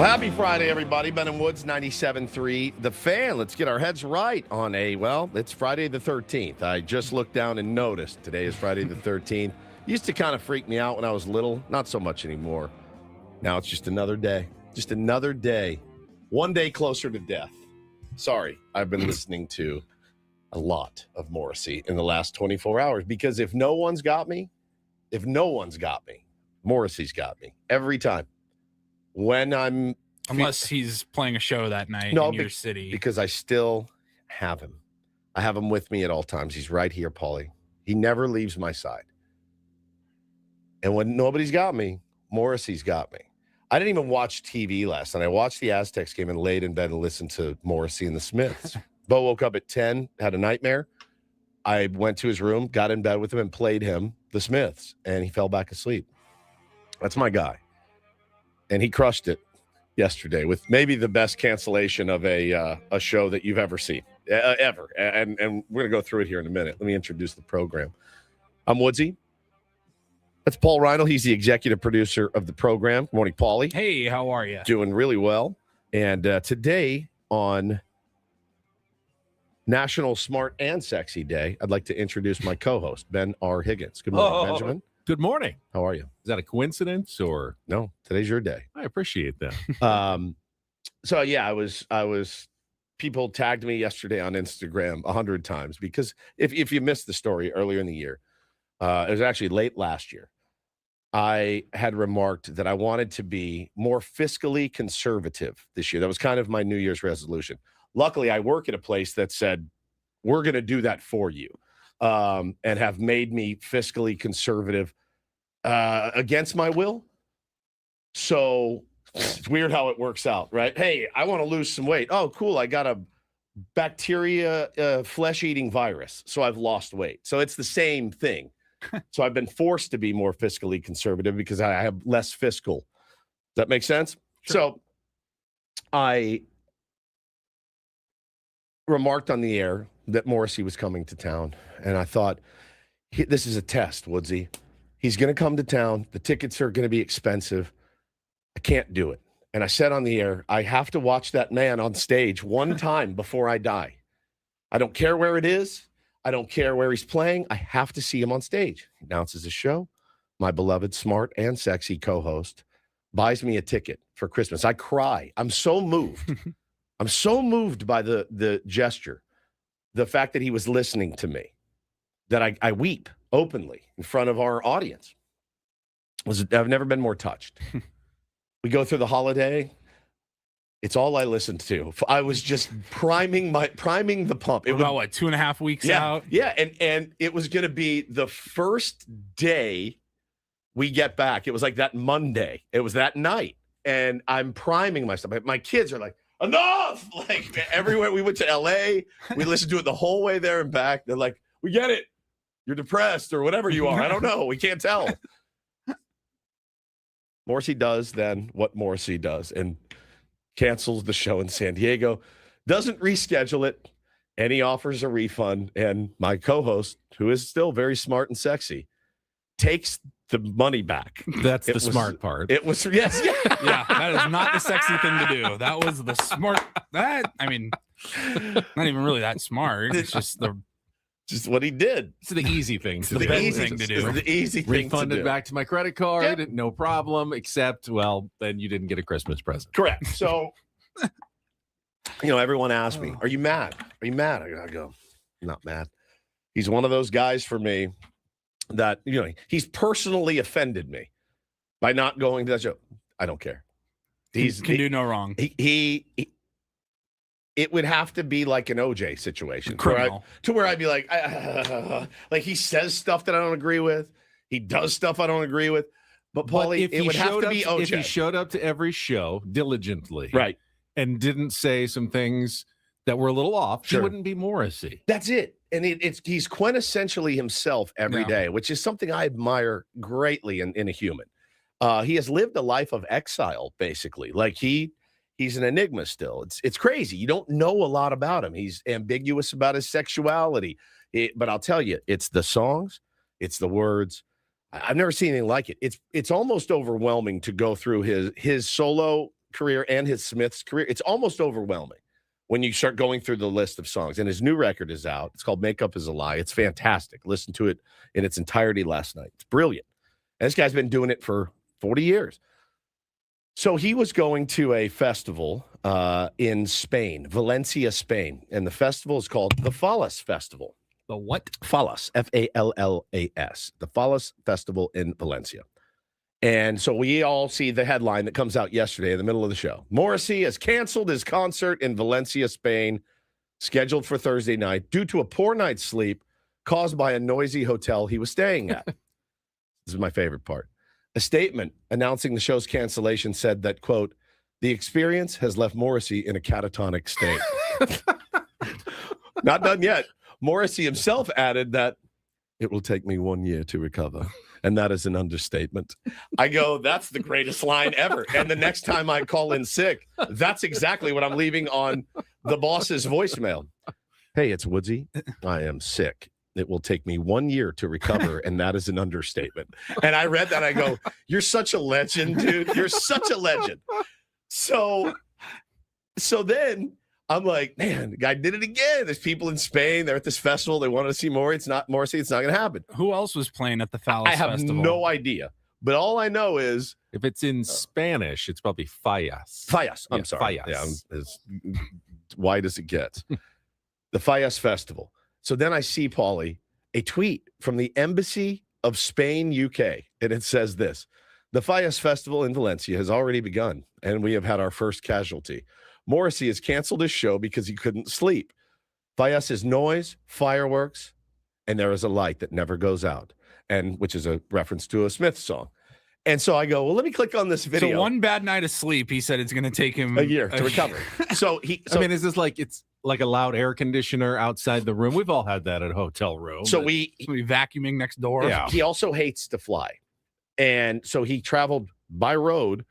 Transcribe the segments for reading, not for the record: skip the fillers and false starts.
Well, happy Friday, everybody. Ben and Woods, 97.3. The Fan. Let's get our heads right on it's Friday the 13th. I just looked down and noticed today is Friday the 13th. Used to kind of freak me out when I was little. Not so much anymore. Now it's just another day. Just another day. One day closer to death. Sorry, I've been listening to a lot of Morrisey in the last 24 hours because if no one's got me, Morrisey's got me every time. When I'm... Unless he's playing a show that night in your city. Because I still have him. I have him with me at all times. He's right here, Paulie. He never leaves my side. And when nobody's got me, Morrisey's got me. I didn't even watch TV last night. I watched the Aztecs game and laid in bed and listened to Morrisey and the Smiths. Bo woke up at 10, had a nightmare. I went to his room, got in bed with him, and played him the Smiths, and he fell back asleep. That's my guy. And he crushed it yesterday with maybe the best cancellation of a show that you've ever seen, ever. And we're going to go through it here in a minute. Let me introduce the program. I'm Woodsy. That's Paul Reinl. He's the executive producer of the program. Good morning, Paulie. Hey, how are you? Doing really well. And today on National Smart and Sexy Day, I'd like to introduce my co-host, Ben R. Higgins. Good morning, Benjamin. Good morning. How are you? Is that a coincidence or? No, today's your day. I appreciate that. So yeah, I was people tagged me yesterday on Instagram 100 times because if you missed the story earlier in the year, it was actually late last year. I had remarked that I wanted to be more fiscally conservative this year. That was kind of my New Year's resolution. Luckily, I work at a place that said, we're going to do that for you. And have made me fiscally conservative against my will. So it's weird how it works out, right? Hey, I want to lose some weight. Oh, cool. I got a bacteria flesh-eating virus, so I've lost weight. So it's the same thing. So I've been forced to be more fiscally conservative because I have less fiscal. Does that make sense? Sure. So I remarked on the air that Morrisey was coming to town. And I thought, this is a test, Woodsy. He's going to come to town. The tickets are going to be expensive. I can't do it. And I said on the air, I have to watch that man on stage one time before I die. I don't care where it is. I don't care where he's playing. I have to see him on stage. He announces a show. My beloved, smart, and sexy co-host buys me a ticket for Christmas. I cry. I'm so moved. I'm so moved by the gesture. The fact that he was listening to me, that I weep openly in front of our audience. I've never been more touched. We go through the holiday. It's all I listened to. I was just priming the pump. It was about 2.5 weeks out? Yeah, and it was going to be the first day we get back. It was like that Monday. It was that night. And I'm priming myself. My kids are like, enough! Like everywhere we went to LA, we listened to it the whole way there and back. They're like, we get it. You're depressed or whatever you are. I don't know. We can't tell. Morrisey does then what Morrisey does and cancels the show in San Diego, doesn't reschedule it, and he offers a refund. And my co-host, who is still very smart and sexy, takes the money back. That's the smart part. It was, yes. Yeah, that is not the sexy thing to do. That was the smart, not even really that smart. It's just what he did. It's the easy thing. It's the best thing to do. It's the easy thing to do. Refunded back to my credit card, no problem, except, well, then you didn't get a Christmas present. Correct. So, everyone asked me, are you mad? Are you mad? I go, I'm not mad. He's one of those guys for me that, he's personally offended me by not going to that show. I don't care. He can do no wrong. It would have to be like an OJ situation. Criminal. Where I'd be like, like he says stuff that I don't agree with. He does stuff I don't agree with. But Paulie, it would have to be OJ. If he showed up to every show diligently, right, and didn't say some things that were a little off, sure, he wouldn't be Morrisey. That's it. And he's quintessentially himself every day, which is something I admire greatly in a human. He has lived a life of exile, basically. Like he's an enigma still. It's crazy. You don't know a lot about him. He's ambiguous about his sexuality. But I'll tell you, it's the songs, it's the words. I've never seen anything like it. It's almost overwhelming to go through his solo career and his Smith's career, it's almost overwhelming when you start going through the list of songs. And his new record is out. It's called Makeup is a Lie. It's fantastic. Listen to it in its entirety last night. It's brilliant. And this guy's been doing it for 40 years. So he was going to a festival in Spain, Valencia, Spain. And the festival is called the Fallas Festival. The what? Fallas, Fallas, the Fallas Festival in Valencia. And so we all see the headline that comes out yesterday in the middle of the show. Morrisey has canceled his concert in Valencia, Spain, scheduled for Thursday night due to a poor night's sleep caused by a noisy hotel he was staying at. This is my favorite part. A statement announcing the show's cancellation said that, quote, the experience has left Morrisey in a catatonic state. Not done yet. Morrisey himself added that it will take me 1 year to recover. And that is an understatement. I go, that's the greatest line ever. And the next time I call in sick, that's exactly what I'm leaving on the boss's voicemail. Hey, it's Woodsy. I am sick. It will take me 1 year to recover, and that is an understatement. And I read that. I go, you're such a legend, dude. You're such a legend. So then I'm like, man, the guy did it again. There's people in Spain. They're at this festival. They want to see more. It's not Morrisey. It's not going to happen. Who else was playing at the Fallas I have Festival? no idea. But all I know is If it's in Spanish, it's probably Fallas. Fallas. I'm Yeah, sorry. Fallas. Yeah, I'm as wide as it gets. The Fallas Festival. So then I see, Paulie, a tweet from the Embassy of Spain, UK. And it says this: the Fallas Festival in Valencia has already begun, and we have had our first casualty. Morrisey has canceled his show because he couldn't sleep. Fallas is noise, fireworks, and there is a light that never goes out, and which is a reference to a Smith song. And so I go, well, let me click on this video. So one bad night of sleep, he said it's going to take him a year to recover. So I mean, is this like it's like a loud air conditioner outside the room? We've all had that at a hotel room. so but- we somebody vacuuming next door. Yeah. he also hates to fly. And so he traveled by road.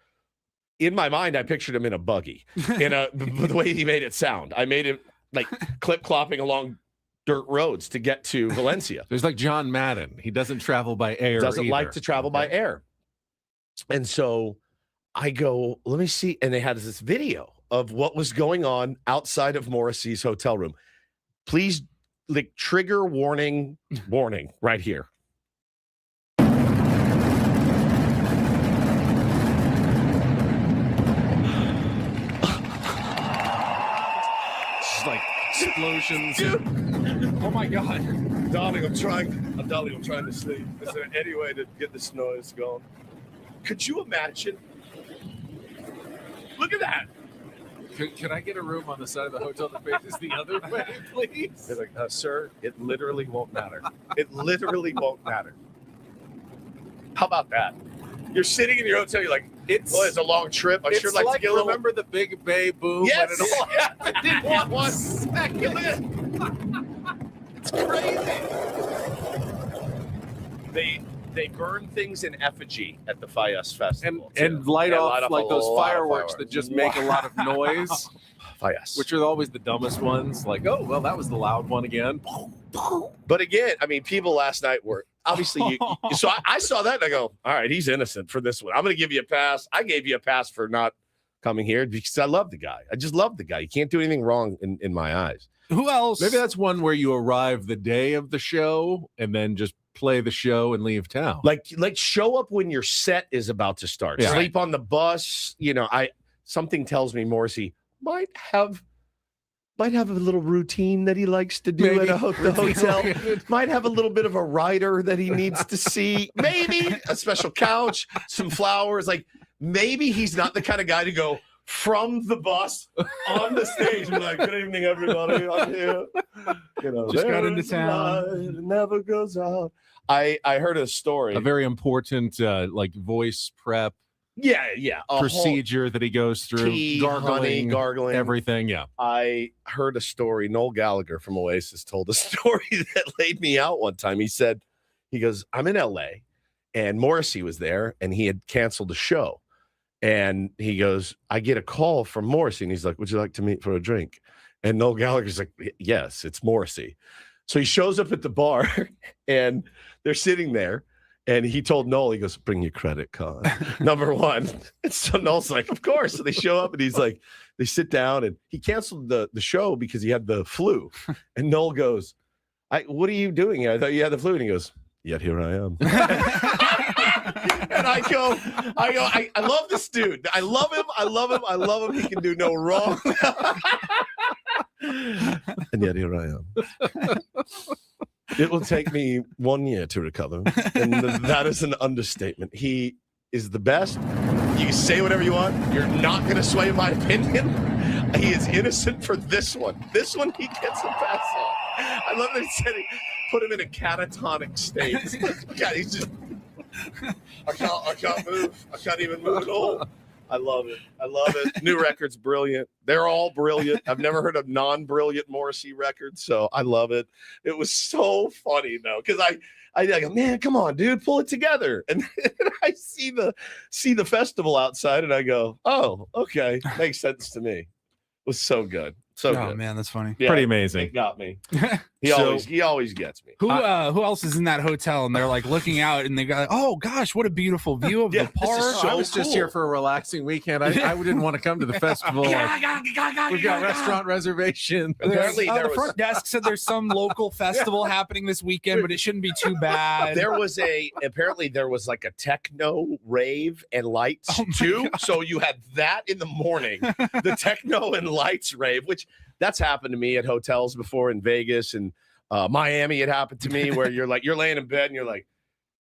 In my mind, I pictured him in a buggy, the way he made it sound. I made it like clip-clopping along dirt roads to get to Valencia. There's like John Madden. He doesn't travel by air. Doesn't like either. to travel by air. And so I go, let me see. And they had this video of what was going on outside of Morrisey's hotel room. Please, like, trigger warning right here. Just like explosions. Oh my God. Darling, I'm trying to sleep. Is there any way to get this noise going? Could you imagine? Look at that. Can I get a room on the side of the hotel that faces the other way, please? They're like, sir, it literally won't matter. It literally won't matter. How about that? You're sitting in your hotel. You're like, it's a long trip. I sure like to get a little. Remember the Big Bay boom? Yes. When it all happened in 1 second. It's crazy. They burn things in effigy at the Fallas Festival And light Yeah, off light like a those lot of fireworks that just make a lot of noise, Fallas. which are always the dumbest ones. Like, oh, well, that was the loud one again. But again, I mean, people last night were obviously. So I saw that and I go, all right, he's innocent for this one. I'm going to give you a pass. I gave you a pass for not coming here because I love the guy. I just love the guy. You can't do anything wrong in my eyes. Who else? Maybe that's one where you arrive the day of the show and then just play the show and leave town. Like show up when your set is about to start. Yeah. Sleep on the bus. You know, something tells me Morrisey might have a little routine that he likes to do at the hotel. Might have a little bit of a rider that he needs to see. Maybe a special couch, some flowers. Like maybe he's not the kind of guy to go from the bus on the stage and be like, good evening, everybody. I'm here. You know, Just got into "There's a town." light, it never goes out. I heard a story. A very important like voice prep Yeah. A procedure that he goes through, tea, honey, gargling. everything. Yeah. I heard a story. Noel Gallagher from Oasis told a story that laid me out one time. He goes, I'm in LA and Morrisey was there and he had canceled the show. And he goes, I get a call from Morrisey. And he's like, would you like to meet for a drink? And Noel Gallagher's like, yes, it's Morrisey. So he shows up at the bar and they're sitting there And he told Noel, he goes, bring your credit card. Number one. And so Noel's like, of course. So they show up and he's like, they sit down and he canceled the show because he had the flu. And Noel goes, what are you doing? I thought you had the flu. And he goes, yet here I am. And I go, I love this dude. I love him. He can do no wrong. And yet here I am. It will take me 1 year to recover. And that is an understatement. He is the best. You can say whatever you want. You're not going to sway my opinion. He is innocent for this one. This one, he gets a pass on. I love that he said he put him in a catatonic state. God, he's just, I can't move. I can't even move at all. I love it. New record's brilliant. They're all brilliant. I've never heard of non-brilliant Morrisey records, so I love it. It was so funny though, because I go, man, come on, dude, pull it together. And I see the festival outside, and I go, oh, okay, makes sense to me. It was so good. So oh good. Man, that's funny. Yeah, Pretty amazing. It got me. He always gets me. Who else is in that hotel and they're like looking out and they got, oh gosh, what a beautiful view of the park. I was just here for a relaxing weekend. I didn't want to come to the festival. We've got restaurant reservations. Apparently, the front desk said there's some local festival happening this weekend, but it shouldn't be too bad. Apparently there was like a techno rave and lights too. God. So you had that in the morning, the techno and lights rave, which that's happened to me at hotels before in Vegas and Miami. It happened to me where you're laying in bed and you're like,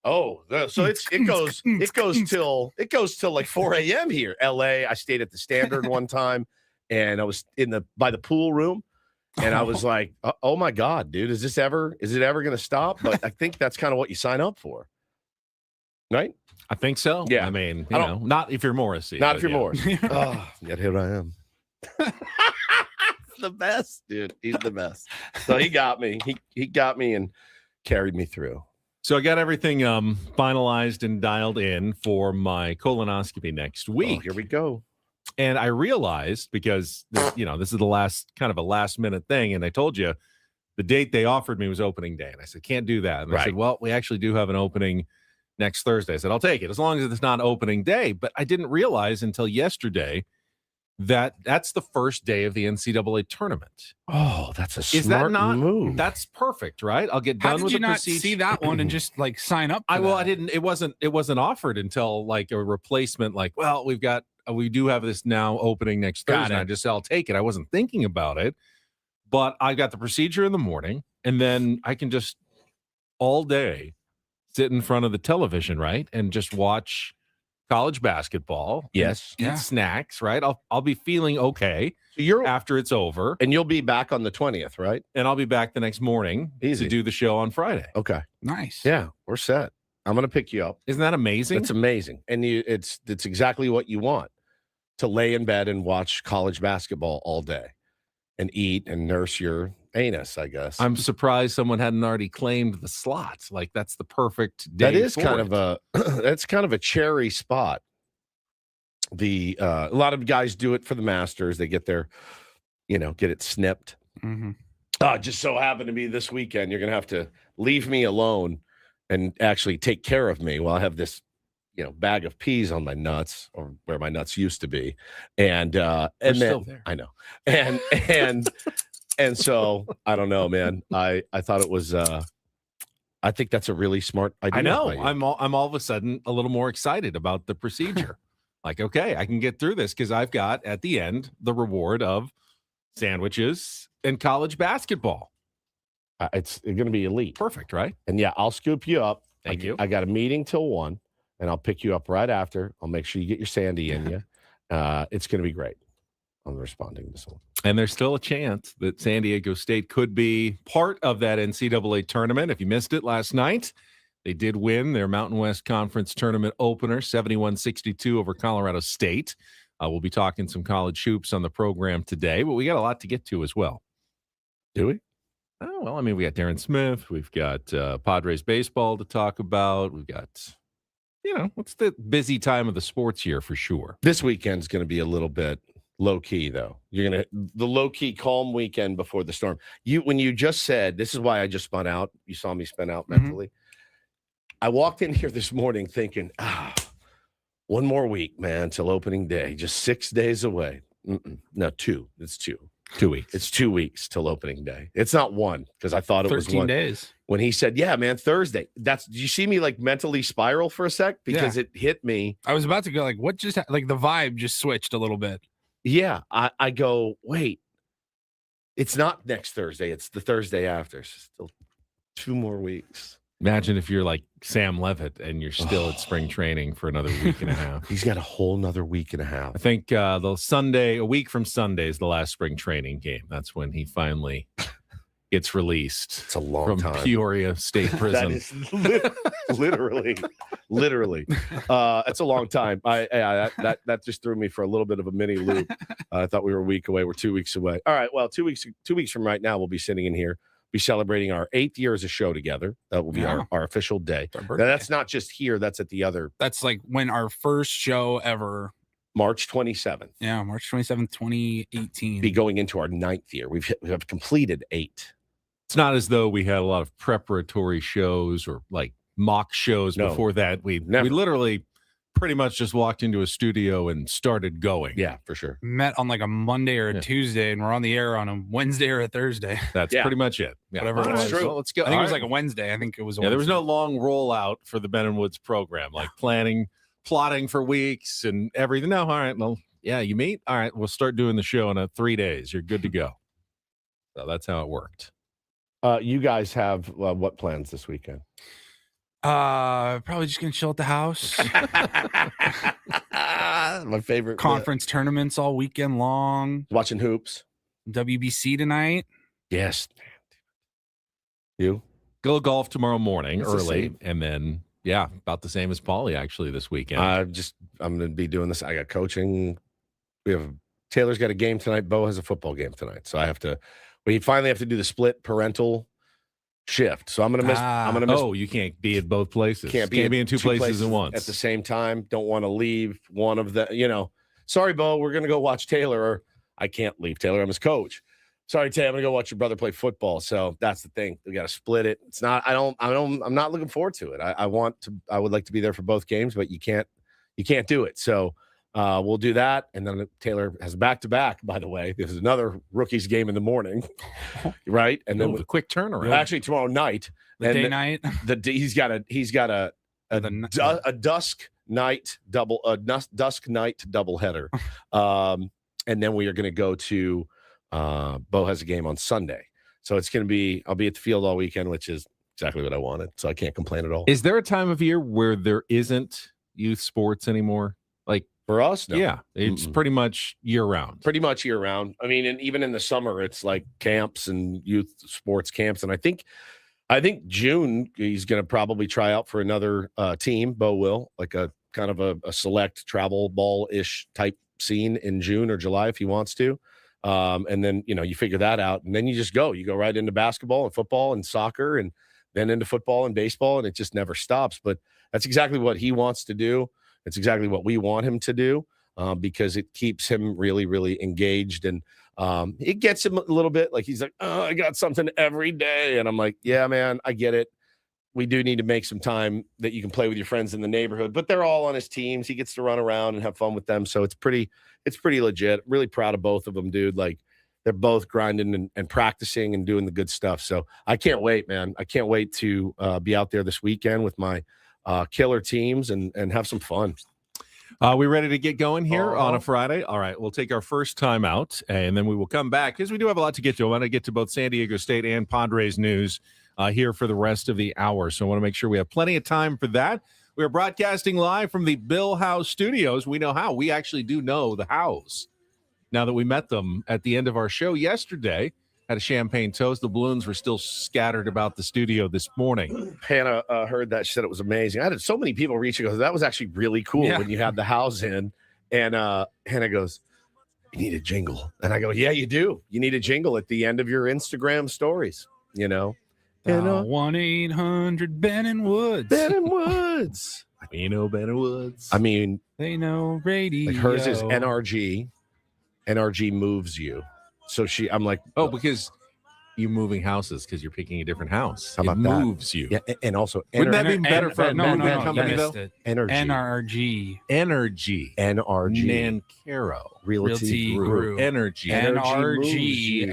oh, so it goes till like 4 a.m. here. LA. I stayed at the Standard one time and I was by the pool room and I was like, oh my God, dude, is it ever going to stop? But I think that's kind of what you sign up for. Right? I think so. Yeah. I mean, not if you're Morrisey. Not if you're Morrisey. Oh, yet here I am. The best, dude. He's the best. So he got me. He got me and carried me through. So I got everything finalized and dialed in for my colonoscopy next week. Oh, here we go. And I realized because this is the last minute thing, and I told you the date they offered me was opening day, and I said can't do that. And I said, well, we actually do have an opening next Thursday. I said I'll take it as long as it's not opening day. But I didn't realize until yesterday that's the first day of the NCAA tournament. Oh, that's a smart move. That's perfect, right? I'll get done with the procedure. How did you not see that one and just like sign up? I didn't. It wasn't offered until like a replacement. Like, well, we do have this now opening next Thursday. I just said I'll take it. I wasn't thinking about it, but I got the procedure in the morning, and then I can just all day sit in front of the television, right, and just watch college basketball. Yes. Eat snacks, right? I'll be feeling okay after it's over. And you'll be back on the 20th, right? And I'll be back the next morning to do the show on Friday. Okay. Nice. Yeah, we're set. I'm going to pick you up. Isn't that amazing? It's amazing. And it's exactly what you want, to lay in bed and watch college basketball all day and eat and nurse your anus, I guess. I'm surprised someone hadn't already claimed the slots. Like that's the perfect day. That is that's kind of a cherry spot. A lot of guys do it for the Masters. They get their, get it snipped. Mm-hmm. Just so happened to be this weekend. You're going to have to leave me alone and actually take care of me while I have this, bag of peas on my nuts, or where my nuts used to be. And then still there. I know. And so I don't know, man. I thought it was I think that's a really smart idea. I know. I'm all of a sudden a little more excited about the procedure. Like, okay, I can get through this because I've got at the end the reward of sandwiches and college basketball. It's going to be elite. Perfect, right? And yeah, I'll scoop you up. Thank you. I got a meeting till 1, and I'll pick you up right after. I'll make sure you get your Sandy in you. It's going to be great. I'm responding to this one. And there's still a chance that San Diego State could be part of that NCAA tournament. If you missed it last night, they did win their Mountain West Conference tournament opener, 71-62 over Colorado State. We'll be talking some college hoops on the program today, but we got a lot to get to as well. Do we? Oh, well, I mean, we got Darren Smith. We've got Padres baseball to talk about. We've got, it's the busy time of the sports year for sure. This weekend's going to be a little bit low key, though. You're going to the low key, calm weekend before the storm. When you just said, this is why I just spun out. You saw me spin out mentally. I walked in here this morning thinking, one more week, man, till opening day. Just 6 days away. No, 2. It's 2. 2 weeks. It's 2 weeks till opening day. It's not 1 because I thought it was 1. 13 days. When he said, yeah, man, Thursday. Did you see me like mentally spiral for a sec? Because it hit me. I was about to go like, what just, like the vibe just switched a little bit. Yeah. I go, wait, it's not next Thursday. It's the Thursday after. It's still 2 more weeks. Imagine if you're like Sam Levit and you're still at spring training for another week and a half. He's got a whole nother week and a half. I think a week from Sunday is the last spring training game. That's when he finally gets released. It's a long from time. Peoria State Prison. That is literally. It's a long time. That just threw me for a little bit of a mini loop. I thought we were a week away. We're 2 weeks away. All right. Well, 2 weeks from right now, we'll be sitting in here, be celebrating our 8th year as a show together. That will be our official day. Now, that's not just here. That's at the other. That's like when our first show ever. March 27th. Yeah, March 27th, 2018. Be going into our 9th year. We have completed 8. It's not as though we had a lot of preparatory shows or like mock shows before that. We literally pretty much just walked into a studio and started going. Yeah, for sure. Met on like a Monday or a Tuesday, and we're on the air on a Wednesday or a Thursday. That's pretty much it. Yeah. Whatever it was. True. Well, let's go. I think it was like a Wednesday. I think it was a There was Wednesday. no long rollout for the Ben and Woods program, like plotting for weeks and everything. No, all right. Well, yeah, you meet? All right, we'll start doing the show in 3 days. You're good to go. So that's how it worked. You guys have what plans this weekend? Probably just gonna chill at the house. My favorite Conference tournaments all weekend long. Watching hoops. WBC tonight. Yes. You? Go golf tomorrow morning It's the early, same. and then about the same as Paulie actually this weekend. I'm going to be doing this. I got coaching. Taylor's got a game tonight. Bo has a football game tonight. So I have to. We finally have to do the split parental shift. So I'm going to miss. I'm going to miss. Oh, you can't be at both places. Can't be in two places at once at the same time. Don't want to leave one of the. Sorry, Bo. We're going to go watch Taylor. Or I can't leave Taylor. I'm his coach. Sorry, Tay. I'm going to go watch your brother play football. So that's the thing. We got to split it. It's not. I'm not looking forward to it. I would like to be there for both games, but you can't do it. So. We'll do that, and then Taylor has back-to-back. By the way, this is another rookies game in the morning, right? And then the quick turnaround. Actually, tomorrow night, Night. He's got a dusk night double header, and then we are going to go to Bo has a game on Sunday, so it's going to be. I'll be at the field all weekend, which is exactly what I wanted. So I can't complain at all. Is there a time of year where there isn't youth sports anymore? Like. For us, no. Yeah, it's pretty much year round. Pretty much year round. I mean, and even in the summer, it's like camps and youth sports camps. And I think June he's going to probably try out for another team. Bo will, like a kind of a select travel ball ish type scene in June or July if he wants to. And then you figure that out, and then you just go. You go right into basketball and football and soccer, and then into football and baseball, and it just never stops. But that's exactly what he wants to do. It's exactly what we want him to do because it keeps him really, really engaged. And it gets him a little bit like he's like, oh, I got something every day. And I'm like, yeah, man, I get it. We do need to make some time that you can play with your friends in the neighborhood, but they're all on his teams. He gets to run around and have fun with them. So it's pretty legit. Really proud of both of them, dude. Like they're both grinding and practicing and doing the good stuff. So I can't wait, man. I can't wait to be out there this weekend with my killer teams and have some fun. We ready to get going here on a Friday? All right, we'll take our first time out, and then we will come back because we do have a lot to get to. I want to get to both San Diego State and Padres news here for the rest of the hour, so I want to make sure we have plenty of time for that. We are broadcasting live from the Bill House Studios. We know how. We actually do know the House. Now that we met them at the end of our show yesterday, had a champagne toast. The balloons were still scattered about the studio this morning. Hannah heard that. She said it was amazing. I had so many people reaching. That was actually really cool when you had the house in. And Hannah goes, you need a jingle. And I go, yeah, you do. You need a jingle at the end of your Instagram stories, 1-800 Ben and Woods. Ben and Woods. Ben and Woods. I mean, they know radio. Like hers is NRG. NRG moves you. So I'm like, because you moving houses because you're picking a different house. How about it that? moves you. Yeah, and also Wouldn't that energy. be better for a no, moving you company, missed though? it. Energy. NRG. Energy. NRG. Nancaro. Realty Group. Group. Energy. NRG.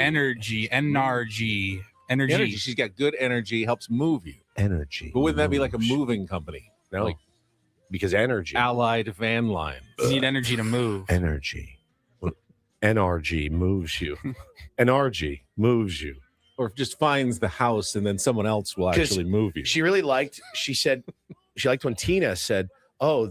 NRG. Energy. She's got good energy, helps move you. Energy. But wouldn't that be like a moves you. moving company? No, Like because energy. Allied Van Line. You need energy to move. Energy. NRG moves you. NRG moves you. Or just finds the house and then someone else will 'Cause actually move you. She really liked. She said she liked when Tina said, "Oh,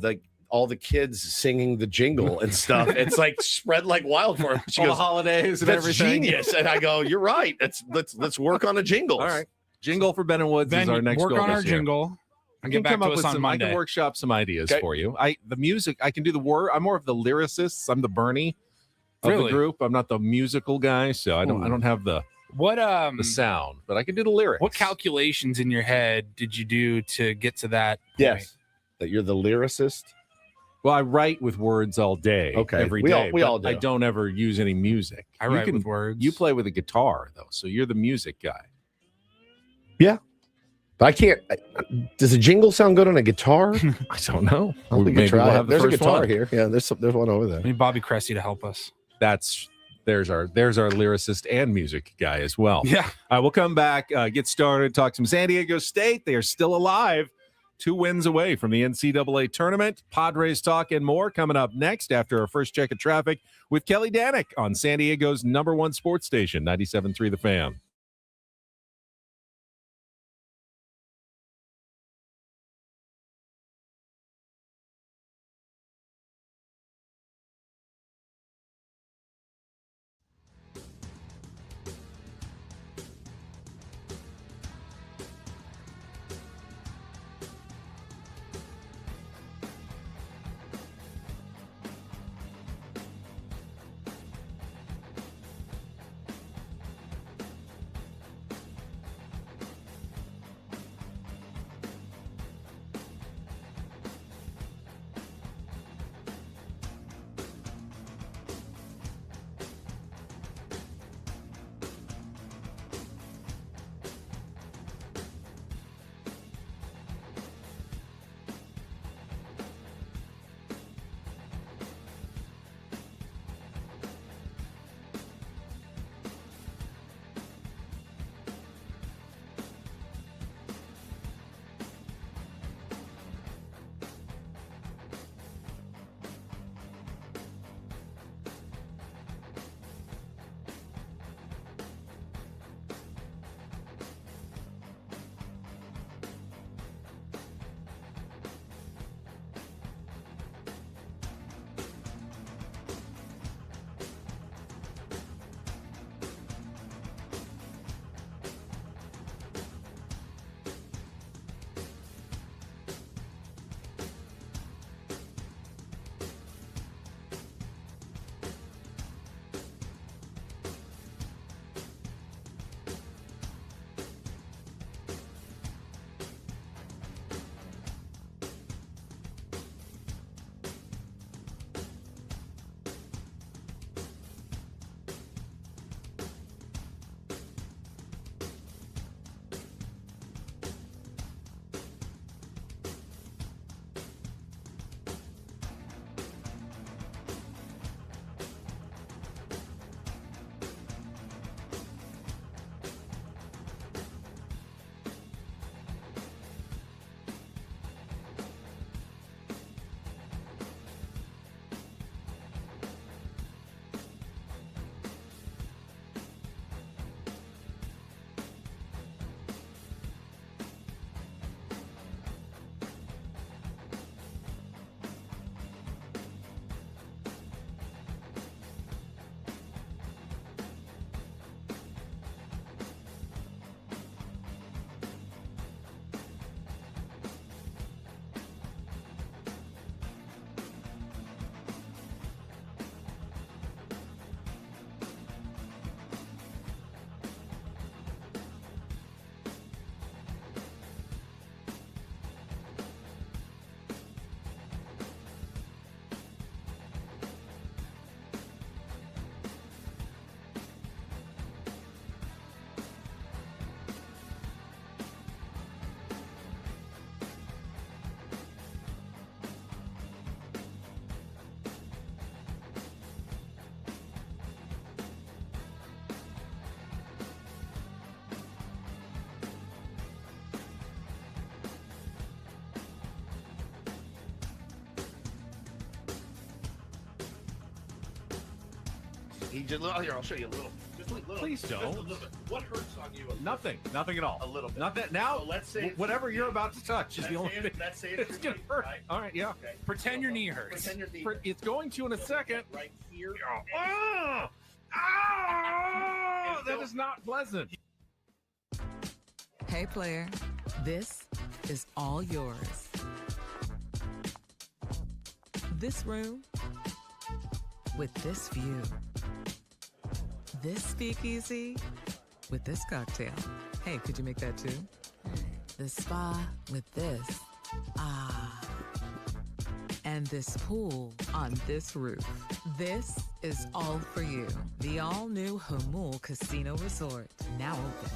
all the kids singing the jingle and stuff. It's like spread like wildfire." She All goes, the holidays and "That's everything. genius." And I go, "You're right. Let's work on a jingle." All right. Jingle for Ben and Woods Ben, is our next work goal on our this year. jingle I and can get back come to up us with on some. Monday. I can workshop some ideas Okay. for you. The music. I can do the word. I'm more of the lyricist. I'm the Bernie of Really? the group. I'm not the musical guy, so I don't have the sound, but I can do the lyrics. What calculations in your head did you do to get to that point? Yes, that you're the lyricist. Well, I write with words all day. Okay. every We day. all but do. I don't ever use any music. I You write can- with words. You play with a guitar though, so you're the music guy. But I can't. Does a jingle sound good on a guitar? I don't know. I think we Maybe could try we'll it. have the There's a first guitar one. here. Yeah, there's one over there. We need Bobby Cressy to help us. There's our lyricist and music guy as well. Yeah. We'll come back, get started, talk some San Diego State. They are still alive, 2 wins away from the NCAA tournament. Padres talk and more coming up next after our first check of traffic with Kelly Danick on San Diego's #1 sports station, 97.3 The Fan. He just, here, I'll show you a little. Just a little. Please don't. Just a little bit. What hurts on you? Nothing at all. A little bit. Not that now. So let's say whatever you're about to touch is the only thing. Let's say It's gonna hurt. Right? All right, yeah. Okay. Pretend your knee hurts. Pretend your knee It's going to in a second. Right here. Oh, that is not pleasant. Hey, player, this is all yours. This room with this view. This speakeasy with this cocktail. Hey, could you make that too? The spa with this. Ah. And this pool on this roof. This is all for you. The all-new Hamul Casino Resort, now open.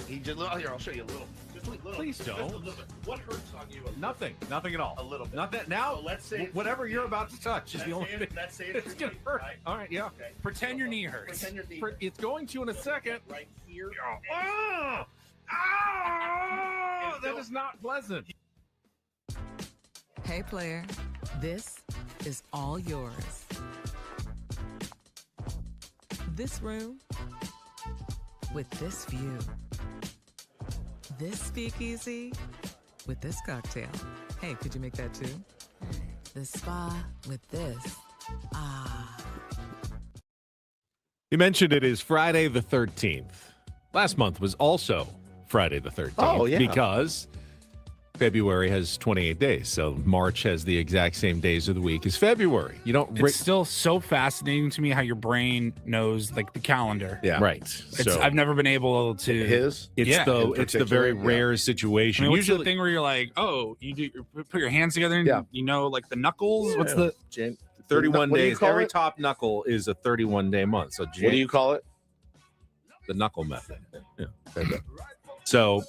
He just, here, I'll show you a little. Just a little. Please don't. Just a little bit. What hurts on you? Nothing at all. A little bit. Not that now. So let's say whatever you're about to touch is the only thing. Let's say It's gonna hurt. Right? All right, yeah. Okay. Pretend your knee hurts. Pretend your knee It's going to in a second. Right here. Oh, that is not pleasant. Hey, player, this is all yours. This room with this view. This speakeasy with this cocktail. Hey, could you make that too? The spa with this. Ah. You mentioned it is Friday the 13th. Last month was also Friday the 13th. Oh, yeah. Because February has 28 days. So March has the exact same days of the week as February. You don't... It's still so fascinating to me how your brain knows like the calendar. Yeah. Right. So I've never been able to. His? it's Yeah, it's the very particular, rare I situation. mean, what's Usually the thing where you're like, oh, you put your hands together and Yeah. you know, like the knuckles. What's the 31 What do you days. call Every it? top knuckle is a 31-day month. So What do you call it? the knuckle method. Yeah. So,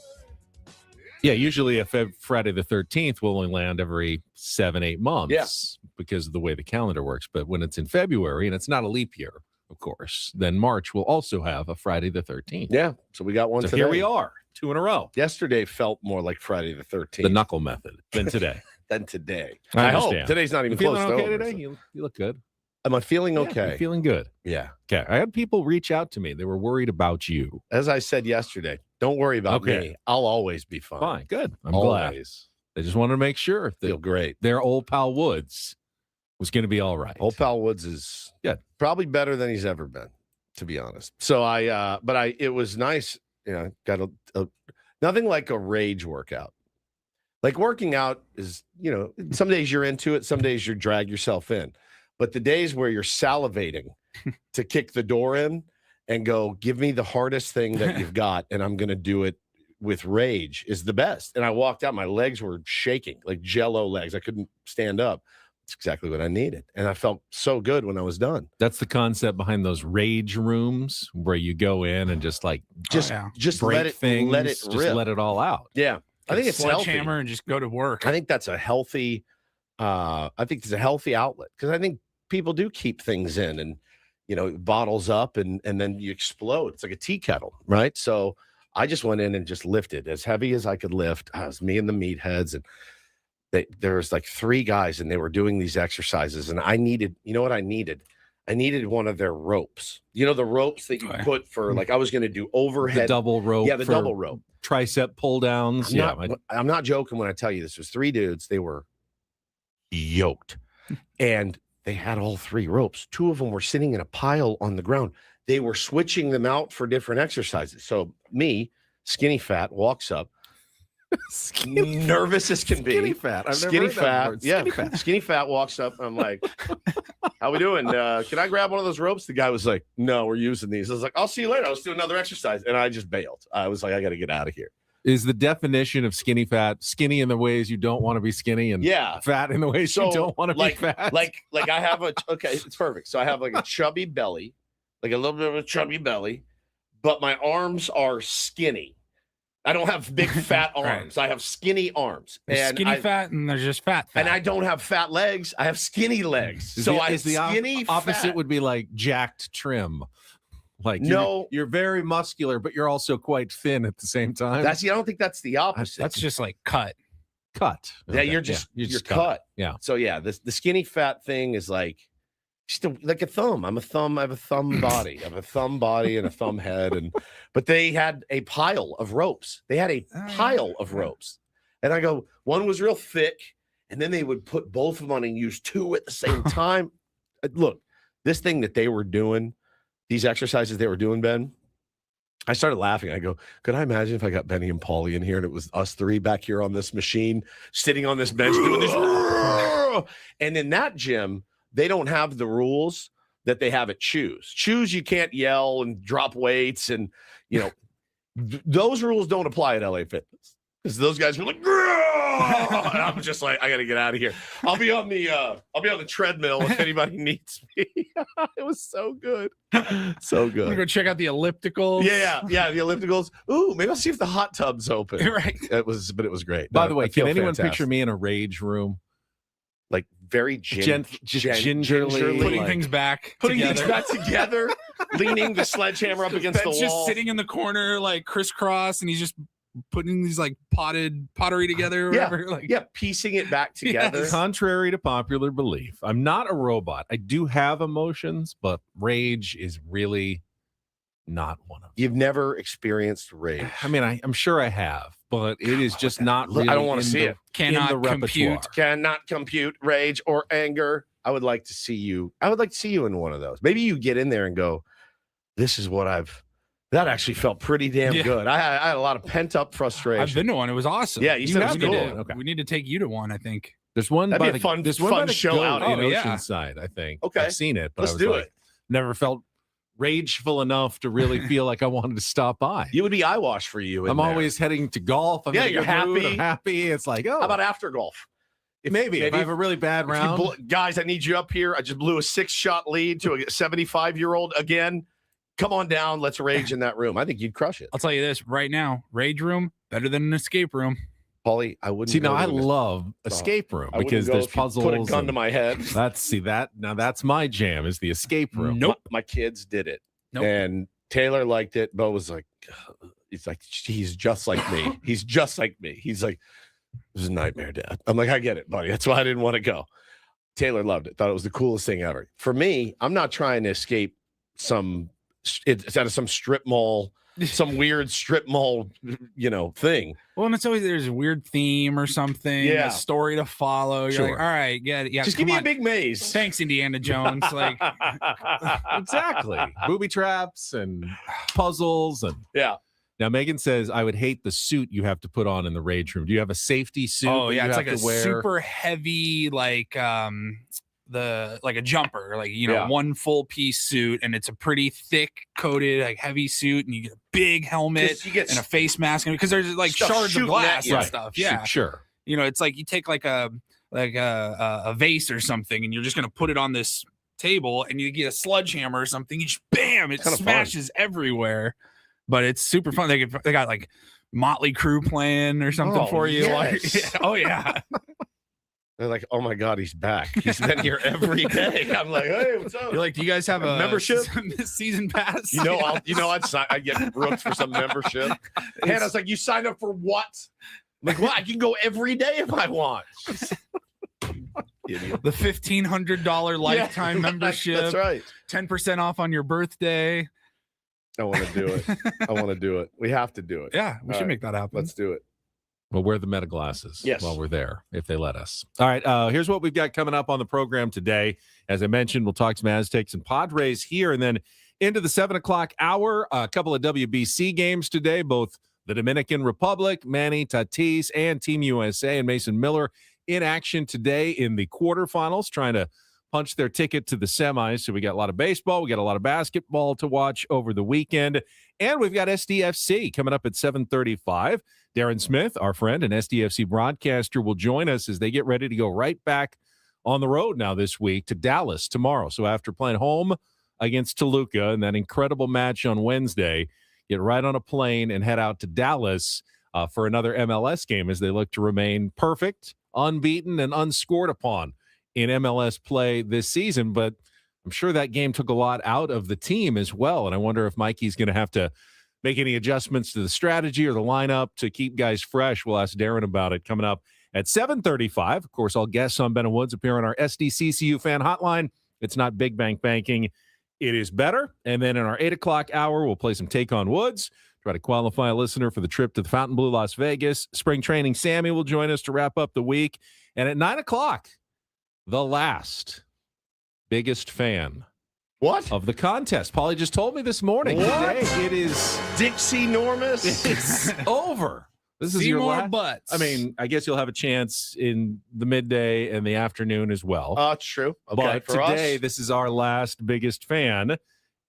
yeah, usually a Friday the 13th will only land every 7-8 months because of the way the calendar works. But when it's in February and it's not a leap year, of course, then March will also have a Friday the 13th. Yeah. So we got one So today. here we are, 2 in a row. Yesterday felt more like Friday the 13th The knuckle method than today. than today. I I hope. understand. Today's not You even feeling close to okay over, today? so- You look good. Am I feeling Yeah, okay? you're feeling good. Yeah. Okay. I had people reach out to me. They were worried about you. As I said yesterday, don't worry about Okay. me. I'll always be fine. Fine. Good. I'm glad. always. They just wanted to make sure Feel that great. their old pal Woods was going to be all right. Old pal Woods is Good. probably better than he's ever been, to be honest. So it was nice. You know, got a nothing like a rage workout. Like working out is, you know, some days you're into it, some days you drag yourself in. But the days where you're salivating to kick the door in and go, give me the hardest thing that you've got, and I'm going to do it with rage is the best. And I walked out, my legs were shaking, like jello legs. I couldn't stand up. It's exactly what I needed. And I felt so good when I was done. That's the concept behind those rage rooms where you go in and just like Just break let it things, let it just rip. let it all out. Yeah. I think it's healthy. sledgehammer and just go to work. I think that's a healthy outlet because I think people do keep things in and, you know, it bottles up and then you explode. It's like a tea kettle, right? So I just went in and just lifted as heavy as I could lift. It was me and the meatheads, and there was like 3 guys and they were doing these exercises, and I needed, you know what I needed? I needed one of their ropes. You know, the ropes that you put for, like, I was going to do overhead. The double rope. Yeah, the for double rope. Tricep pull downs. I'm not joking when I tell you this was 3 dudes. They were yoked and they had all 3 ropes. 2 of them were sitting in a pile on the ground. They were switching them out for different exercises. So me, skinny fat, walks up, nervous as can be. Skinny fat. I've never Skinny heard that fat. before. Yeah. Skinny fat. Skinny fat walks up. I'm like, how we doing? Can I grab one of those ropes? The guy was like, no, we're using these. I was like, I'll see you later. Let's do another exercise. And I just bailed. I was like, I got to get out of here. Is the definition of skinny fat skinny in the ways you don't want to be skinny and fat in the ways you don't want to be fat? Like I have it's perfect. So I have like a chubby belly, like a little bit of a chubby belly, but my arms are skinny. I don't have big fat arms. I have skinny arms. There's skinny fat and there's just fat. And I don't have fat legs. I have skinny legs. The opposite would be like jacked trim. Like you're very muscular, but you're also quite thin at the same time. I don't think that's the opposite. That's just like cut. Yeah, you're cut. Yeah. So yeah, the skinny fat thing is like like a thumb. I have a thumb body. I have a thumb body and a thumb head. But they had a pile of ropes. They had a pile of ropes. And I go, one was real thick, and then they would put both of them on and use 2 at the same time. Look, this thing that they were doing, these exercises they were doing, Ben, I started laughing. I go, could I imagine if I got Benny and Paulie in here and it was us 3 back here on this machine, sitting on this bench doing this? And in that gym, they don't have the rules that they have at Choose. Choose, you can't yell and drop weights. And, you know, those rules don't apply at LA Fitness. Because those guys were like, and I'm just like, I got to get out of here. I'll be on the treadmill if anybody needs me. It was so good. So good. I'm gonna go check out the ellipticals. Yeah, the ellipticals. Ooh, maybe I'll see if the hot tub's open. Right. It was great. By the way, can anyone fantastic. picture me in a rage room? Like very gingerly putting things back together, leaning the sledgehammer up against the wall. Just sitting in the corner, like crisscross, and he's just putting these like pottery together or whatever. Like, piecing it back together. Yes. Contrary to popular belief, I'm not a robot. I do have emotions, but rage is really not one of them. You've never experienced rage. I mean, I'm sure I have, but it is just not really. I don't want to see it. Cannot compute. Cannot compute rage or anger. I would like to see you. I would like to see you in one of those. Maybe you get in there and go, "This is what I've." That actually felt pretty damn good. I had a lot of pent up frustration. I've been to one. It was awesome. Yeah, you said it was cool. Okay. We need to take you to one, I think. There's one That'd by be a the fun by the show goat out. in Oh, yeah. Oceanside, I think. Okay. I've seen it, but Let's I was do like, it. never felt rageful enough to really feel like I wanted to stop by. You would be eye wash for you. I'm always heading to golf. I'm in a you're good mood, happy. I'm happy. It's like, oh, How about after golf? maybe if I have a really bad round. Guys, I need you up here. I just blew a 6-shot lead to a 75-year-old again. Come on down. Let's rage in that room. I think you'd crush it. I'll tell you this right now. Rage room, better than an escape room. Paulie, I wouldn't. See, now I love escape room because there's puzzles. Put a gun to my head. That's my jam is the escape room. Nope. My kids did it. Nope. And Taylor liked it. Bo was like, he's just like me. He's just like me. He's like, this is a nightmare, Dad. I'm like, I get it, buddy. That's why I didn't want to go. Taylor loved it. Thought it was the coolest thing ever. For me, I'm not trying to escape it's out of some strip mall, some weird strip mall, thing. Well, and it's always there's a weird theme or something, a story to follow. You're like, all right, get it. Yeah, just give me a big maze. Thanks, Indiana Jones. Like, exactly. Booby traps and puzzles and Now Megan says I would hate the suit you have to put on in the rage room. Do you have a safety suit? Oh yeah, it's like a wear? super heavy, like a jumper, like one full piece suit, and it's a pretty thick coated, like heavy suit, and you get a big helmet and a face mask, because there's like shards of glass and stuff. Yeah, sure. It's like you take like a vase or something, and you're just gonna put it on this table, and you get a sledgehammer or something, you just bam, it smashes everywhere. But it's super fun. They got like Motley Crue playing or something for you. Yes. Oh yeah. They're like, oh my God, he's back. He's been here every day. I'm like, hey, what's up? You're like, do you guys have a membership season pass? I'd get Brooks for some membership. Hannah's like, you signed up for what? I'm like, well, I can go every day if I want. Idiot. The $1,500 lifetime membership. That's right. 10% off on your birthday. I want to do it. We have to do it. Yeah, we should make that happen. Let's do it. We'll wear the meta glasses yes. while we're there, if they let us. All right, here's what we've got coming up on the program today. As I mentioned, we'll talk some Aztecs and Padres here, and then into the 7 o'clock hour, a couple of WBC games today, both the Dominican Republic, Manny Tatis, and Team USA and Mason Miller in action today in the quarterfinals, trying to punch their ticket to the semis. So we got a lot of baseball. We got a lot of basketball to watch over the weekend. And we've got SDFC coming up at 7:35. Darren Smith, our friend and SDFC broadcaster, will join us as they get ready to go right back on the road now this week to Dallas tomorrow. So after playing home against Toluca and that incredible match on Wednesday, get right on a plane and head out to Dallas for another MLS game as they look to remain perfect, unbeaten, and unscored upon in MLS play this season. But I'm sure that game took a lot out of the team as well. And I wonder if Mikey's going to have to make any adjustments to the strategy or the lineup to keep guys fresh. We'll ask Darren about it coming up at 7:35. Of course, all guests on Ben and Woods appear on our SDCCU fan hotline. It's not big bank banking. It is better. And then in our 8 o'clock hour, we'll play some Take on Woods, try to qualify a listener for the trip to the Fontainebleau, Las Vegas. Spring training, Sammy will join us to wrap up the week. And at 9 o'clock, the last biggest fan of the contest. Paulie just told me this morning. Today it is Dixie Normus. It's over. This is your last. Butts. I mean, I guess you'll have a chance in the midday and the afternoon as well. True. Okay, but for today, us, this is our last biggest fan.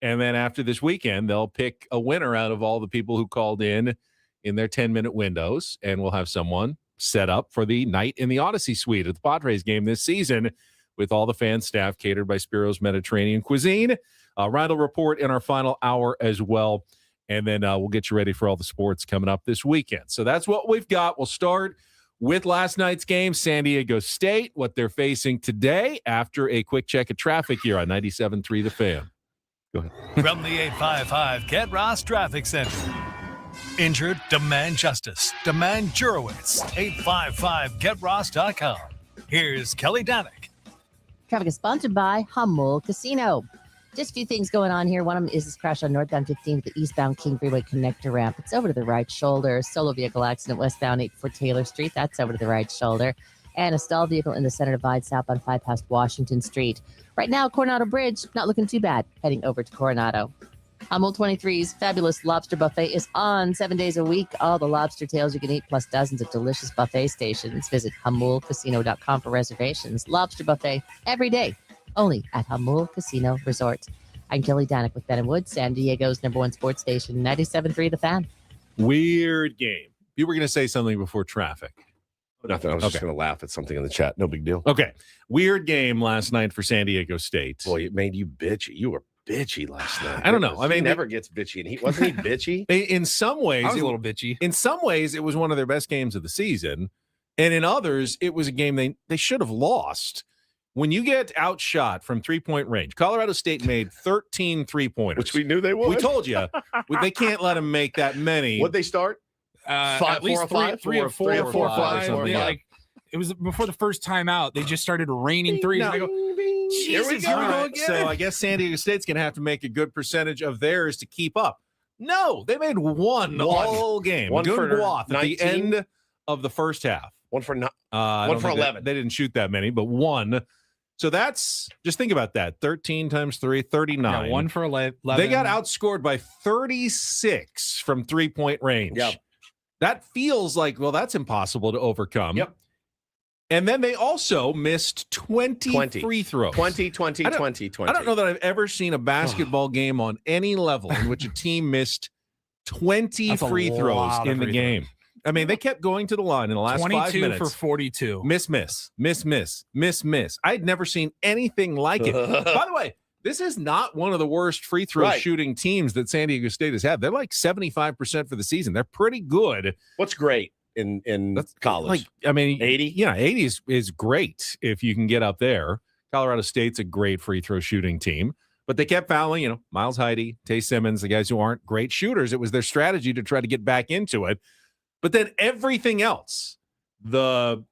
And then after this weekend, they'll pick a winner out of all the people who called in their 10-minute windows. And we'll have someone set up for the night in the Odyssey Suite at the Padres game this season with all the fan staff catered by Spiro's Mediterranean Cuisine. Ryan will report in our final hour as well. And then we'll get you ready for all the sports coming up this weekend. So that's what we've got. We'll start with last night's game, San Diego State, what they're facing today after a quick check of traffic here on 97.3 The Fan. Go ahead. From the 855 Get Ross Traffic Center. Injured? Demand justice. Demand Jurowitz. 855GetRoss.com. Here's Kelly Danick. Traffic is sponsored by Hummel Casino. Just a few things going on here. One of them is this crash on northbound 15 at the eastbound King Freeway connector ramp. It's over to the right shoulder. Solo vehicle accident westbound 84 Taylor Street. That's over to the right shoulder. And a stalled vehicle in the center divide southbound 5 past Washington Street. Right now, Coronado Bridge, not looking too bad, heading over to Coronado. Hummel 23's fabulous lobster buffet is on 7 days a week. All the lobster tails you can eat, plus dozens of delicious buffet stations. Visit HummulCasino.com for reservations. Lobster buffet every day, only at Hummel Casino Resort. I'm Kelly Danick with Ben and Wood, San Diego's #1 sports station, 97.3 The Fan. Weird game. You were going to say something before traffic. Nothing. I was just going to laugh at something in the chat. No big deal. Okay. Weird game last night for San Diego State. Boy, it made you bitchy. You were bitchy last night. I don't know. I mean, he never gets bitchy, and wasn't he bitchy? In some ways, I was a little bitchy. In some ways, it was one of their best games of the season, and in others, it was a game they should have lost. When you get outshot from 3-point range, Colorado State made 13 3-pointers, which we knew they would. We told you they can't let them make that many. What'd they start? At least 3 or 4 or 5. Like, it was before the first time out. They just started raining threes. No. They go, Here we go again. So I guess San Diego State's going to have to make a good percentage of theirs to keep up. No, they made one all game. One for Guath at the end of the first half. One for 11. They didn't shoot that many, but one. So that's, just think about that. 13 times 3, 39. Yeah, 1 for 11. They got outscored by 36 from 3-point range. Yep. That feels like, well, that's impossible to overcome. Yep. And then they also missed 20 free throws. 20. I don't know that I've ever seen a basketball game on any level in which a team missed 20 free throws in the game. I mean, they kept going to the line in the last 5 minutes. 22 for 42. Miss. I'd never seen anything like it. By the way, this is not one of the worst free throw shooting teams that San Diego State has had. They're like 75% for the season. They're pretty good. What's great in college? Like, I mean, 80? Yeah, 80 is great if you can get up there. Colorado State's a great free throw shooting team. But they kept fouling, Miles Heide, Tay Simmons, the guys who aren't great shooters. It was their strategy to try to get back into it. But then everything else, the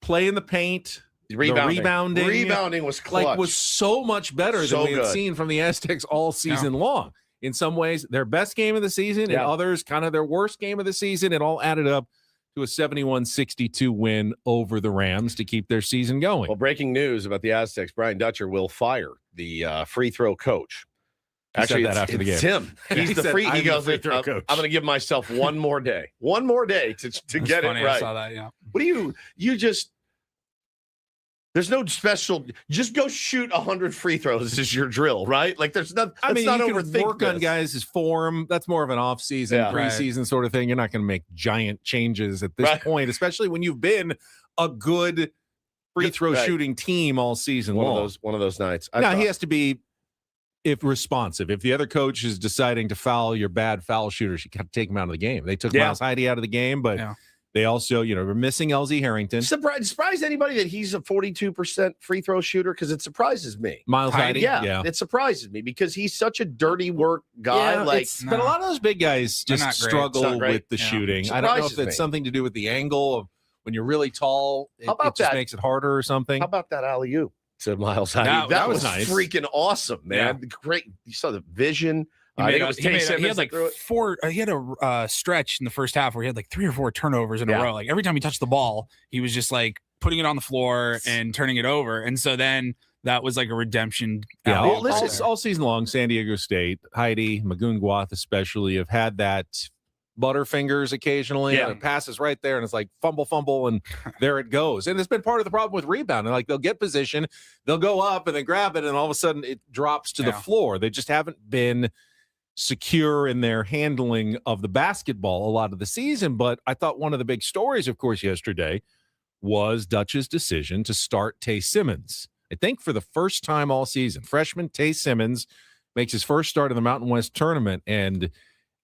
play in the paint, the rebounding was clutch. was so much better than we had seen from the Aztecs all season long. In some ways, their best game of the season, and others kind of their worst game of the season. It all added up to a 71-62 win over the Rams to keep their season going. Well, breaking news about the Aztecs: Brian Dutcher will fire the free throw coach. Actually, after the game. It's him. He's the free. He goes, free throw coach. I'm going to give myself one more day to get funny. it right. I saw that. Yeah. What do you just? There's no special. Just go shoot 100 free throws is your drill, right? Like there's not. I mean, not you overthink can work this. on guys' form. That's more of an off-season, preseason sort of thing. You're not going to make giant changes at this point, especially when you've been a good free throw shooting team all season long. One of those nights. He has to be responsive. If the other coach is deciding to foul your bad foul shooters, you got to take him out of the game. They took Miles Heide out of the game, but they also, we're missing LZ Harrington. Surprised anybody that he's a 42% free throw shooter, because it surprises me. Miles Heide, it surprises me because he's such a dirty work guy. But a lot of those big guys just struggle with the shooting. I don't know if it's something to do with the angle of when you're really tall. It just makes it harder or something. How about that alley-oop to Miles Heide? That was nice. Freaking awesome, man. Yeah. Great. You saw the vision. He had like 4. He had a stretch in the first half where he had like 3 or 4 turnovers in a row. Like every time he touched the ball, he was just like putting it on the floor and turning it over. And so then that was like a redemption. Yeah, all season long, San Diego State, Heide, Guath especially, have had that butterfingers occasionally. And it passes right there, and it's like fumble, and there it goes. And it's been part of the problem with rebounding. Like they'll get position, they'll go up and then grab it, and all of a sudden it drops to the floor. They just haven't been secure in their handling of the basketball a lot of the season. But I thought one of the big stories, of course, yesterday was Dutch's decision to start Tay Simmons. I think for the first time all season, freshman Tay Simmons makes his first start in the Mountain West tournament, and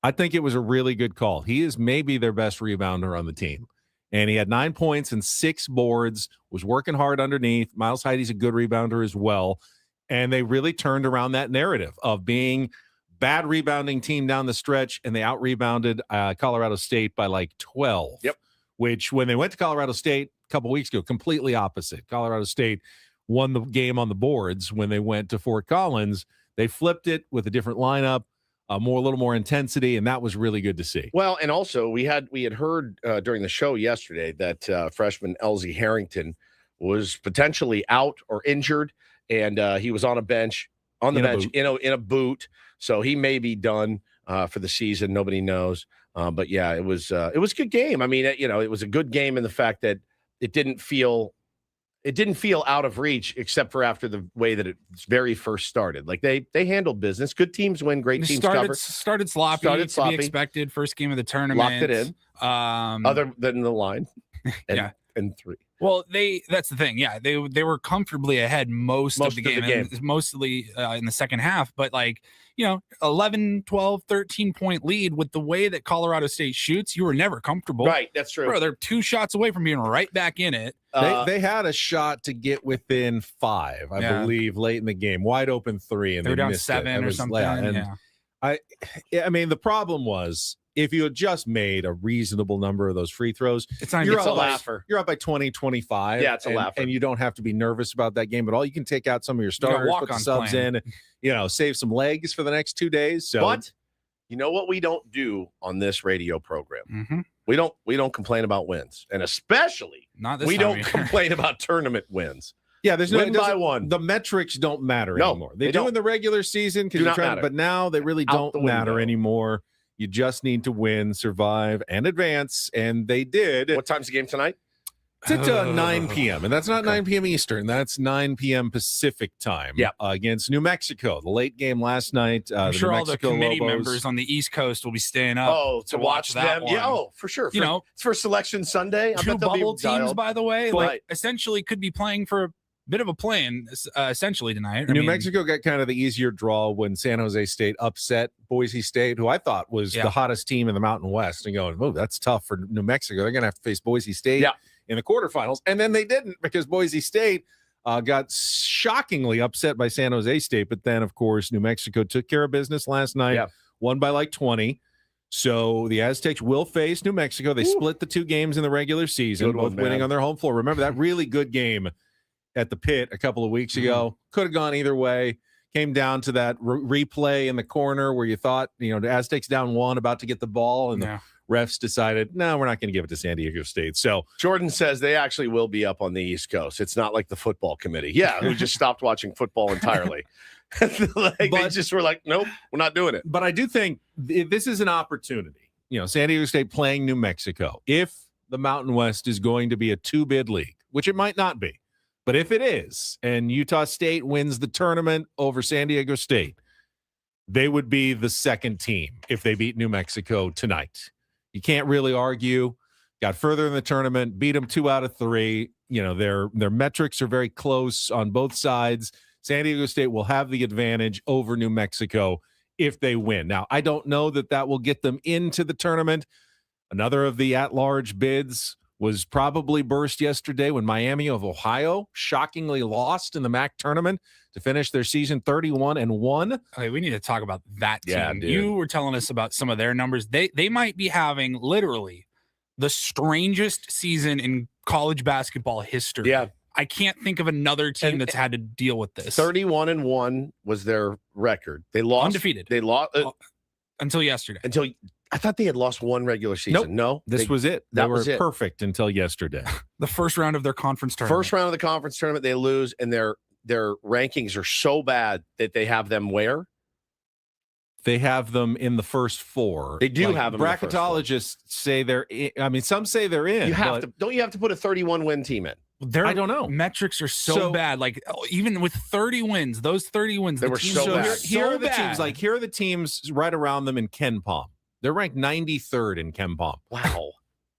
I think it was a really good call. He is maybe their best rebounder on the team. And he had 9 points and 6 boards, was working hard underneath. Miles Heide's a good rebounder as well. And they really turned around that narrative of being bad rebounding team down the stretch, and they out-rebounded Colorado State by like 12. Yep. Which, when they went to Colorado State a couple weeks ago, completely opposite. Colorado State won the game on the boards when they went to Fort Collins. They flipped it with a different lineup, a little more intensity, and that was really good to see. Well, and also we had heard during the show yesterday that freshman Elsie Harrington was potentially out or injured, and he was on a bench in a boot, so he may be done for the season. Nobody knows, but yeah, it was a good game. I mean, it was a good game in the fact that it didn't feel out of reach, except for after the way that it very first started. Like they handled business. Good teams win, great teams cover. Started sloppy. To be expected. First game of the tournament. Locked it in. Other than the line. And 3. Well, that's the thing. Yeah, they were comfortably ahead most of the game. Mostly in the second half, but 11, 12, 13-point lead with the way that Colorado State shoots, you were never comfortable. Right, that's true. Bro, they're 2 shots away from being right back in it. They had a shot to get within 5, I believe, late in the game. Wide open 3, and they were down missed 7 or something. I mean, the problem was if you had just made a reasonable number of those free throws, you're a laugher. You're up by 20, 25. Yeah, it's a laugher. And you don't have to be nervous about that game at all. You can take out some of your starters, put the subs in, save some legs for the next 2 days. So, but you know what we don't do on this radio program? Mm-hmm. We don't complain about wins, and especially we don't complain about tournament wins. Yeah, there's win by one. The metrics don't matter anymore. They do in the regular season because you're trying, but now they really don't matter anymore. You just need to win, survive, and advance, and they did. What time's the game tonight? It's at 9 p.m., and that's not 9 p.m. Eastern. That's 9 p.m. Pacific time against New Mexico. The late game last night. I'm sure all the committee Lobos members on the East Coast will be staying up to watch that one. Yeah, for sure. It's for Selection Sunday. 2 bubble teams, by the way, essentially could be playing for a bit of a play-in essentially tonight. New Mexico got kind of the easier draw when San Jose State upset Boise State, who I thought was the hottest team in the Mountain West, and going, oh, that's tough for New Mexico. They're going to have to face Boise State in the quarterfinals. And then they didn't, because Boise State got shockingly upset by San Jose State. But then, of course, New Mexico took care of business last night, won by 20. So the Aztecs will face New Mexico. They split the 2 games in the regular season, both winning on their home floor. Remember that really good game at the Pit a couple of weeks ago? Could have gone either way. Came down to that replay in the corner where you thought, the Aztecs down 1, about to get the ball, and the refs decided, no, we're not going to give it to San Diego State. So Jordan says they actually will be up on the East Coast. It's not like the football committee. Yeah, who just stopped watching football entirely. They just were like, nope, we're not doing it. But I do think this is an opportunity. San Diego State playing New Mexico. If the Mountain West is going to be a 2-bid league, which it might not be, but if it is, and Utah State wins the tournament over San Diego State, they would be the second team if they beat New Mexico tonight. You can't really argue. Got further in the tournament, beat them 2 out of 3. Their metrics are very close on both sides. San Diego State will have the advantage over New Mexico if they win. Now, I don't know that will get them into the tournament. Another of the at-large bids was probably burst yesterday when Miami of Ohio shockingly lost in the MAC tournament to finish their season 31-1. Okay, we need to talk about that team. Yeah, dude. You were telling us about some of their numbers. They might be having literally the strangest season in college basketball history. Yeah. I can't think of another team that's had to deal with this. 31-1 was their record. They lost. Undefeated. They lost until yesterday. I thought they had lost 1 regular season. Nope. No, this was it. They were perfect until yesterday. The first round of their conference tournament. First round of the conference tournament, they lose, and their rankings are so bad that they have them where? They have them in the first 4. They do have them. Bracketologists say they're in. I mean, some say they're in. Don't you have to put a 31-win team in? I don't know. Metrics are so bad. Like, even with 30 wins, those 30 wins, they were so bad. Here are the teams. Like, here are the teams right around them in KenPom. They're ranked 93rd in KenPom. Wow.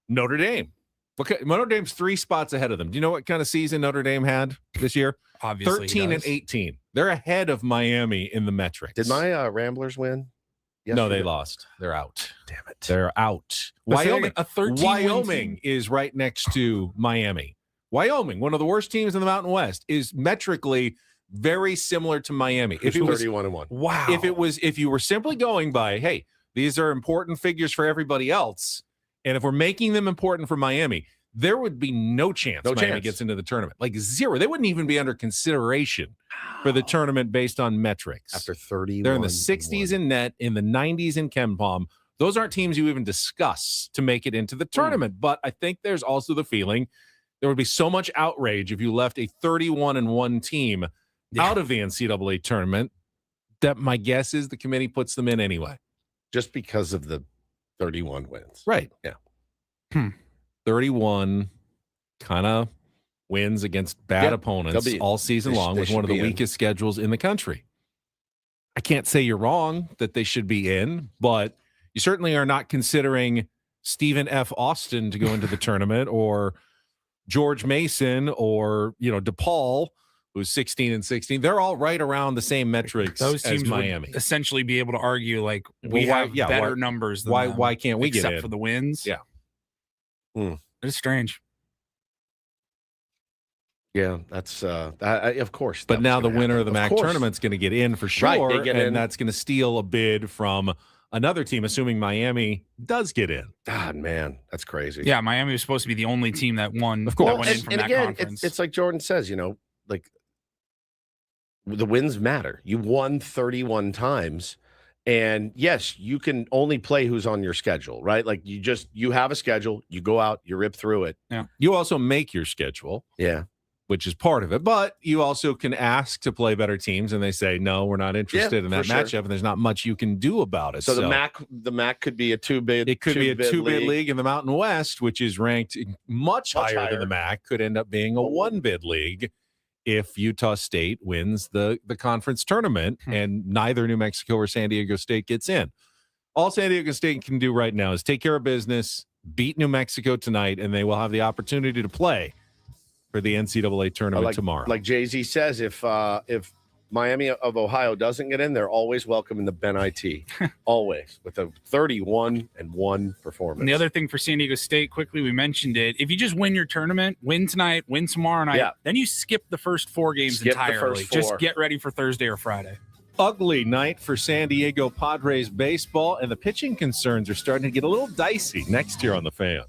Notre Dame. Okay, Notre Dame's 3 spots ahead of them. Do you know what kind of season Notre Dame had this year? Obviously, 13-18. They're ahead of Miami in the metrics. Did my Ramblers win? No, they lost. They're out. Damn it. They're out. Wyoming is right next to Miami. Wyoming, one of the worst teams in the Mountain West, is metrically very similar to Miami. If it was 31-1. Wow. If you were simply going by, hey, these are important figures for everybody else, and if we're making them important for Miami, there would be no chance Miami gets into the tournament. Like zero. They wouldn't even be under consideration for the tournament based on metrics. After 30, they're in the 60s in net, in the 90s in KenPom. Those aren't teams you even discuss to make it into the tournament. But I think there's also the feeling there would be so much outrage if you left a 31-1 team out of the NCAA tournament that my guess is the committee puts them in anyway. Just because of the 31 wins. Right. Yeah. 31 kind of wins against bad opponents all season long with one of the weakest schedules in the country. I can't say you're wrong that they should be in, but you certainly are not considering Stephen F. Austin to go into the tournament or George Mason or, DePaul, who's 16-16. They're all right around the same metrics Those teams as Miami. Would essentially be able to argue like we have better numbers than them, why can't we get in? Except for the wins? Yeah. It's strange. Yeah, that's of course. But now the winner of the MAC tournament's going to get in for sure, and that's going to steal a bid from another team, assuming Miami does get in. God, man, that's crazy. Yeah, Miami was supposed to be the only team that won. Of course, that went in from that conference. It's like Jordan says, like the wins matter. You won 31 times. And yes, you can only play who's on your schedule, right? Like you have a schedule, you go out, you rip through it. Yeah. You also make your schedule. Yeah. Which is part of it. But you also can ask to play better teams and they say, no, we're not interested in that matchup. And there's not much you can do about it. So the MAC could be a two-bid. It could be a two-bid league in the Mountain West, which is ranked much higher than the MAC, could end up being a one-bid league if Utah State wins the conference tournament and neither New Mexico or San Diego State gets in. All San Diego State can do right now is take care of business, beat New Mexico tonight, and they will have the opportunity to play for the NCAA tournament tomorrow. Like Jay-Z says, if Miami of Ohio doesn't get in, they're always welcome in the Ben IT. Always. With a 31-1 performance. And the other thing for San Diego State, quickly, we mentioned it. If you just win your tournament, win tonight, win tomorrow night, then you skip the first 4 games entirely. Just get ready for Thursday or Friday. Ugly night for San Diego Padres baseball, and the pitching concerns are starting to get a little dicey next year on The Fan.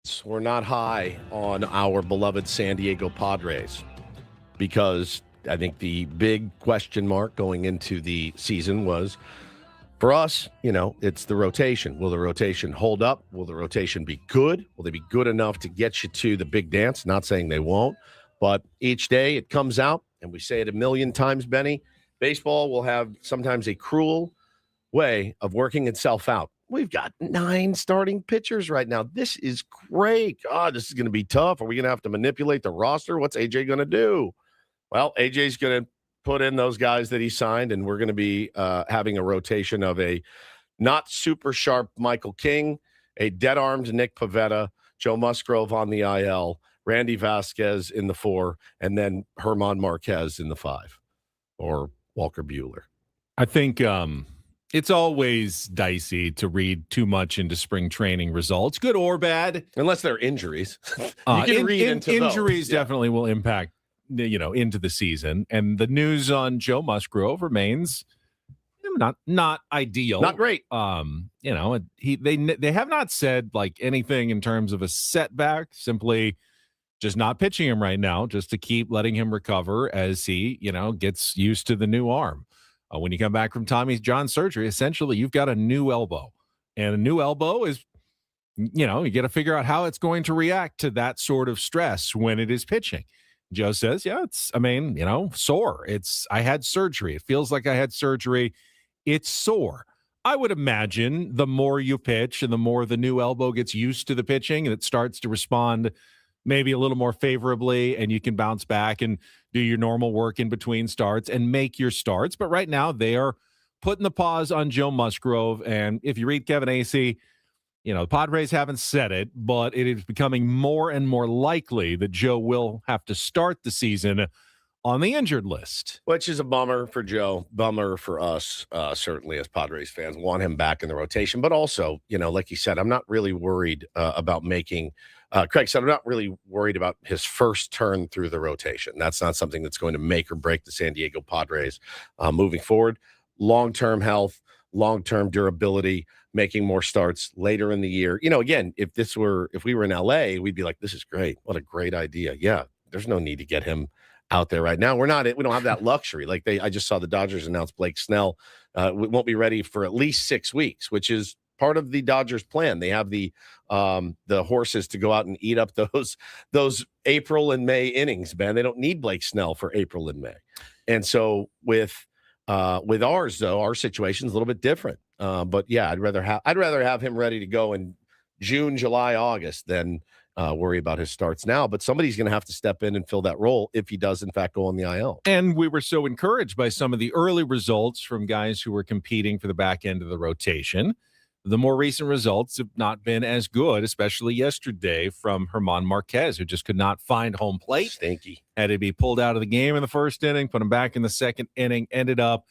thoughts were not high on our beloved San Diego Padres because I think the big question mark going into the season was, for us, it's the rotation. Will the rotation hold up? Will the rotation be good? Will they be good enough to get you to the big dance? Not saying they won't, but each day it comes out, and we say it a million times, Benny, baseball will have sometimes a cruel way of working itself out. We've got 9 starting pitchers right now. This is great. God, this is going to be tough. Are we going to have to manipulate the roster? What's AJ going to do? Well, AJ's going to put in those guys that he signed, and we're going to be having a rotation of a not super sharp Michael King, a dead-armed Nick Pivetta, Joe Musgrove on the IL, Randy Vasquez in the 4, and then Herman Marquez in the 5, or Walker Buehler. I think it's always dicey to read too much into spring training results, good or bad. Unless they're injuries. You can read into injuries those. definitely will impact into the season, and the news on Joe Musgrove remains not ideal, not great. They have not said like anything in terms of a setback, simply just not pitching him right now, just to keep letting him recover as he gets used to the new arm. When you come back from Tommy John surgery, essentially you've got a new elbow, and a new elbow is you got to figure out how it's going to react to that sort of stress when it is pitching. Joe says, sore. I had surgery. It feels like I had surgery. It's sore. I would imagine the more you pitch and the more the new elbow gets used to the pitching and it starts to respond maybe a little more favorably, and you can bounce back and do your normal work in between starts and make your starts. But right now they are putting the pause on Joe Musgrove. And if you read Kevin Acee, the Padres haven't said it, but it is becoming more and more likely that Joe will have to start the season on the injured list. Which is a bummer for Joe, bummer for us, certainly as Padres fans. Want him back in the rotation. But also, like you said, I'm not really worried about making Craig said, I'm not really worried about his first turn through the rotation. That's not something that's going to make or break the San Diego Padres moving forward. Long-term health, long-term durability, making more starts later in the year. Again, if we were in LA, we'd be like, this is great. What a great idea. Yeah, there's no need to get him out there right now. We don't have that luxury. I just saw the Dodgers announce Blake Snell won't be ready for at least 6 weeks, which is part of the Dodgers plan. They have the horses to go out and eat up those April and May innings, man. They don't need Blake Snell for April and May. And so with ours, though, our situation's a little bit different. But yeah, I'd rather have him ready to go in June, July, August than worry about his starts now. But somebody's going to have to step in and fill that role if he does, in fact, go on the IL. And we were so encouraged by some of the early results from guys who were competing for the back end of the rotation. The more recent results have not been as good, especially yesterday from Herman Marquez, who just could not find home plate. Stinky. Had to be pulled out of the game in the first inning, put him back in the second inning, ended up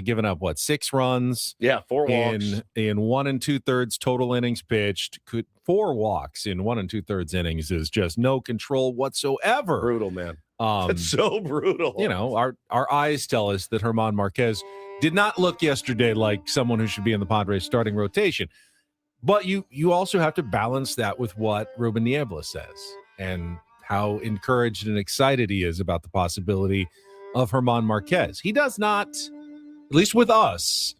giving up, 6 runs? Yeah, 4 walks. In 1 2/3 total innings pitched. 4 walks in 1 2/3 innings is just no control whatsoever. Brutal, man. It's so brutal. Our eyes tell us that Herman Marquez did not look yesterday like someone who should be in the Padres starting rotation. But you also have to balance that with what Ruben Niebla says and how encouraged and excited he is about the possibility of Herman Marquez. He does not, at least with us,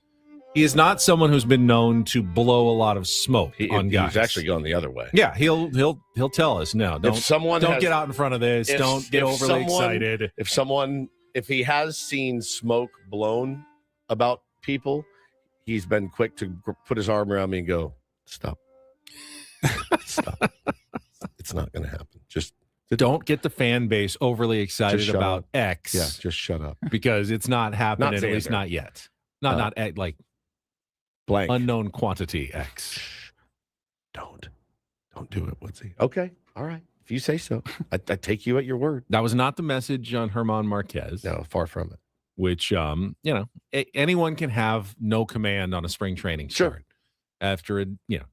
he is not someone who's been known to blow a lot on guys. He's actually going the other way. Yeah, he'll tell us, no, don't get out in front of this. Don't get overly excited. If he has seen smoke blown about people, he's been quick to put his arm around me and go, stop. Stop. It's not going to happen. Just don't get the fan base overly excited about X. Yeah, just shut up. Because it's not happening, at least not yet. Not like blank. Unknown quantity X. Don't do it, Woodsy. Okay. All right. If you say so. I take you at your word. That was not the message on Herman Marquez. No, far from it. Which, anyone can have no command on a spring training start. Sure. After,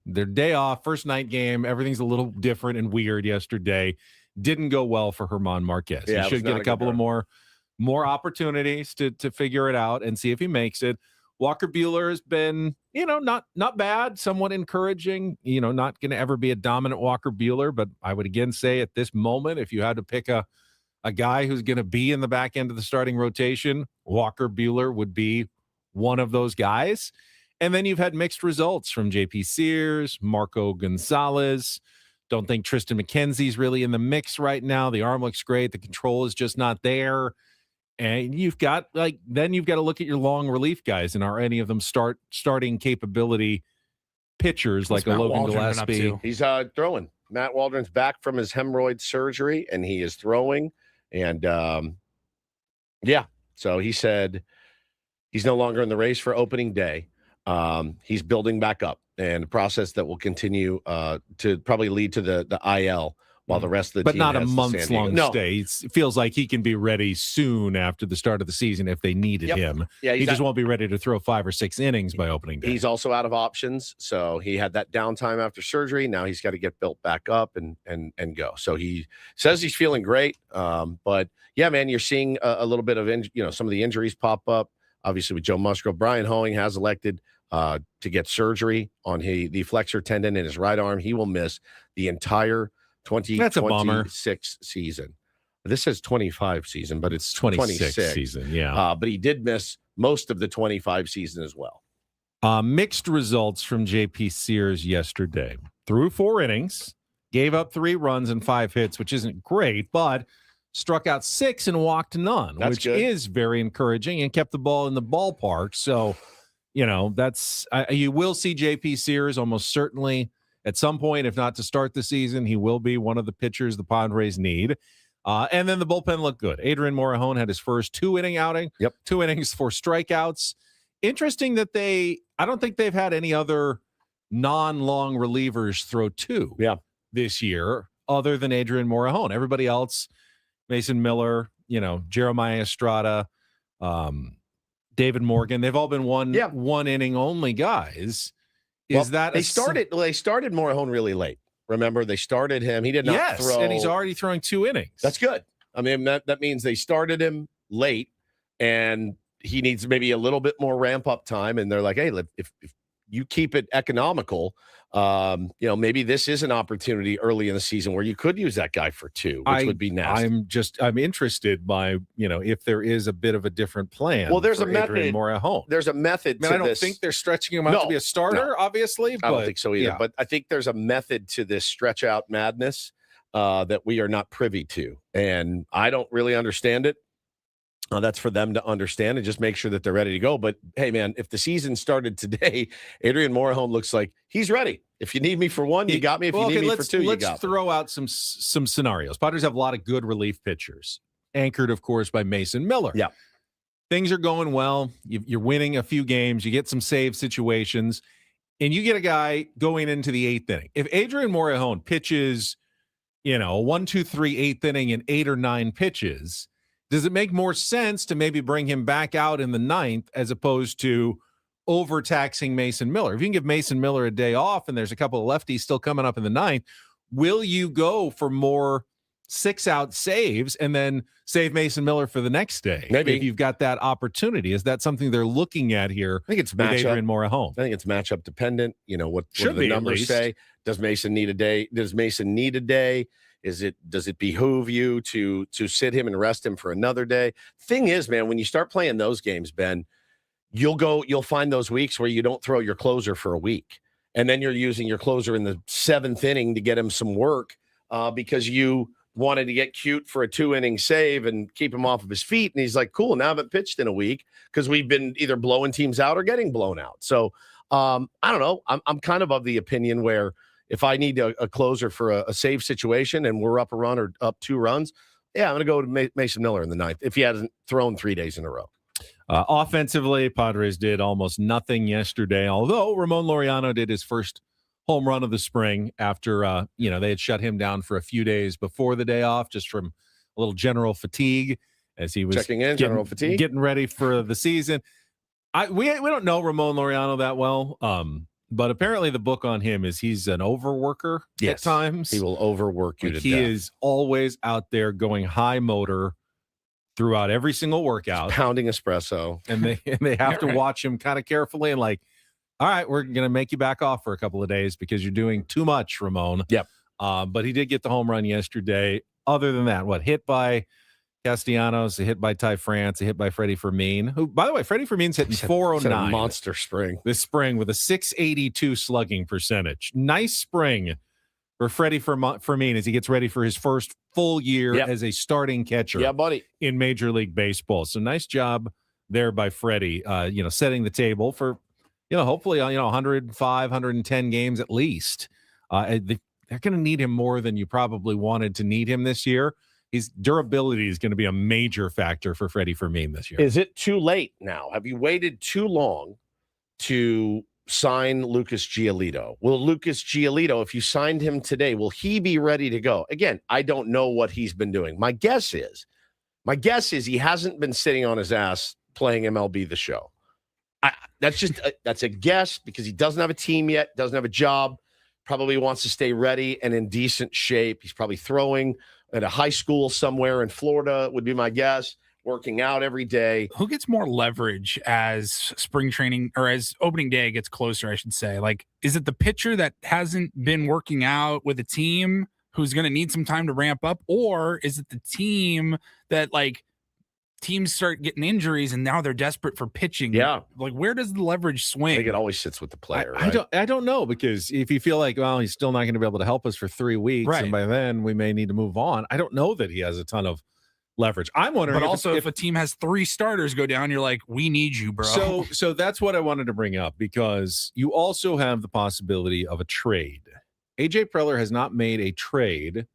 their day off, first night game, everything's a little different and weird yesterday. Didn't go well for Herman Marquez. Yeah, he should get a couple of more opportunities to figure it out and see if he makes it. Walker Buehler has been, not bad, somewhat encouraging, not going to ever be a dominant Walker Buehler, but I would again say at this moment, if you had to pick a guy who's going to be in the back end of the starting rotation, Walker Buehler would be one of those guys. And then you've had mixed results from JP Sears, Marco Gonzalez. Don't think Tristan McKenzie's really in the mix right now. The arm looks great. The control is just not there. And you've got to look at your long relief guys, and are any of them starting capability pitchers like a Logan Gillespie? He's throwing. Matt Waldron's back from his hemorrhoid surgery, and he is throwing. And so he said he's no longer in the race for opening day. He's building back up, and a process that will continue to probably lead to the IL while the rest of the team not a months-long stay. It feels like he can be ready soon after the start of the season if they needed him. Yeah, he just won't be ready to throw 5 or 6 innings by opening day. He's also out of options, so he had that downtime after surgery. Now he's got to get built back up and go. So he says he's feeling great, but yeah, man, you're seeing a little bit of some of the injuries pop up. Obviously, with Joe Musgrove, Brian Hoeing has elected to get surgery on the flexor tendon in his right arm. He will miss the entire 2026 season. This says 25 season, but it's 26 season. Yeah. But he did miss most of the 25 season as well. Mixed results from JP Sears yesterday. Threw 4 innings, gave up 3 runs and 5 hits, which isn't great, but struck out 6 and walked none, which good. Is very encouraging, and kept the ball in the ballpark. So, that's you will see JP Sears almost certainly at some point, if not to start the season. He will be one of the pitchers the Padres need. And then the bullpen looked good. Adrian Morejon had his first 2-inning outing. 2 innings, 4 strikeouts. Interesting that I don't think they've had any other non-long relievers throw 2 this year other than Adrian Morejon. Everybody else, Mason Miller, Jeremiah Estrada, David Morgan, they've all been one inning only guys. They started Morejon really late. Remember, they started him. He did not throw. And he's already throwing 2 innings. That's good. I mean, that means they started him late, and he needs maybe a little bit more ramp up time. And they're like, hey, if you keep it economical, maybe this is an opportunity early in the season where you could use that guy for 2, which would be nasty. I'm interested by, if there is a bit of a different plan. Well, there's a method. There's a method to this. I don't think they're stretching him out to be a starter, obviously. I don't think so either. Yeah. But I think there's a method to this stretch out madness that we are not privy to. And I don't really understand it. That's for them to understand and just make sure that they're ready to go. But hey, man, if the season started today, Adrian Morejon looks like he's ready. If you need me for 1, you got me. If you need me for 2, you got me. Let's throw out some scenarios. Padres have a lot of good relief pitchers, anchored, of course, by Mason Miller. Yeah. Things are going well. You're winning a few games. You get some save situations, and you get a guy going into the 8th inning. If Adrian Morejon pitches, 1, 2, 3, 8th inning and 8 or 9 pitches, does it make more sense to maybe bring him back out in the 9th as opposed to overtaxing Mason Miller? If you can give Mason Miller a day off and there's a couple of lefties still coming up in the 9th, will you go for more 6-out saves and then save Mason Miller for the next day? Maybe. If you've got that opportunity. Is that something they're looking at here? I think it's with Adrian Morejon. I think it's matchup dependent. What do the numbers say? Does Mason need a day? Does it behoove you to sit him and rest him for another day? Thing is, man, when you start playing those games, Ben, you'll find those weeks where you don't throw your closer for a week. And then you're using your closer in the 7th inning to get him some work because you wanted to get cute for a 2-inning save and keep him off of his feet. And he's like, cool, now I haven't pitched in a week because we've been either blowing teams out or getting blown out. So I don't know. I'm kind of the opinion where if I need a closer for a save situation and we're up a run or up 2 runs, I'm going to go to Mason Miller in the 9th if he hasn't thrown 3 days in a row. Offensively, Padres did almost nothing yesterday, although Ramon Laureano did his first home run of the spring after, they had shut him down for a few days before the day off, just from a little general fatigue as he was getting ready for the season. We don't know Ramon Laureano that well. But apparently the book on him is he's an overworker at times. He will overwork you to death. He is always out there going high motor throughout every single workout, pounding espresso, and they have to watch him kind of carefully and like, all right, we're going to make you back off for a couple of days because you're doing too much, Ramon. Yep. But he did get the home run yesterday. Other than that, hit by Castellanos, a hit by Ty France, a hit by Freddie Fermin, who, by the way, Freddie Fermin's hitting 409 monster spring this spring with a 682 slugging percentage. Nice spring for Freddie Fermin as he gets ready for his first full year as a starting catcher. Yeah, buddy. In Major League Baseball. So nice job there by Freddie, setting the table for, hopefully, 105, 110 games at least. They're going to need him more than you probably wanted to need him this year. His durability is going to be a major factor for Freddie Fermin this year. Is it too late now? Have you waited too long to sign Lucas Giolito? Will Lucas Giolito, if you signed him today, will he be ready to go? Again, I don't know what he's been doing. My guess is he hasn't been sitting on his ass playing MLB The Show. That's a guess because he doesn't have a team yet, doesn't have a job, probably wants to stay ready and in decent shape. He's probably throwing at a high school somewhere in Florida, would be my guess, working out every day. Who gets more leverage as spring training or as opening day gets closer, I should say? Like, is it the pitcher that hasn't been working out with a team who's going to need some time to ramp up? Or is it the team that, like, teams start getting injuries and now they're desperate for pitching? Yeah. Like, where does the leverage swing? I think it always sits with the player. Right? I don't know, because if you feel like, well, he's still not going to be able to help us for 3 weeks, and by then we may need to move on. I don't know that he has a ton of leverage. I'm wondering, but also if a team has 3 starters go down, you're like, we need you, bro. So that's what I wanted to bring up, because you also have the possibility of a trade. AJ Preller has not made a trade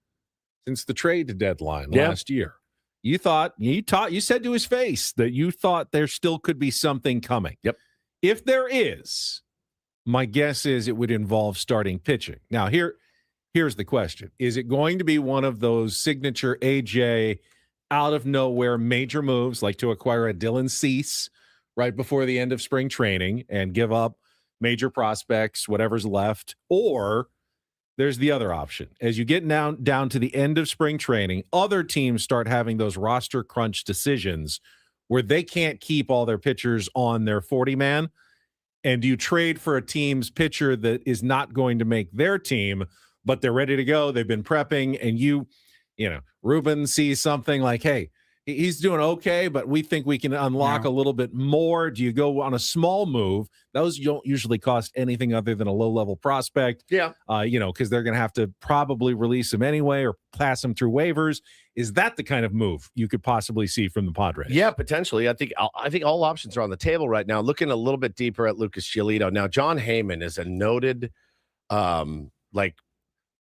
since the trade deadline last year. You said to his face that you thought there still could be something coming. Yep. If there is, my guess is it would involve starting pitching. Now, here's the question. Is it going to be one of those signature AJ out of nowhere major moves, like to acquire a Dylan Cease right before the end of spring training and give up major prospects, whatever's left? Or there's the other option. As you get down to the end of spring training, other teams start having those roster crunch decisions where they can't keep all their pitchers on their 40-man. And you trade for a team's pitcher that is not going to make their team, but they're ready to go. They've been prepping, and Ruben sees something like, hey, he's doing okay, but we think we can unlock a little bit more. Do you go on a small move? Those don't usually cost anything other than a low-level prospect. Yeah. Because they're going to have to probably release him anyway or pass him through waivers. Is that the kind of move you could possibly see from the Padres? Yeah, potentially. I think all options are on the table right now. Looking a little bit deeper at Lucas Giolito. Now, John Heyman is a noted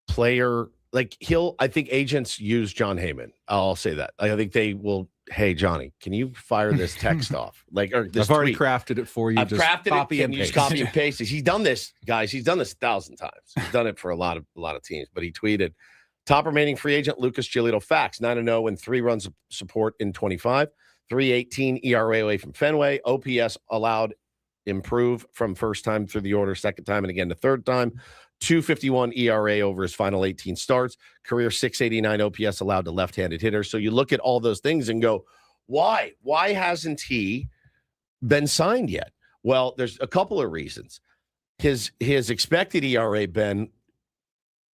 player. I think agents use John Heyman. I'll say that. I think they will. Hey, Johnny, can you fire this text off? I've already crafted it for you. I've crafted copy it. And Can you paste. just copy and paste it? He's done this, guys. He's done this 1,000 times. He's done it for a lot of teams. But he tweeted, top remaining free agent Lucas Giolito. Facts: 9-0 and 3 runs of support in 25. 3.18 ERA away from Fenway. OPS allowed improve from first time through the order, second time, and again the third time. 2.51 ERA over his final 18 starts. Career 6.89 OPS allowed to left-handed hitters. So you look at all those things and go, why? Why hasn't he been signed yet? Well, there's a couple of reasons. His expected ERA, Ben,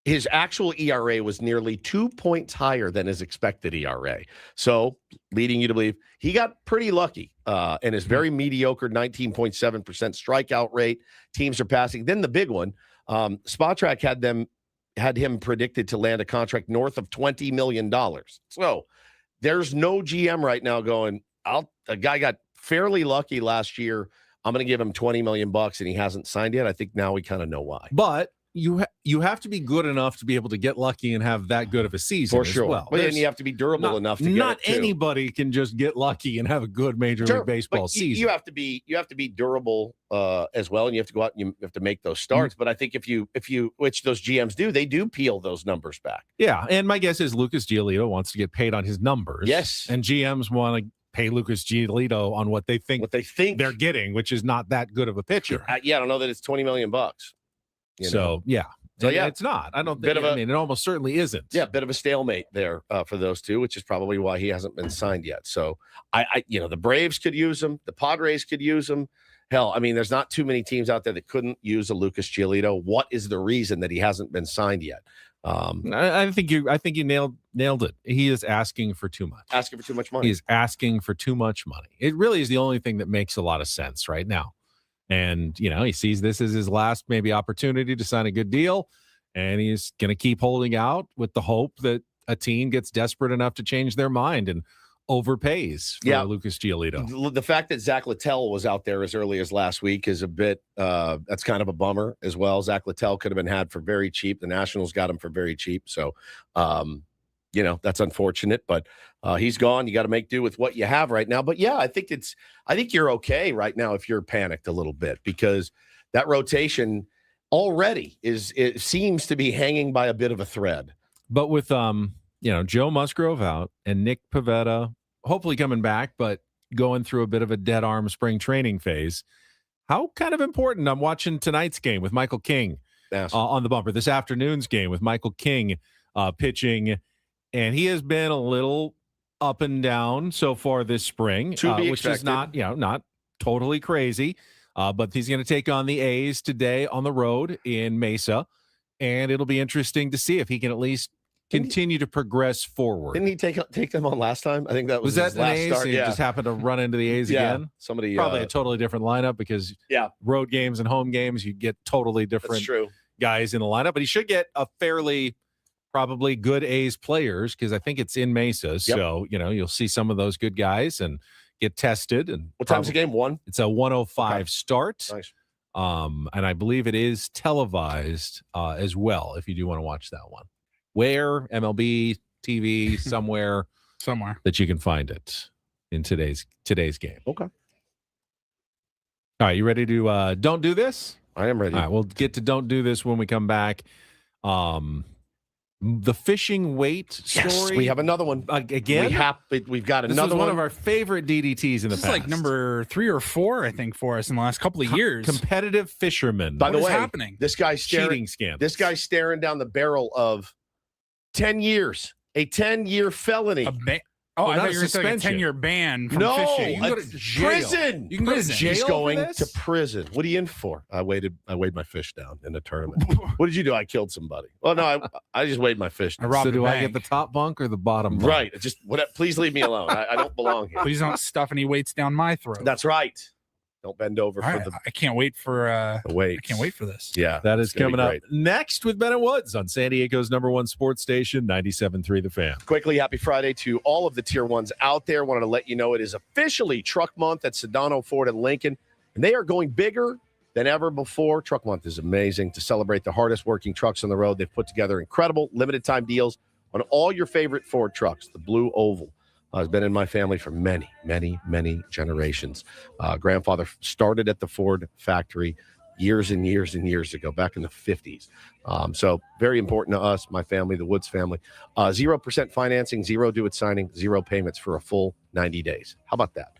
his actual ERA was nearly 2 points higher than his expected ERA. So leading you to believe he got pretty lucky and his very mediocre 19.7% strikeout rate. Teams are passing. Then the big one, Spotrac had him predicted to land a contract north of $20 million. So there's no GM right now going, a guy got fairly lucky last year. I'm going to give him $20 million and he hasn't signed yet. I think now we kind of know why. But you have to be good enough to be able to get lucky and have that good of a season for sure. As well. But then you have to be durable enough to get not it too. Anybody can just get lucky and have a good Major League Baseball season. You have to be durable as well, and you have to go out and you have to make those starts. But I think if you which those GMs do, they do peel those numbers back. Yeah, and my guess is Lucas Giolito wants to get paid on his numbers. Yes, and GMs want to pay Lucas Giolito on what they think they're getting, which is not that good of a pitcher. I don't know that it's $20 million. So yeah, So, yeah. It's not. I don't Bit think. of I mean, it almost certainly isn't. Yeah, bit of a stalemate there for those two, which is probably why he hasn't been signed yet. So, the Braves could use him. The Padres could use him. Hell, I mean, there's not too many teams out there that couldn't use a Lucas Giolito. What is the reason that he hasn't been signed yet? I think you nailed it. He is asking for too much. Asking for too much money. He's asking for too much money. It really is the only thing that makes a lot of sense right now. And, he sees this as his last maybe opportunity to sign a good deal. And he's going to keep holding out with the hope that a team gets desperate enough to change their mind and overpays for Lucas Giolito. The fact that Zach Littell was out there as early as last week is a bit, that's kind of a bummer as well. Zach Littell could have been had for very cheap. The Nationals got him for very cheap. So, that's unfortunate, but he's gone. You got to make do with what you have right now. But yeah, I think you're okay right now if you're panicked a little bit, because that rotation already it seems to be hanging by a bit of a thread. But with Joe Musgrove out and Nick Pivetta hopefully coming back, but going through a bit of a dead arm spring training phase, how kind of important? I'm watching tonight's game with Michael King on the bumper, this afternoon's game with Michael King pitching, and he has been a little up and down so far this spring, which is not totally crazy. But he's going to take on the A's today on the road in Mesa, and it'll be interesting to see if he can at least continue to progress forward. Didn't he take them on last time? I think that was that his last A's? start. He just happened to run into the A's again. Somebody probably a totally different lineup, because road games and home games you get totally different guys in the lineup. But he should get a fairly probably good A's players, because I think it's in Mesa. Yep. So you'll see some of those good guys and get tested. And what time's the game? 1? It's a 1:05 start. Nice. And I believe it is televised as well, if you do want to watch that one. Where? MLB TV, somewhere that you can find it in today's game. Okay. All right, you ready to Don't Do This? I am ready. All right, we'll get to Don't Do This when we come back. The fishing weight story. Yes, we have another one. Again? We've got this another one of our favorite DDTs in the past. This is like number 3 or 4, I think, for us in the last couple of years. Competitive fishermen. By the way, happening? This guy's cheating scandals. This guy's staring down the barrel of 10 years, a 10-year felony. I thought you were saying a 10-year ban from fishing. You can go to jail. Prison. You can go to jail. He's going to prison. What are you in for? I weighed my fish down in a tournament. What did you do? I killed somebody. Well, no, I just weighed my fish down. So do I get the top bunk or the bottom bunk? Right. Please leave me alone. I don't belong here. Please don't stuff any weights down my throat. That's right. Don't bend over I can't wait for the weight. I can't wait for this. Yeah. That is coming up next with Bennett Woods on San Diego's #1 sports station, 97.3 The Fan. Quickly, happy Friday to all of the Tier 1s out there. Wanted to let you know it is officially Truck Month at Sedano Ford and Lincoln, and they are going bigger than ever before. Truck Month is amazing to celebrate the hardest working trucks on the road. They've put together incredible limited time deals on all your favorite Ford trucks. The Blue Oval has been in my family for many, many, many generations. Grandfather started at the Ford factory years and years and years ago, back in the 50s. So very important to us, my family, the Woods family. 0% financing, 0 do-it signing, 0 payments for a full 90 days. How about that?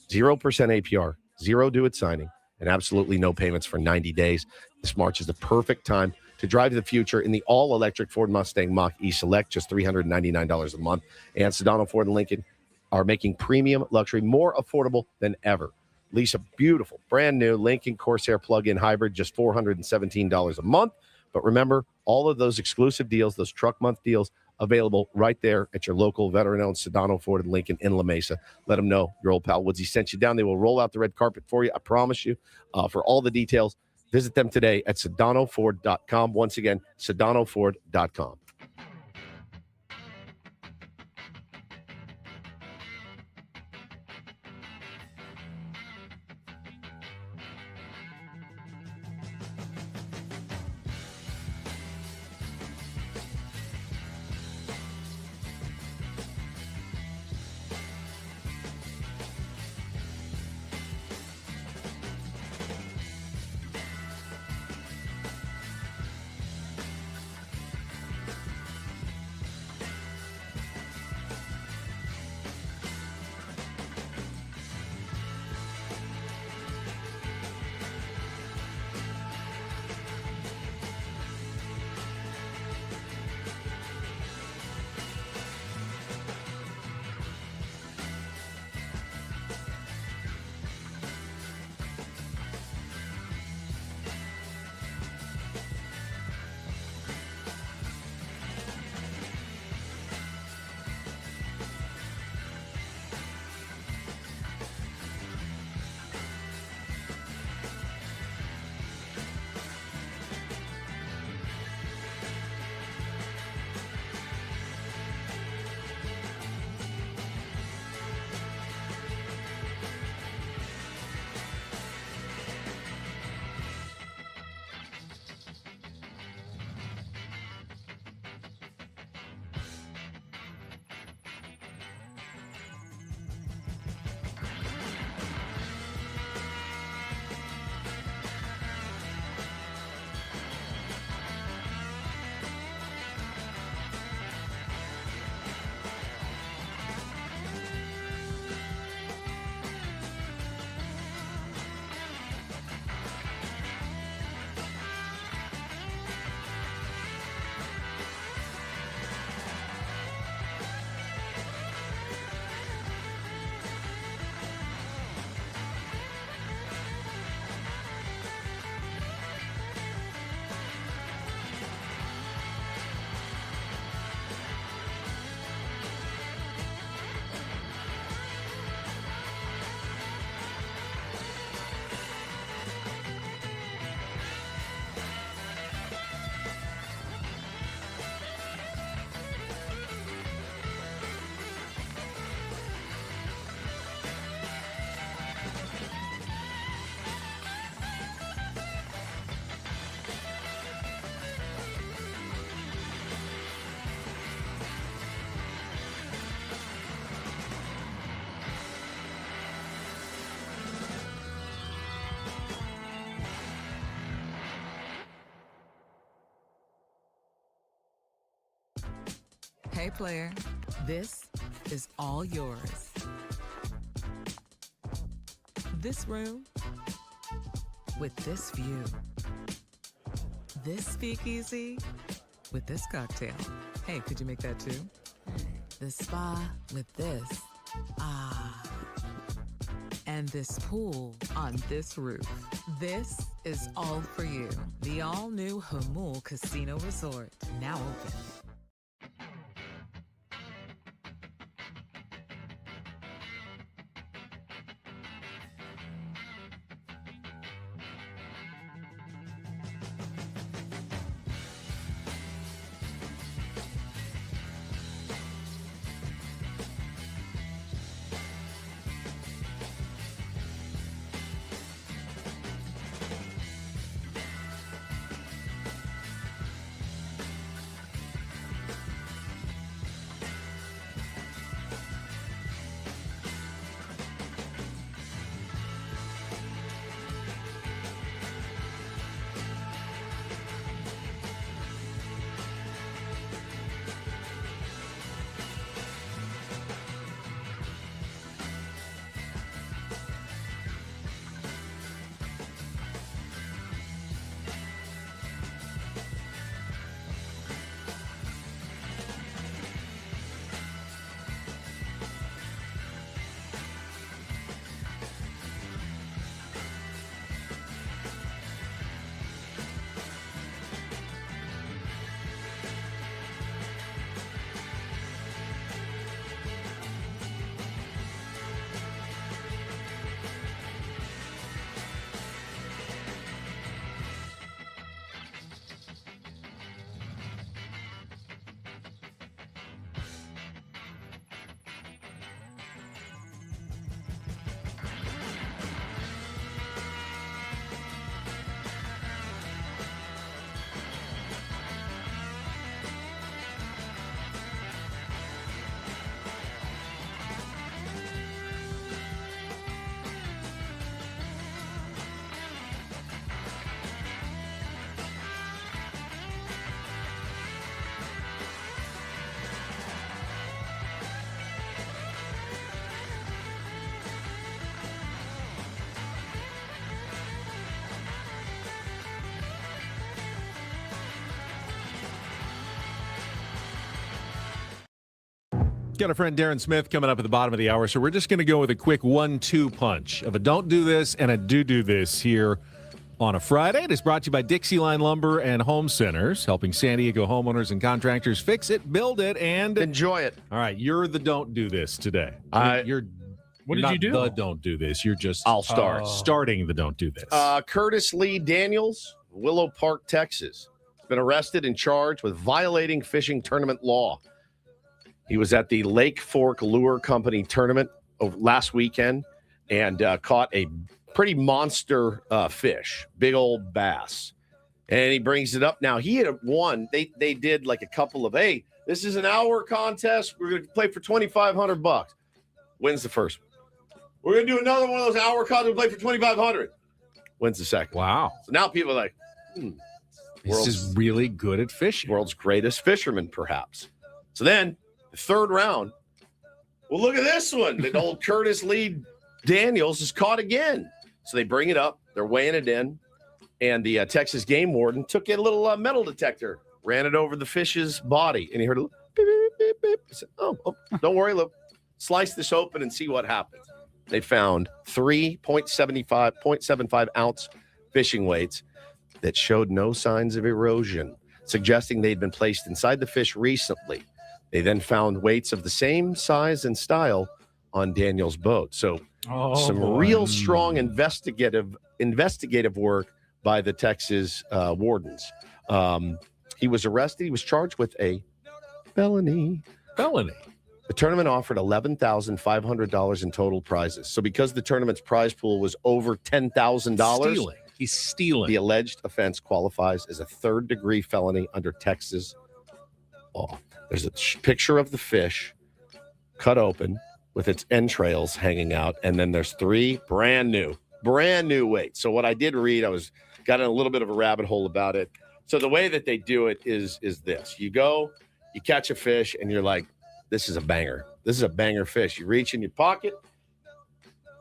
0% APR, 0 do-it signing, and absolutely no payments for 90 days. This March is the perfect time to drive to the future in the all-electric Ford Mustang Mach-E Select, just $399 a month. And Sedano Ford and Lincoln are making premium luxury more affordable than ever. Lease a beautiful, brand-new Lincoln Corsair plug-in hybrid, just $417 a month. But remember, all of those exclusive deals, those Truck Month deals, available right there at your local veteran-owned Sedano Ford and Lincoln in La Mesa. Let them know your old pal Woodsy sent you down. They will roll out the red carpet for you, I promise you. For all the details, visit them today at sedanoford.com. Once again, sedanoford.com. Okay, player, this is all yours. This room with this view. This speakeasy with this cocktail. Hey, could you make that too? This spa with this. Ah. And this pool on this roof. This is all for you. The all-new Hamul Casino Resort, now open. Got our friend Darren Smith coming up at the bottom of the hour, so we're just going to go with a quick 1-2 punch of a don't do this and a do this here on a Friday. It is brought to you by Dixie Line Lumber and Home Centers, helping San Diego homeowners and contractors fix it, build it, and enjoy it. All right, you're the don't do this today. What you're did not you do? The don't do this. You're just I'll start. starting the don't do this. Curtis Lee Daniels, Willow Park, Texas, has been arrested and charged with violating fishing tournament law. He was at the Lake Fork Lure Company tournament last weekend and caught a pretty monster fish, big old bass. And he brings it up. Now, he had won. They did like a couple of, hey, this is an hour contest. We're going to play for $2,500. Wins the first one. We're going to do another one of those hour contests. We'll play for $2,500. Wins the second. Wow. So now people are like, this is really good at fishing. World's greatest fisherman, perhaps. So then, the third round, well, look at this one. The old Curtis Lee Daniels is caught again. So they bring it up. They're weighing it in. And the Texas game warden took a little metal detector, ran it over the fish's body. And he heard a little beep, beep, beep, beep. He said, oh, don't worry. Look, slice this open and see what happens. They found 0.75 ounce fishing weights that showed no signs of erosion, suggesting they'd been placed inside the fish recently. They then found weights of the same size and style on Daniel's boat. So some real strong investigative work by the Texas wardens. He was arrested. He was charged with a felony. The tournament offered $11,500 in total prizes. So because the tournament's prize pool was over $10,000, he's stealing. The alleged offense qualifies as a third-degree felony under Texas law. There's a picture of the fish cut open with its entrails hanging out, and then there's 3 brand new weights. So what I did read, got in a little bit of a rabbit hole about it. So the way that they do it is this: you go, You catch a fish, and you're like, this is a banger. This is a banger fish. You reach in your pocket,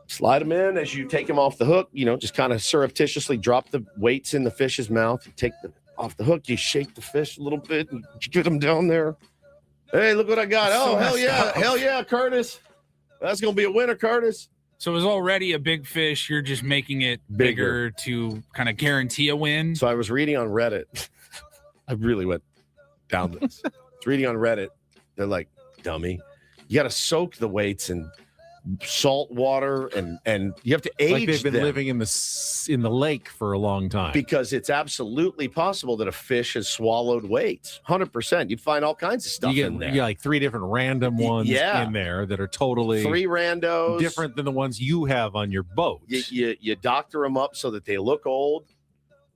slide them in as you take them off the hook. Just kind of surreptitiously drop the weights in the fish's mouth. You take them off the hook. You shake the fish a little bit, and you get them down there. Hey, look what I got. Oh, hell yeah. Hell yeah, Curtis. That's going to be a winner, Curtis. So it was already a big fish. You're just making it bigger to kind of guarantee a win. So I was reading on Reddit. I really went down this. I was reading on Reddit. They're like, dummy, you got to soak the weights in salt water and you have to age like they've been them. living in the lake for a long time. Because it's absolutely possible that a fish has swallowed weights. 100%. You'd find all kinds of stuff in there. You got like 3 different random ones in there that are totally 3 randos different than the ones you have on your boat. You doctor them up so that they look old,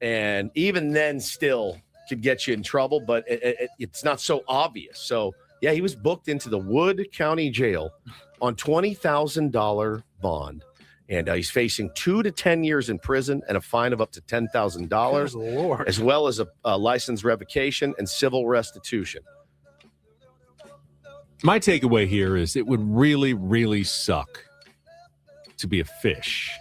and even then still could get you in trouble, but it's not so obvious. So yeah, he was booked into the Wood County Jail on $20,000 bond, and he's facing 2 to 10 years in prison and a fine of up to $10,000, as well as a license revocation and civil restitution. My takeaway here is it would really, really suck to be a fish.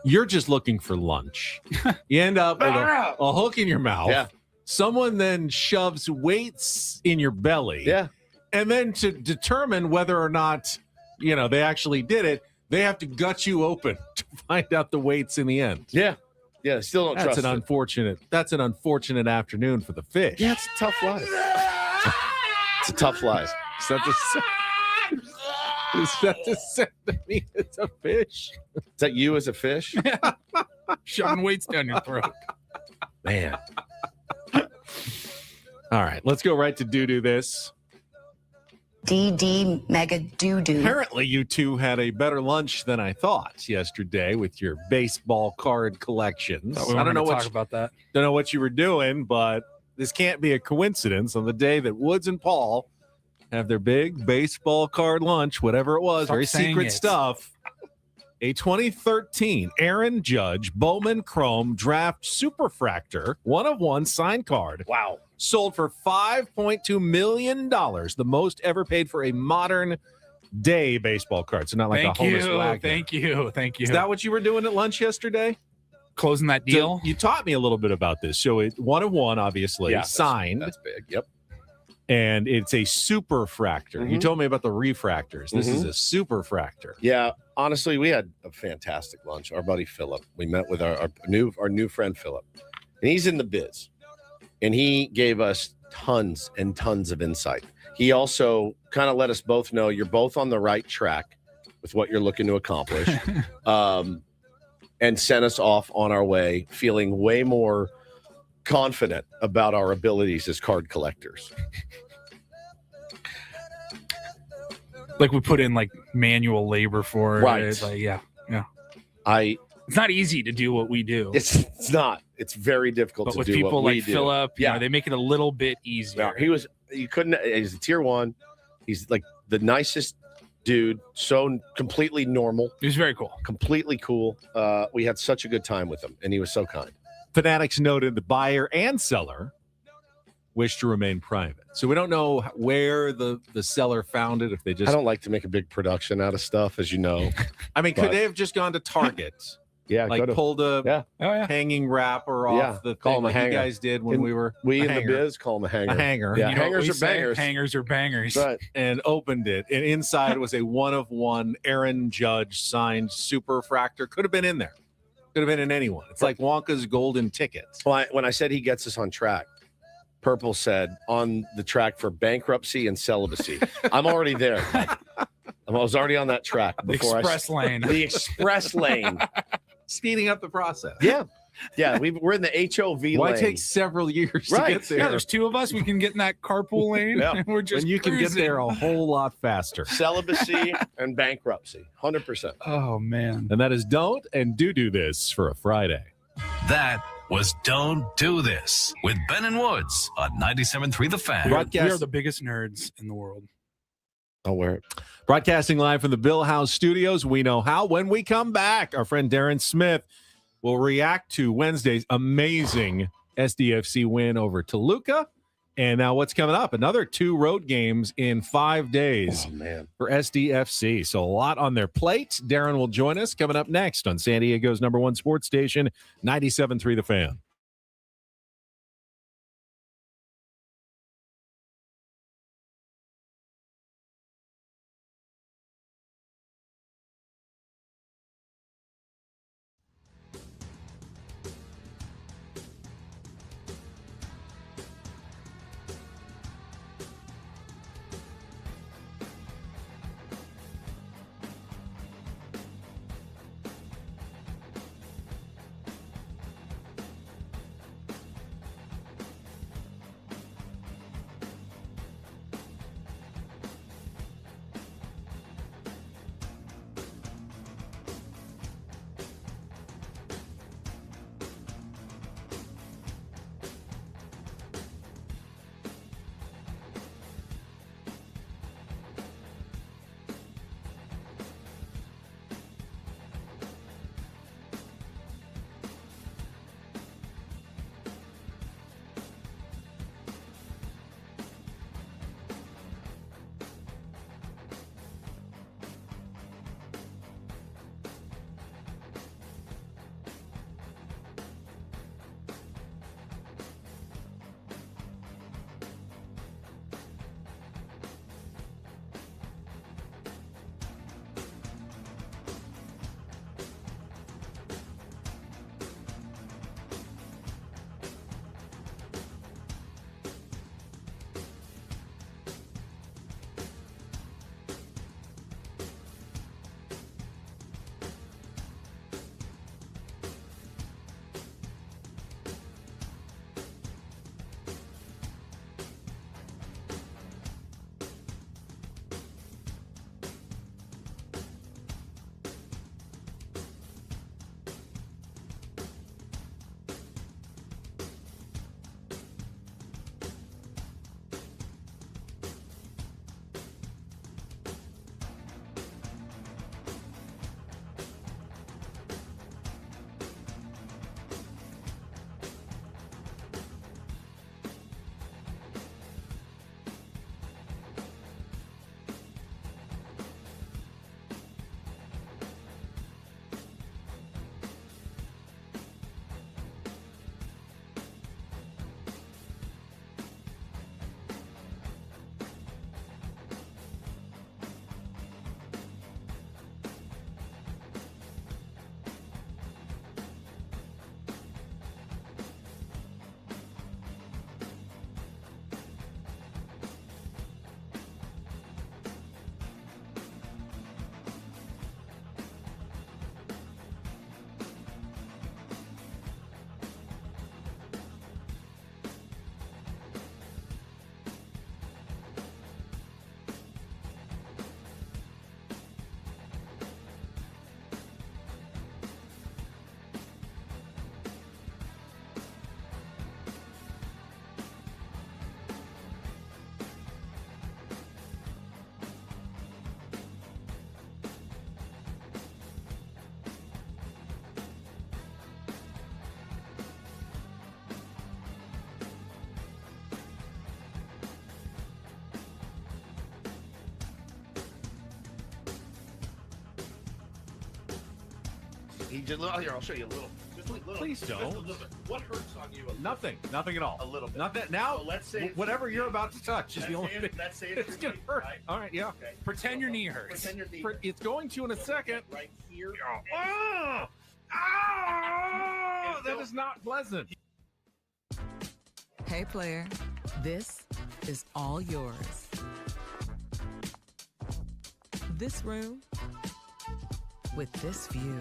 You're just looking for lunch. You end up with a hook in your mouth. Yeah. Someone then shoves weights in your belly. Yeah. And then to determine whether or not, they actually did it, they have to gut you open to find out the weights in the end. Yeah. Yeah. Still don't trust it. That's an unfortunate afternoon for the fish. Yeah, it's a tough life. It's a tough life. Is that the same to me as a fish? Is that you as a fish? Shoving weights down your throat. Man. All right, let's go right to do this. DD mega doo-doo. Apparently, you two had a better lunch than I thought yesterday with your baseball card collections. I don't know what about that. Don't know what you were doing, but this can't be a coincidence. On the day that Woods and Paul have their big baseball card lunch, whatever it was, very secret stuff. A 2013 Aaron Judge Bowman Chrome Draft Superfractor 1/1 signed card. Wow. Sold for $5.2 million, the most ever paid for a modern day baseball card. So not like a Honus Wagner. Thank you. Is that what you were doing at lunch yesterday? Closing that deal? So you taught me a little bit about this. So it's 1/1, obviously, signed. That's big. Yep. And it's a superfractor. You told me about the refractors. This is a superfractor. Yeah. Honestly, we had a fantastic lunch. Our buddy Philip. We met with our new friend Philip, and he's in the biz. And he gave us tons and tons of insight. He also kind of let us both know you're both on the right track with what you're looking to accomplish, and sent us off on our way feeling way more confident about our abilities as card collectors. Like we put in like manual labor for it. Right. It's like, yeah. It's not easy to do what we do. It's not. It's very difficult but to with do people what we like do. Philip, they make it a little bit easier. No, he's a tier 1. He's like the nicest dude, so completely normal. He was very cool. Completely cool. We had such a good time with him, and he was so kind. Fanatics noted the buyer and seller wish to remain private. So we don't know where the seller found it, if they just... I don't like to make a big production out of stuff, as you know. I mean, could they have just gone to Target? Yeah, like pulled a hanging wrapper off the call thing him a like hanger. You guys did when we in the biz call him a hanger. A hanger. Yeah, You know hangers what we are say? bangers. Hangers are bangers. Right. And opened it. And inside was a 1/1 Aaron Judge signed superfractor. Could have been in there. Could have been in anyone. It's like Wonka's golden ticket. Well, when I said he gets us on track, Purple said on the track for bankruptcy and celibacy. I'm already there. I was already on that track before Express lane. The express lane. Speeding up the process. Yeah. We're in the HOV lane. Why take several years to get there? Yeah, there's 2 of us. We can get in that carpool lane. Yeah. And we're just and you can get there a whole lot faster. Celibacy and bankruptcy. 100%. Oh, man. And that is don't and do this for a Friday. That was Don't Do This with Ben and Woods on 97.3 The Fan. We are the biggest nerds in the world. I'll wear it. Broadcasting live from the Bill House Studios. We know how. When we come back, our friend Darren Smith will react to Wednesday's amazing SDFC win over Toluca And now what's coming up? Another 2 road games in 5 days for SDFC. So a lot on their plate. Darren will join us coming up next on San Diego's #1 sports station, 97.3 The Fan. Here, I'll show you a little. Just a little. Please don't. Just a little bit. What hurts on you? Nothing at all. A little bit. Nothing. Now, So let's say whatever you're about to touch is the only thing. Let's say It's going to hurt. Right? All right, yeah. Okay. Pretend your knee hurts. Pretend your knee. It's going to in a second. Right here. Oh, that is not pleasant. Hey, player, this is all yours. This room with this view.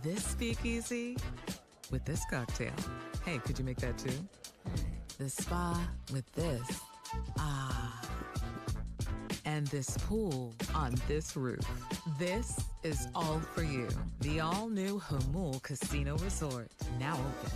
This speakeasy with this cocktail. Hey, could you make that too? This spa with this. Ah. And this pool on this roof. This is all for you. The all-new Hamul Casino Resort, now open.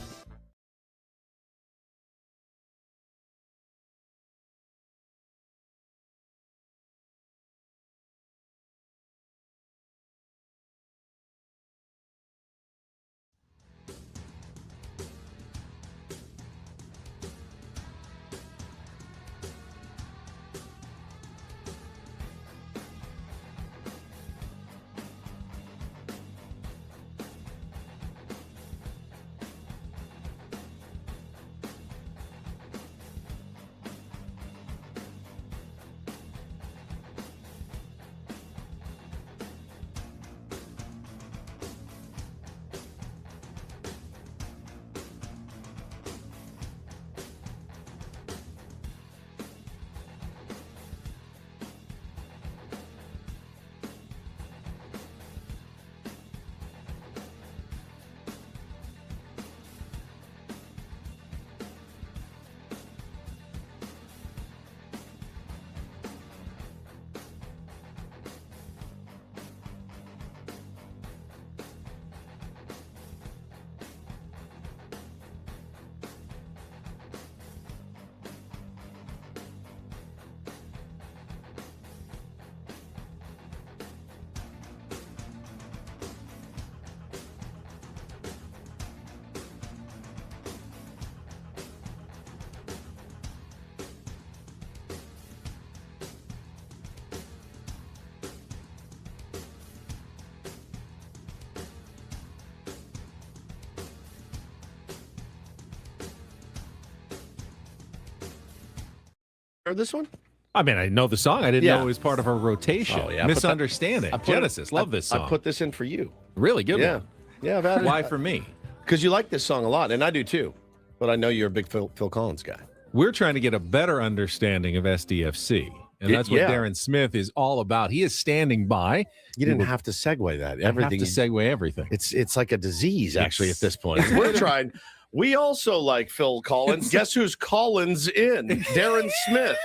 Heard this one? I mean, I know the song. I didn't know it was part of our rotation. Oh, yeah. Misunderstanding. Genesis. Love this song. I put this in for you. Really good one. Yeah, I've had it. Why for me? Because you like this song a lot, and I do too. But I know you're a big Phil Collins guy. We're trying to get a better understanding of SDFC. And that's what Darren Smith is all about. He is standing by. You didn't have to segue that. Everything. Have to segue everything. It's like a disease, actually, at this point. We're trying. We also like Phil Collins. Guess who's Collins in? Darren Smith.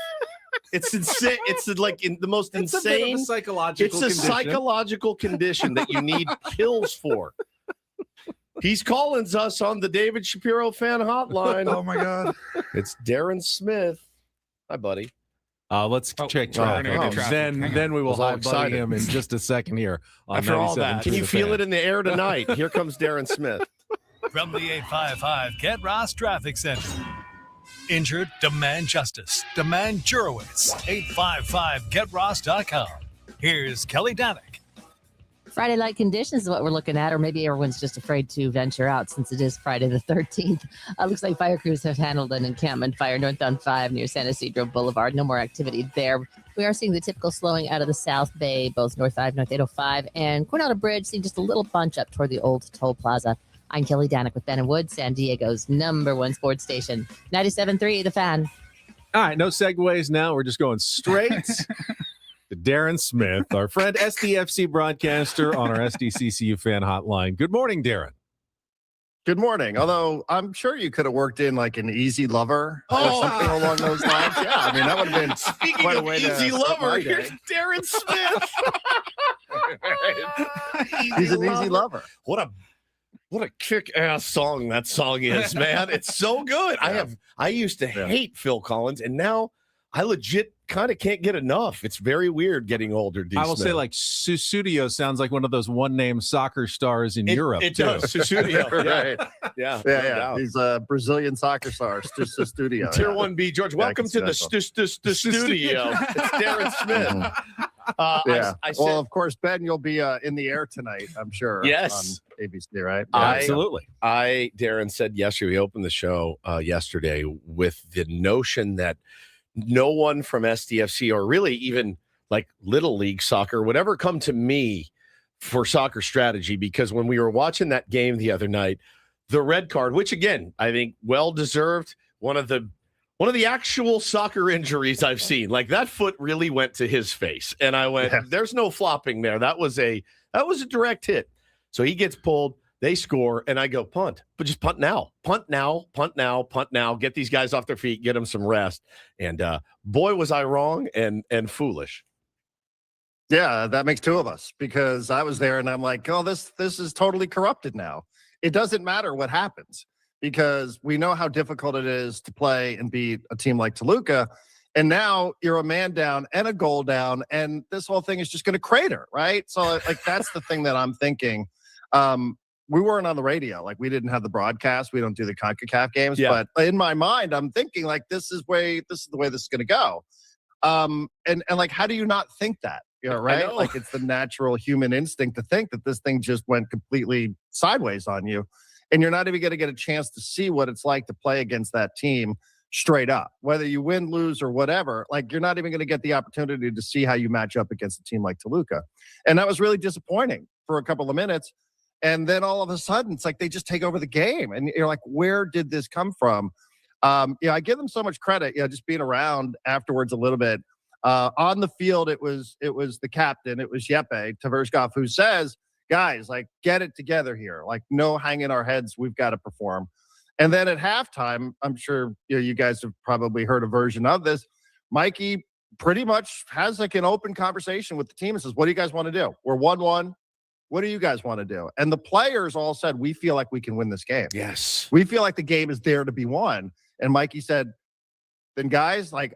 It's insane. It's like the most insane psychological. It's a psychological condition that you need pills for. He's calling us on the David Shapiro fan hotline. Oh my God! It's Darren Smith. Hi, buddy. Let's check traffic. Then we will hot him in just a second here. After all that, can you feel it in the air tonight? Here comes Darren Smith. From the 855 Get Ross Traffic Center. Injured? Demand justice. Demand Jurowitz. 855GetRoss.com. Here's Kelly Danick. Friday light conditions is what we're looking at, or maybe everyone's just afraid to venture out since it is Friday the 13th. Looks like fire crews have handled an encampment fire northbound 5 near San Isidro Boulevard. No more activity there. We are seeing the typical slowing out of the South Bay, both North 5, North 805, and Coronado Bridge, seeing just a little bunch up toward the old toll plaza. I'm Kelly Danick with Ben and Wood, San Diego's #1 sports station. 97.3 The Fan. All right, no segues now. We're just going straight to Darren Smith, our friend SDFC broadcaster on our SDCCU fan hotline. Good morning, Darren. Good morning. Although I'm sure you could have worked in like an easy lover or something along those lines. Yeah, I mean, that would have been quite a way to easy lover. Here's Darren Smith. He's an easy lover. What a kick-ass song that song is, man. It's so good. Yeah. I used to hate Phil Collins, and now I legit kind of can't get enough. It's very weird getting older. I will say, like, Susudio sounds like one of those one-name soccer stars in Europe. It does. Susudio. Right. Yeah. He's a Brilliant soccer star, Studio. Tier 1B, George. Welcome to the studio. It's Darren Smith. Well, of course, Ben, you'll be in the air tonight, I'm sure. Yes. On ABC, right? Absolutely. Darren said yesterday, we opened the show yesterday with the notion that no one from SDFC or really even like Little League soccer would ever come to me for soccer strategy, because when we were watching that game the other night, the red card, which again, I think well-deserved, one of the actual soccer injuries I've seen, like that foot really went to his face. And I went, there's no flopping there. That was a direct hit. So he gets pulled, they score, and I go, punt, but just punt now, get these guys off their feet, get them some rest. And boy, was I wrong and foolish. Yeah, that makes two of us, because I was there and I'm like, oh, this is totally corrupted now. It doesn't matter what happens, because we know how difficult it is to play and beat a team like Toluca. And now you're a man down and a goal down, and this whole thing is just going to crater, right? So like, that's the thing that I'm thinking. We weren't on the radio. Like, we didn't have the broadcast. We don't do the CONCACAF games. Yeah. But in my mind, I'm thinking like, this is the way this is going to go. And like, how do you not think that? You know, right? Like, it's the natural human instinct to think that this thing just went completely sideways on you. And you're not even going to get a chance to see what it's like to play against that team straight up. Whether you win, lose, or whatever, like, you're not even going to get the opportunity to see how you match up against a team like Toluca. And that was really disappointing for a couple of minutes. And then all of a sudden, it's like they just take over the game. And you're like, where did this come from? I give them so much credit, just being around afterwards a little bit. On the field, it was the captain. It was Yeppe Tverskov, who says, guys, like, get it together here. Like, no hanging our heads. We've got to perform. And then at halftime, I'm sure you guys have probably heard a version of this. Mikey pretty much has like an open conversation with the team and says, what do you guys want to do? We're 1-1. What do you guys want to do? And the players all said, we feel like we can win this game. Yes. We feel like the game is there to be won. And Mikey said, then guys, like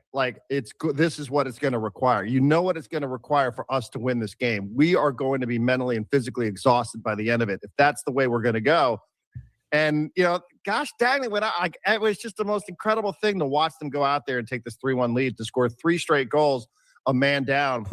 it's good. This is what it's going to require. You know what it's going to require for us to win this game. We are going to be mentally and physically exhausted by the end of it, if that's the way we're going to go. And, gosh dang it, it was just the most incredible thing to watch them go out there and take this 3-1 lead, to score 3 straight goals, a man down.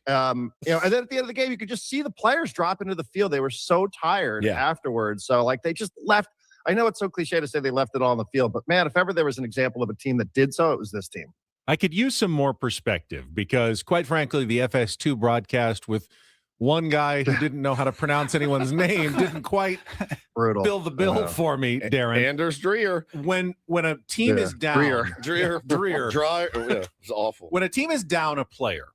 And then at the end of the game, you could just see the players drop into the field. They were so tired afterwards. So like, they just left. I know it's so cliche to say they left it all on the field, but man, if ever there was an example of a team that did so, it was this team. I could use some more perspective because, quite frankly, the FS2 broadcast with one guy who didn't know how to pronounce anyone's name didn't quite fill the bill for me, Darren. Anders Dreyer. When a team is down, Dreyer. Dry. It's awful. When a team is down a player,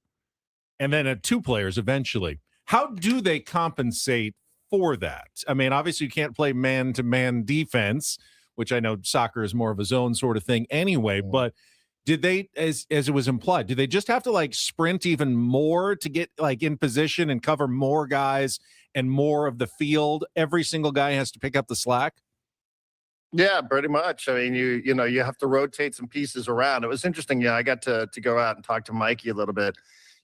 and then two players eventually, how do they compensate for that? I mean, obviously you can't play man-to-man defense, which I know soccer is more of a zone sort of thing anyway, but did they, as it was implied, do they just have to like sprint even more to get like in position and cover more guys and more of the field? Every single guy has to pick up the slack? Yeah, pretty much. I mean, you have to rotate some pieces around. It was interesting. Yeah, I got to go out and talk to Mikey a little bit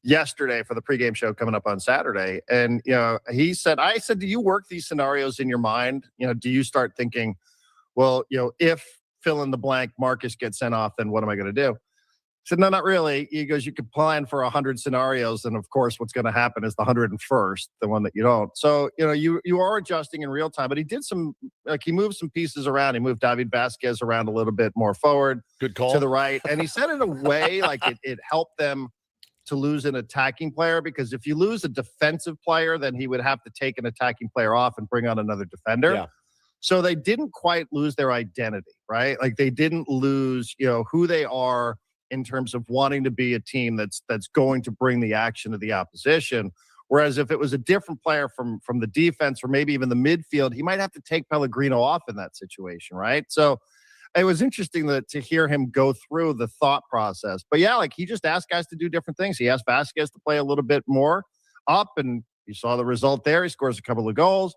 yesterday for the pregame show coming up on Saturday. And, I said, do you work these scenarios in your mind? Do you start thinking, well, if fill in the blank Marcus gets sent off, then what am I going to do? I said, no, not really. He goes, you could plan for 100 scenarios. And of course, what's going to happen is the 101st, the one that you don't. So, you are adjusting in real time, but he did he moved some pieces around. He moved David Vasquez around a little bit more forward. Good call. To the right. And he said in a way, like it helped them to lose an attacking player, because if you lose a defensive player, then he would have to take an attacking player off and bring on another defender. Yeah. So they didn't quite lose their identity, right? Like they didn't lose, who they are in terms of wanting to be a team that's going to bring the action to the opposition. Whereas if it was a different player from the defense or maybe even the midfield, he might have to take Pellegrino off in that situation, right? So it was interesting to hear him go through the thought process. But yeah, like he just asked guys to do different things. He asked Vasquez to play a little bit more up, and you saw the result there. He scores a couple of goals.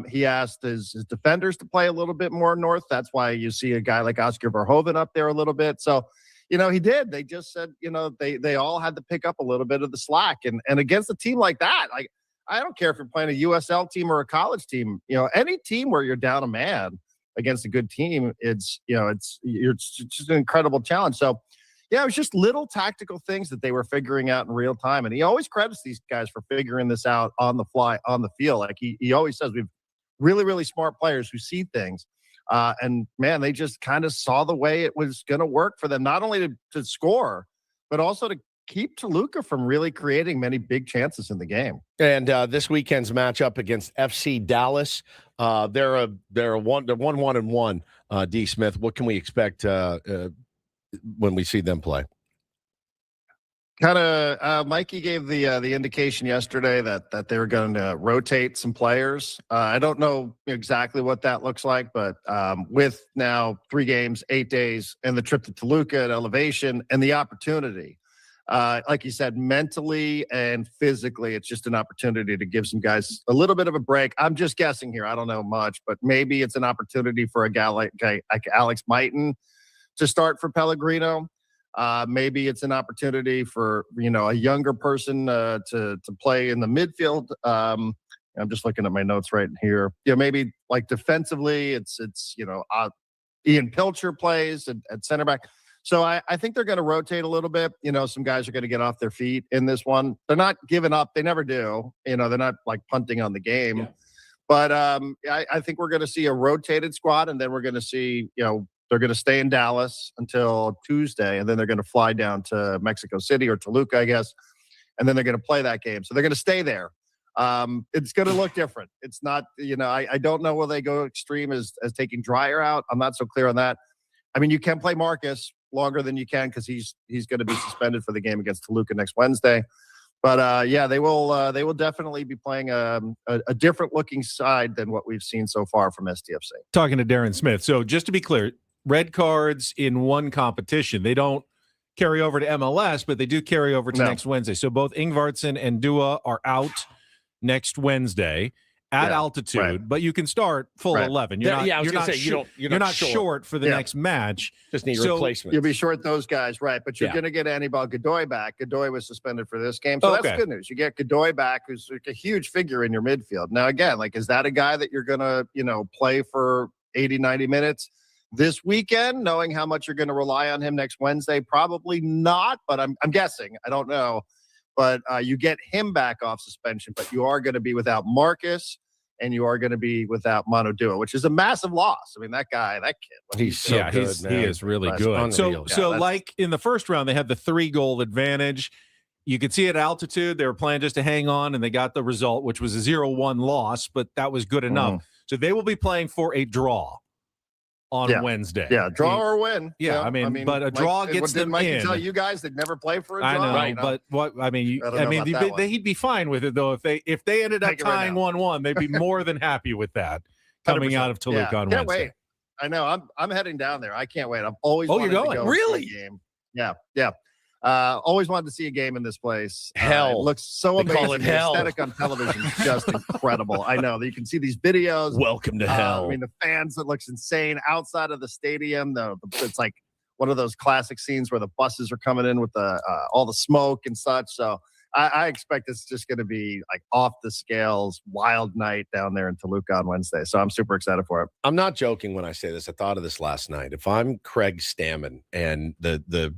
He asked his defenders to play a little bit more north. That's why you see a guy like Oscar Verhoeven up there a little bit. So, he did. They just said, they all had to pick up a little bit of the slack. And against a team like that, like I don't care if you're playing a USL team or a college team, any team where you're down a man against a good team, it's just an incredible challenge. So, yeah, it was just little tactical things that they were figuring out in real time. And he always credits these guys for figuring this out on the fly, on the field. Like he always says, we've really, really smart players who see things. And, man, they just kind of saw the way it was going to work for them, not only to score, but also to keep Toluca from really creating many big chances in the game. And this weekend's matchup against FC Dallas, they're 1-1-1. D. Smith, what can we expect when we see them play? Kind of, Mikey gave the indication yesterday that they were going to rotate some players. I don't know exactly what that looks like, but with now 3 games, 8 days, and the trip to Toluca at elevation and the opportunity. Like you said, mentally and physically, it's just an opportunity to give some guys a little bit of a break. I'm just guessing here. I don't know much, but maybe it's an opportunity for a guy like Alex Mighton to start for Pellegrino. Maybe it's an opportunity for, a younger person to play in the midfield. I'm just looking at my notes right here. Maybe like defensively, it's Ian Pilcher plays at center back. So I think they're going to rotate a little bit. Some guys are going to get off their feet in this one. They're not giving up. They never do. They're not like punting on the game. Yeah. But I think we're going to see a rotated squad, and then we're going to see, they're going to stay in Dallas until Tuesday, and then they're going to fly down to Mexico City or Toluca, I guess, and then they're going to play that game. So they're going to stay there. It's going to look different. It's not, I don't know will they go extreme as taking Dreyer out. I'm not so clear on that. I mean, you can play Marcus longer than you can because he's going to be suspended for the game against Toluca next Wednesday. But they will definitely be playing a different looking side than what we've seen so far from SDFC. Talking to Darren Smith. So just to be clear, red cards in one competition, they don't carry over to MLS, but they do carry over to next Wednesday. So both Ingvartsen and Dua are out next Wednesday at altitude, right. But you can start full 11. You're not short for the next match. Just need replacements. You'll be short those guys, right? But you're going to get Anibal Godoy back. Godoy was suspended for this game, so that's good news. You get Godoy back, who's like a huge figure in your midfield. Now, again, like, is that a guy that you're going to, play for 80, 90 minutes this weekend, knowing how much you're going to rely on him next Wednesday? Probably not, but I'm guessing. I don't know. But you get him back off suspension, but you are going to be without Marcus. and you are going to be without Manu Dua, which is a massive loss. I mean, that kid. He's so good, he is really good. Unreal. So like in the first round, they had the 3-goal advantage. You could see at altitude, they were playing just to hang on, and they got the result, which was a 0-1 loss, but that was good enough. So they will be playing for a draw on Wednesday. Yeah, draw or win. Yeah, I mean, but a draw gets them Mike in. Tell you guys they'd never play for a draw. I know, right? But what I mean, he'd be fine with it though. If they ended up tying 1-1, they'd be more than happy with that coming 100%. out of Toluca on Can't Wednesday. wait. I know. I'm heading down there. I can't wait. I've always you're wanted going? to go Really? see a game. Yeah. Always wanted to see a game in this place. Hell. It looks so They amazing. call it The hell. aesthetic on television is just incredible. I know that you can see these videos. Welcome to hell. I mean, the fans, it looks insane outside of the stadium. It's like one of those classic scenes where the buses are coming in with all the smoke and such. So I expect it's just going to be like off the scales, wild night down there in Toluca on Wednesday. So I'm super excited for it. I'm not joking when I say this. I thought of this last night. If I'm Craig Stammen and the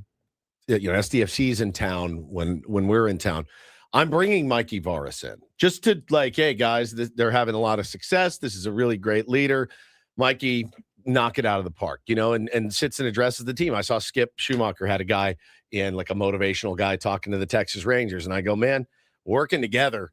SDFC's in town when we're in town, I'm bringing Mikey Varas in just to hey guys, they're having a lot of success. This is a really great leader. Mikey, knock it out of the park, and sits and addresses the team. I saw Skip Schumacher had a guy in like a motivational guy talking to the Texas Rangers. And I go, man, working together,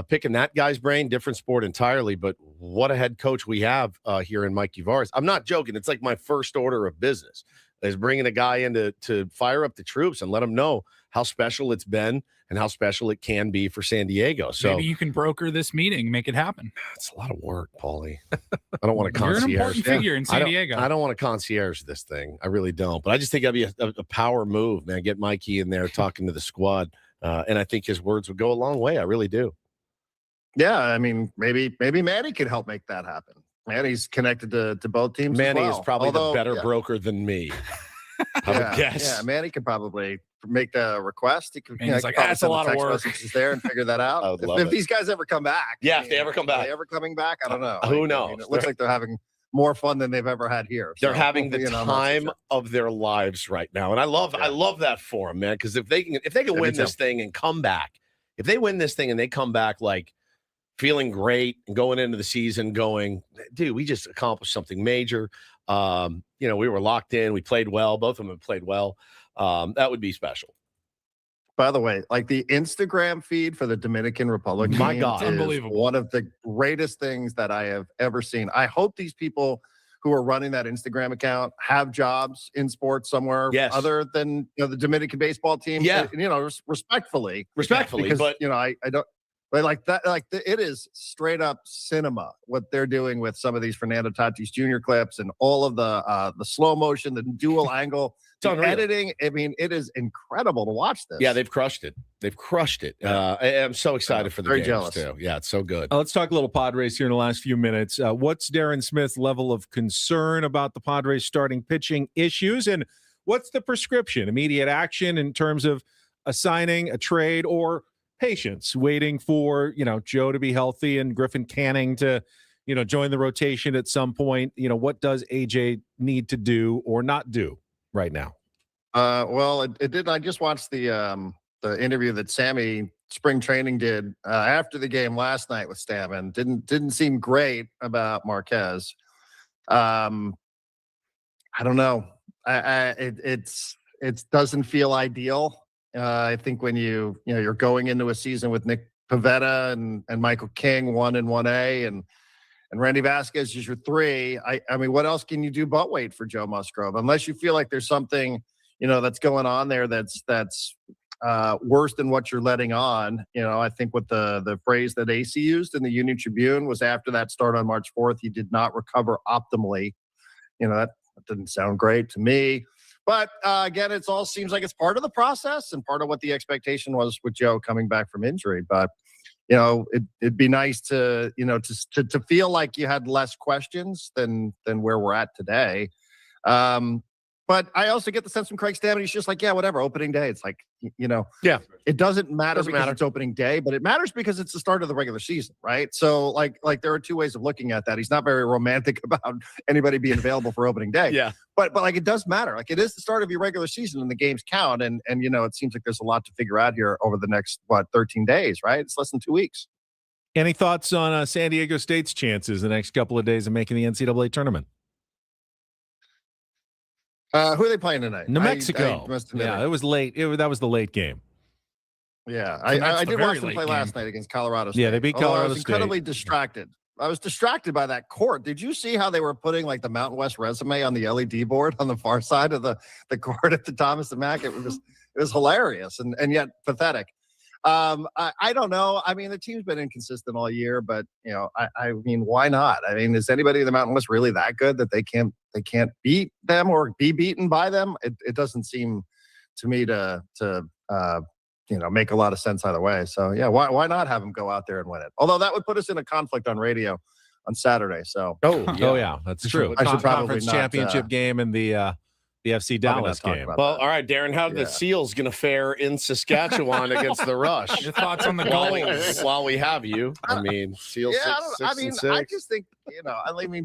picking that guy's brain, different sport entirely. But what a head coach we have here in Mikey Varas. I'm not joking. It's like my first order of business is bringing a guy in to fire up the troops and let them know how special it's been and how special it can be for San Diego. So maybe you can broker this meeting, make it happen. It's a lot of work, Paulie. I don't want to You're concierge. an important figure in San Diego. I don't want to concierge this thing. I really don't. But I just think that'd be a power move, man. Get Mikey in there talking to the squad. And I think his words would go a long way. I really do. Yeah, I mean, maybe Manny could help make that happen. Manny's connected to both teams. Manny is probably the better broker than me. I would guess. Yeah, Manny could probably make the request. He could. He's like, that's a lot of work. There and figure that out. I would love if it. these guys ever come back. Yeah, if they ever come back. Are they ever coming back? I don't know. Who knows? It looks like they're having more fun than they've ever had here. They're So, having the I'm not so time sure. of their lives right now, and I love that for them, man. Because if they can win this thing and come back, if they win this thing and they come back like feeling great and going into the season, going, dude, we just accomplished something major. We were locked in. We played well. Both of them have played well. That would be special. By the way, like the Instagram feed for the Dominican Republic, My team God. is Unbelievable. one of the greatest things that I have ever seen. I hope these people who are running that Instagram account have jobs in sports somewhere other than the Dominican baseball team. Yeah. Respectfully, Respectfully, but I don't. But like that, it is straight up cinema what they're doing with some of these Fernando Tatis Jr. clips and all of the slow motion, the dual angle, the editing. I mean, it is incredible to watch this. Yeah, they've crushed it. I'm so excited for the very games jealous. too. Yeah, it's so good. Let's talk a little Padres here in the last few minutes. What's Darren Smith's level of concern about the Padres starting pitching issues, and what's the prescription? Immediate action in terms of assigning a trade, or patience, waiting for Joe to be healthy and Griffin Canning to join the rotation at some point? What does AJ need to do or not do right now? Well, it did. I just watched the interview that Sammy spring training did after the game last night with Stammen. Didn't seem great about Marquez. I don't know. It doesn't feel ideal. I think when you're going into a season with Nick Pivetta and Michael King 1 and 1A and Randy Vasquez is your 3. I mean, what else can you do but wait for Joe Musgrove? Unless you feel like there's something that's going on there that's worse than what you're letting on. I think what the phrase that AC used in the Union Tribune was after that start on March 4th, he did not recover optimally. That didn't sound great to me. But again, it all seems like it's part of the process and part of what the expectation was with Joe coming back from injury. But it'd be nice to to feel like you had less questions than where we're at today. But I also get the sense from Craig Stammen, he's just like, yeah, whatever, opening day. It's like, it doesn't matter because it's opening day, but it matters because it's the start of the regular season, right? So like there are two ways of looking at that. He's not very romantic about anybody being available for opening day. Yeah. But like it does matter. Like it is the start of your regular season and the games count. And it seems like there's a lot to figure out here over the next 13 days, right? It's less than 2 weeks. Any thoughts on San Diego State's chances the next couple of days of making the NCAA tournament? Who are they playing tonight? New Mexico. Yeah, it was late. That was the late game. Yeah, So that's I the did very watch them late play game. last night against Colorado State. Yeah, they beat Although Colorado I was State. incredibly distracted. I was distracted by that court. Did you see how they were putting like the Mountain West resume on the LED board on the far side of the court at the Thomas and Mack? It was hilarious and yet pathetic. I don't know. I mean, the team's been inconsistent all year, but I mean, why not? I mean, is anybody in the Mountain West really that good that they can't beat them or be beaten by them? It doesn't seem to me to make a lot of sense either way. So yeah, why not have them go out there and win it? Although that would put us in a conflict on radio on Saturday. So that's true. I should probably Conference not, championship game and the FC Dallas game. Well, all right, Darren, how are the Seals going to fare in Saskatchewan against the Rush? Your thoughts on the goals? While we have you, I mean, Seals I 6 I 6. just think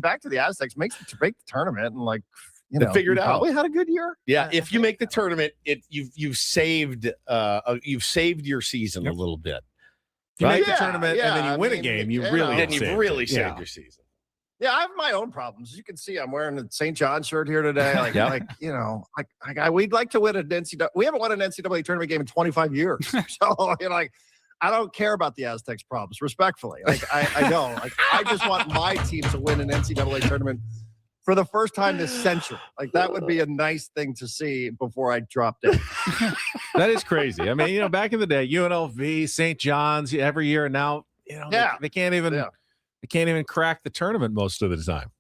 back to the Aztecs, make the tournament and figure it out. Probably had a good year. Yeah, if you make the tournament, you've saved your season a little bit. If you make Yeah, the tournament and then you win a game, you really Then you've really saved Yeah. your season. Yeah, I have my own problems. As you can see, I'm wearing a St. John shirt here today. We'd like to win an NCAA. We haven't won an NCAA tournament game in 25 years. So, I don't care about the Aztecs' problems, respectfully. I don't. I just want my team to win an NCAA tournament for the first time this century. That would be a nice thing to see before I drop dead. That is crazy. I mean, back in the day, UNLV, St. John's every year, and now they can't even. Yeah. They can't even crack the tournament most of the time.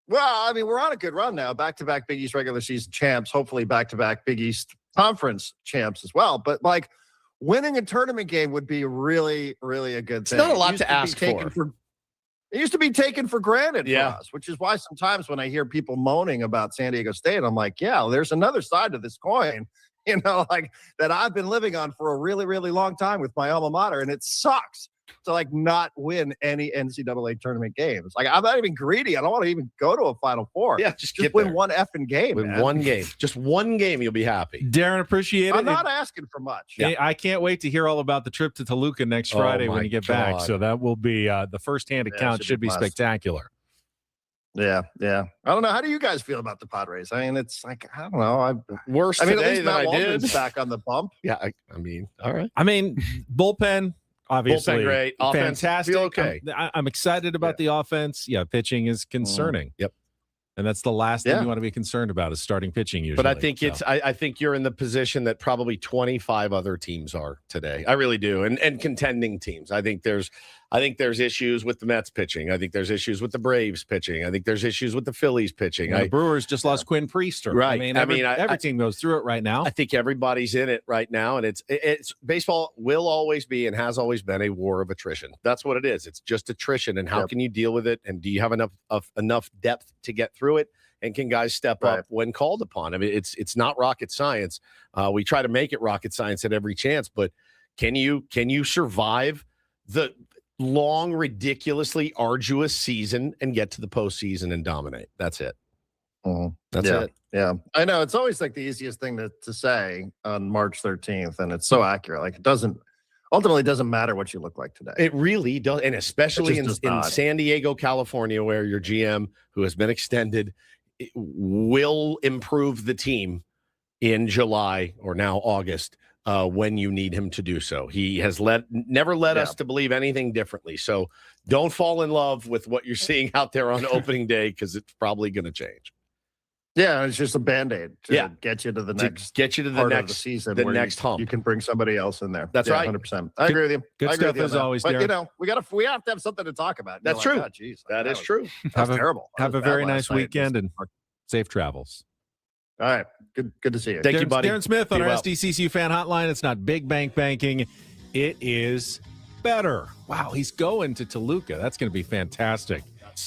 Well, I mean, we're on a good run now. Back-to-back Big East regular season champs, hopefully back-to-back Big East conference champs as well. But winning a tournament game would be really, really a good thing. It's not a lot to ask for. It used to be taken for granted for Yeah. us, which is why sometimes when I hear people moaning about San Diego State, I'm like, yeah, there's another side to this coin, that I've been living on for a really, really long time with my alma mater, and it sucks to not win any NCAA tournament games. I'm not even greedy. I don't want to even go to a Final Four. Yeah, just win there. one effing game. Win man. one game. Just one game, you'll be happy. Darren, appreciate it. I'm not asking for much. Yeah. I can't wait to hear all about the trip to Toluca next Friday when you get back. So that will be the firsthand account should be spectacular. Yeah. I don't know. How do you guys feel about the Padres? I mean, it's I don't know. Worse at today least than Matt I did. Waldman's back on the bump. Yeah, I mean, all right. I mean, bullpen, obviously. Bullpen great. Offense, fantastic. feel okay. I'm excited about the offense. Yeah, pitching is concerning. Yep. And that's the last thing you want to be concerned about is starting pitching usually. But I think I think you're in the position that probably 25 other teams are today. I really do. And contending teams. I think there's issues with the Mets pitching. I think there's issues with the Braves pitching. I think there's issues with the Phillies pitching. The Brewers just lost Quinn Priester. Right. Every team goes through it right now. I think everybody's in it right now, and it's baseball will always be and has always been a war of attrition. That's what it is. It's just attrition, and how can you deal with it? And do you have enough depth to get through it? And can guys step up when called upon? I mean, it's not rocket science. We try to make it rocket science at every chance, but can you survive the long, ridiculously arduous season and get to the postseason and dominate? That's it. That's it. Yeah, I know. It's always the easiest thing to say on March 13th, and it's so accurate. It doesn't matter what you look like today. It really does, and especially in San Diego, California, where your GM, who has been extended, will improve the team in July or now August when you need him to do so. He has never led us to believe anything differently. So don't fall in love with what you're seeing out there on opening day, because it's probably going to change. Yeah, it's just a Band-Aid to get you to the next season, the next hump. You can bring somebody else in there. That's right. 100%. I agree with you. Good stuff as always, but Darren. we have to have something to talk about. That's true. That is true. That's terrible. Have a very nice weekend and safe travels. All right. Good to see you. Thank you, buddy. Darren Smith on Be our well. SDCCU fan hotline. It's not big bank banking. It is better. Wow, he's going to Toluca. That's going to be fantastic.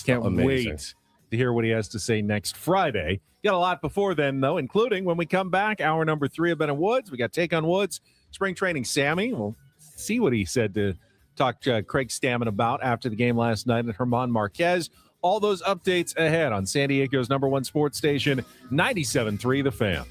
Can't wait to hear what he has to say next Friday. Got a lot before then, though, including when we come back, hour number 3 of Ben and Woods. We got Take on Woods, spring training Sammy. We'll see what he said to talk to Craig Stammen about after the game last night at Herman Marquez. All those updates ahead on San Diego's #1 sports station, 97.3 The Fan.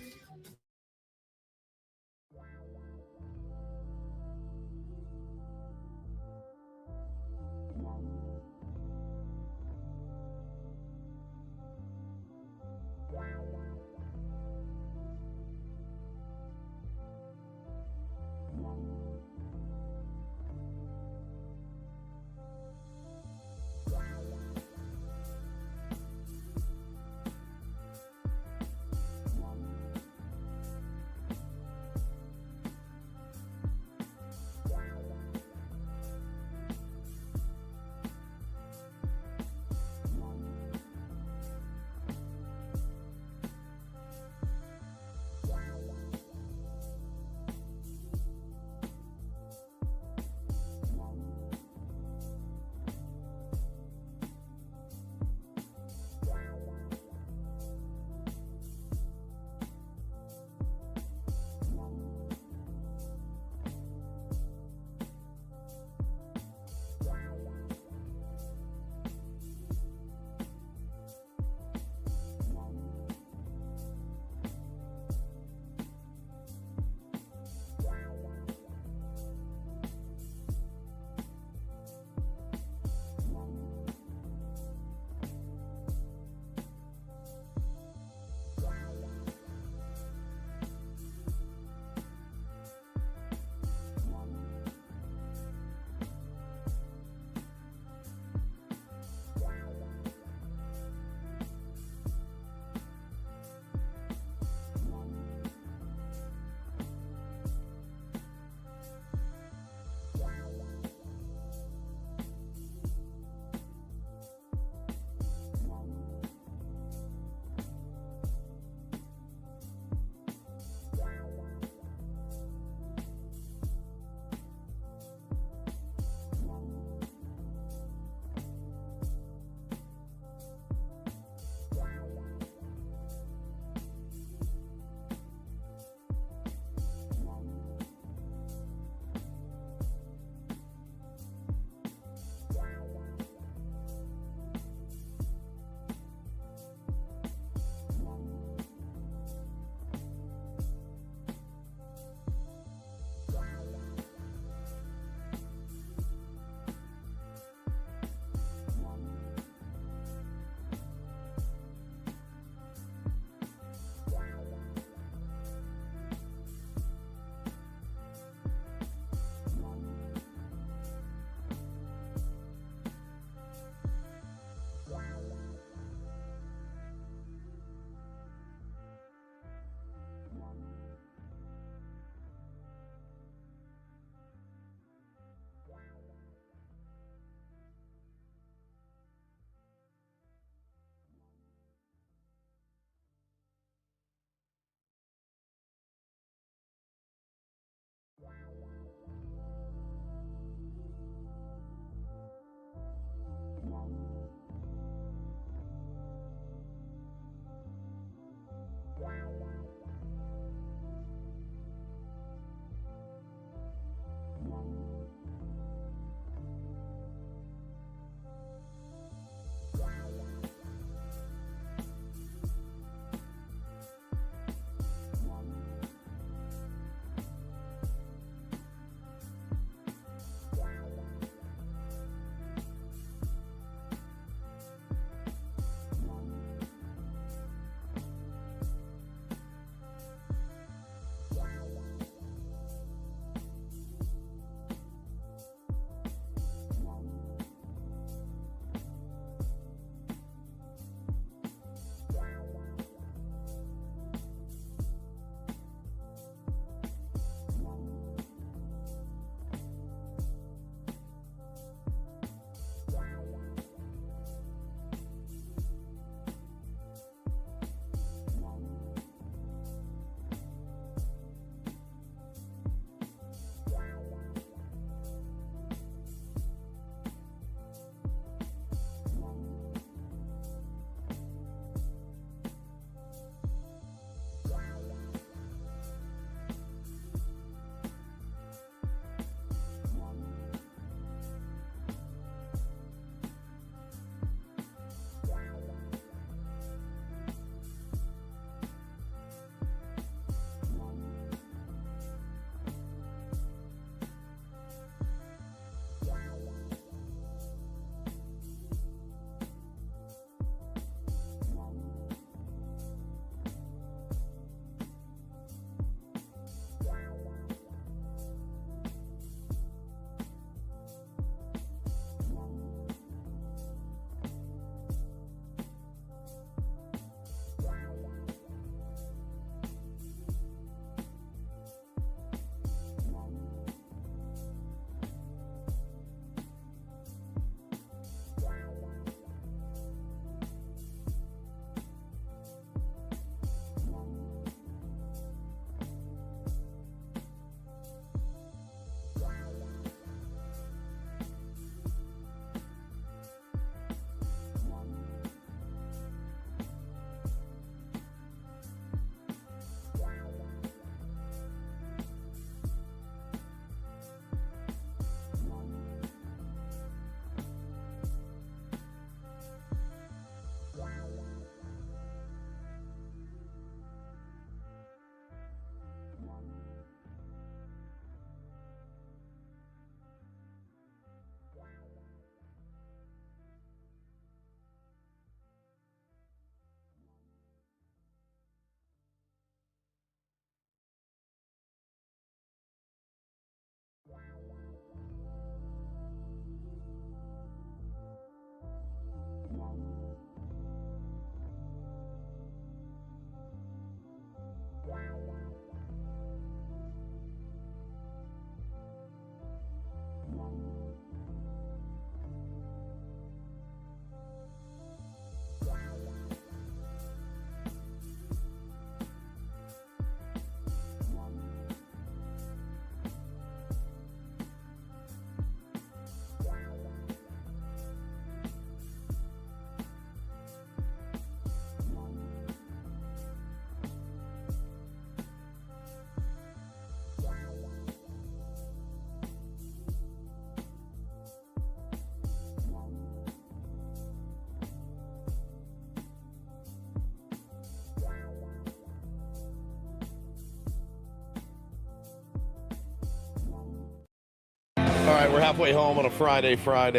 halfway home on a Friday.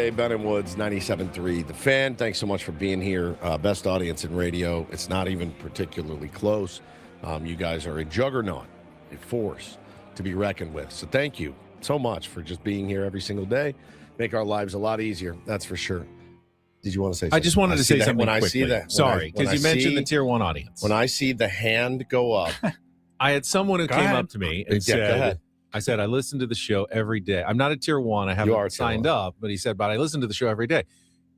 Ben and Woods, 97.3 The Fan. Thanks so much for being here. Best audience in radio. It's not even particularly close. You guys are a juggernaut, a force to be reckoned with. So thank you so much for just being here every single day. Make our lives a lot easier. That's for sure. Did you want to say something? I just wanted to say something when quickly. I see that. Sorry, because you mentioned the tier 1 audience. When I see the hand go up. I had someone who came up to me and Go ahead. I said, I listen to the show every day. I'm not a tier 1. I haven't signed up, but he said, but I listen to the show every day.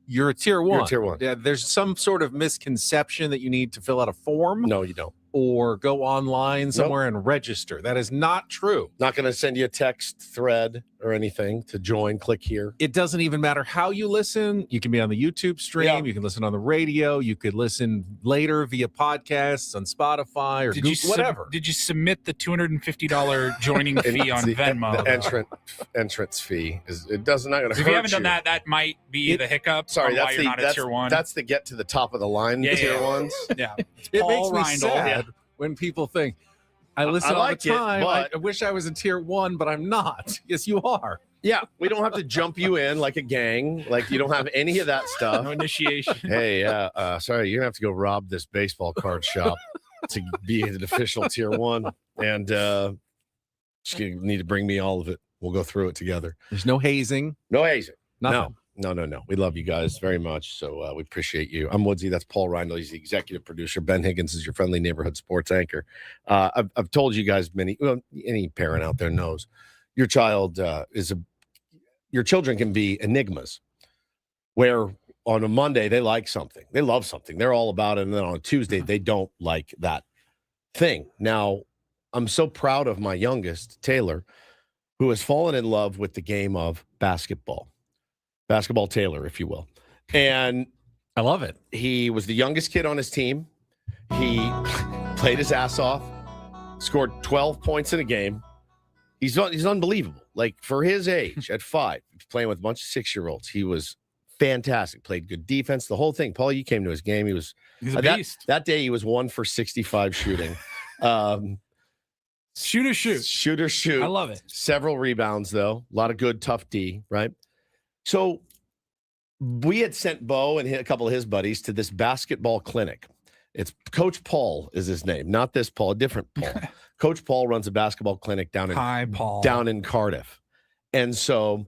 You're a tier 1. You're a tier 1. Yeah, there's some sort of misconception that you need to fill out a form. No, you don't. Or go online somewhere and register. That is not true. Not going to send you a text thread or anything to join. Click here. It doesn't even matter how you listen. You can be on the YouTube stream. Yeah. You can listen on the radio. You could listen later via podcasts on Spotify or Google, whatever. Did you submit the $250 joining fee on Venmo? The entrance fee it doesn't not going to hurt if you haven't done that might be the hiccup. Sorry, that's why you're not a tier 1. That's the get to the top of the line tier ones. Yeah, it makes me sad when people think I listen all the time. I wish I was a tier 1, but I'm not. Yes, you are. Yeah, we don't have to jump you in like a gang. Like you don't have any of that stuff. No initiation. Hey, sorry, you're gonna have to go rob this baseball card shop to be an official tier 1, and just need to bring me all of it. We'll go through it together. There's no hazing. No hazing. Nothing. No. We love you guys very much, so we appreciate you. I'm Woodsy. That's Paul Reindl. He's the executive producer. Ben Higgins is your friendly neighborhood sports anchor. I've told you guys any parent out there knows your child your children can be enigmas, where on a Monday they like something, they love something, they're all about it, and then on a Tuesday they don't like that thing. Now, I'm so proud of my youngest, Taylor, who has fallen in love with the game of basketball Taylor, if you will. And I love it. He was the youngest kid on his team. He played his ass off, scored 12 points in a game. He's unbelievable. Like, for his age, at 5, playing with a bunch of 6-year-olds, he was fantastic. Played good defense, the whole thing. Paul, you came to his game. He's a beast. That day, he was 1 for 65 shooting. Shoot. I love it. Several rebounds, though. A lot of good, tough D, right? So we had sent Bo and a couple of his buddies to this basketball clinic. It's Coach Paul is his name, not this Paul, a different Paul. Coach Paul runs a basketball clinic down in Cardiff. And so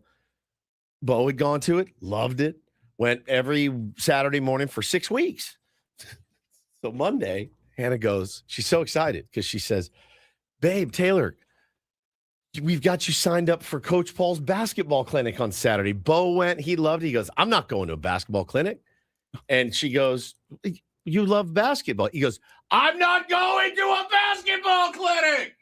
Bo had gone to it, loved it, went every Saturday morning for 6 weeks. So Monday, Hannah goes, she's so excited because she says, babe, Taylor, we've got you signed up for Coach Paul's basketball clinic on Saturday. Bo went, he loved it. He goes, I'm not going to a basketball clinic. And she goes, you love basketball. He goes, I'm not going to a basketball clinic.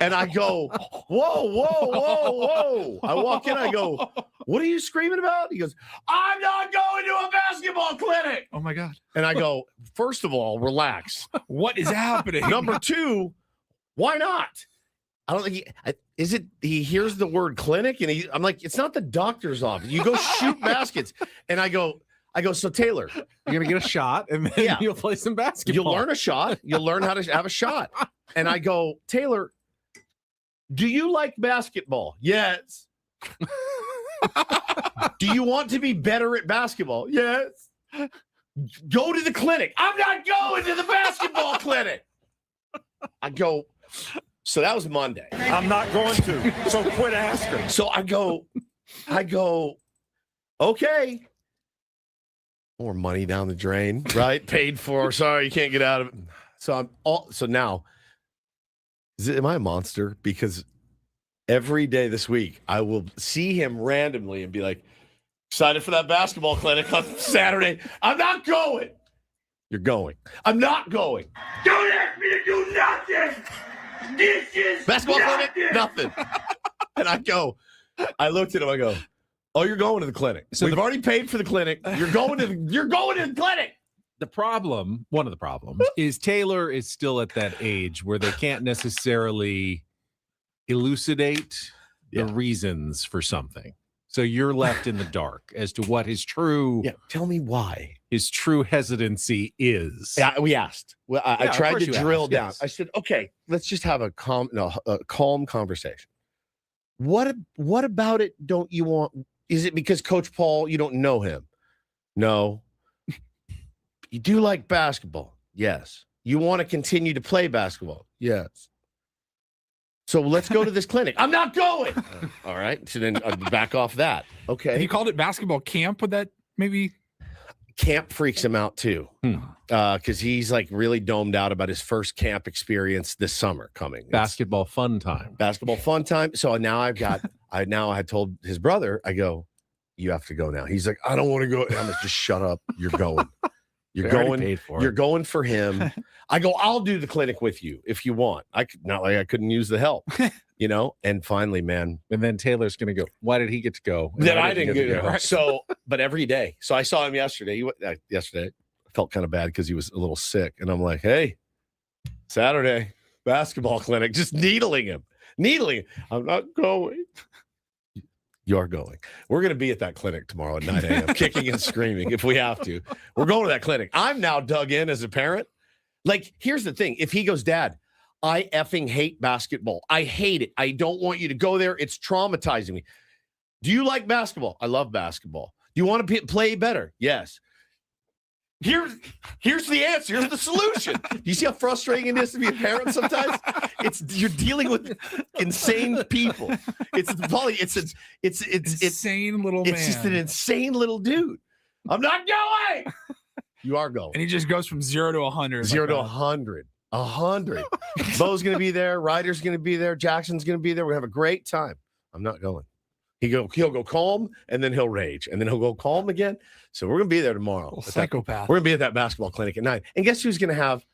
And I go, whoa. I walk in, I go, what are you screaming about? He goes, I'm not going to a basketball clinic. Oh my God. And I go, first of all, relax. What is happening? Number 2, why not? I don't think he hears the word clinic and I'm like, it's not the doctor's office. You go shoot baskets. And I go, so Taylor, you're going to get a shot and then you'll play some basketball. You'll learn a shot. You'll learn how to have a shot. And I go, Taylor, do you like basketball? Yes. Do you want to be better at basketball? Yes. Go to the clinic. I'm not going to the basketball clinic. I go, so that was Monday. I'm not going to. So quit asking. So I go, okay. More money down the drain, right? Paid for. Sorry, you can't get out of it. So now, am I a monster? Because every day this week, I will see him randomly and be like, excited for that basketball clinic on Saturday. I'm not going. You're going. I'm not going. Don't ask me to do nothing. This is basketball clinic? Nothing. And I looked at him, I go, oh, you're going to the clinic. So we've already paid for the clinic. You're going to the clinic. One of the problems is Taylor is still at that age where they can't necessarily elucidate the reasons for something. So you're left in the dark as to what his true. Yeah, tell me why. His true hesitancy is. Yeah, we asked. Well, I tried to drill down. Yes. I said, okay, let's just have a calm conversation. What about it don't you want? Is it because Coach Paul, you don't know him? No. You do like basketball? Yes. You want to continue to play basketball? Yes. So let's go to this clinic. I'm not going. All right. So then back off that. Okay. If you called it basketball camp, would that maybe? Camp freaks him out too. Because he's like really domed out about his first camp experience this summer coming. Basketball fun time. Basketball fun time. So now I had told his brother, I go, you have to go now. He's like, I don't want to go. And I'm like, just shut up. You're going. You're going. You're going for him. I go, I'll do the clinic with you if you want. Not like I couldn't use the help, you know? And finally, man. And then Taylor's going to go, why did he get to go? Then I didn't get to go. So, but every day. So I saw him yesterday. Yesterday, I felt kind of bad because he was a little sick. And I'm like, hey, Saturday, basketball clinic, just needling him. I'm not going. You are going. We're going to be at that clinic tomorrow at 9 a.m., kicking and screaming if we have to. We're going to that clinic. I'm now dug in as a parent. Like, here's the thing. If he goes, Dad, I effing hate basketball. I hate it. I don't want you to go there. It's traumatizing me. Do you like basketball? I love basketball. Do you want to play better? Yes. Here's the answer. Here's the solution. Do you see how frustrating it is to be a parent sometimes? You're dealing with insane people. It's insane little man. It's just an insane little dude. I'm not going. You are going. And he just goes from 0 to 100. 0 to 100. 100. Bo's going to be there. Ryder's going to be there. Jackson's going to be there. We're going to have a great time. I'm not going. He'll go calm, and then he'll rage, and then he'll go calm again. So we're going to be there tomorrow. Psychopath. We're going to be at that basketball clinic at 9. And guess who's going to have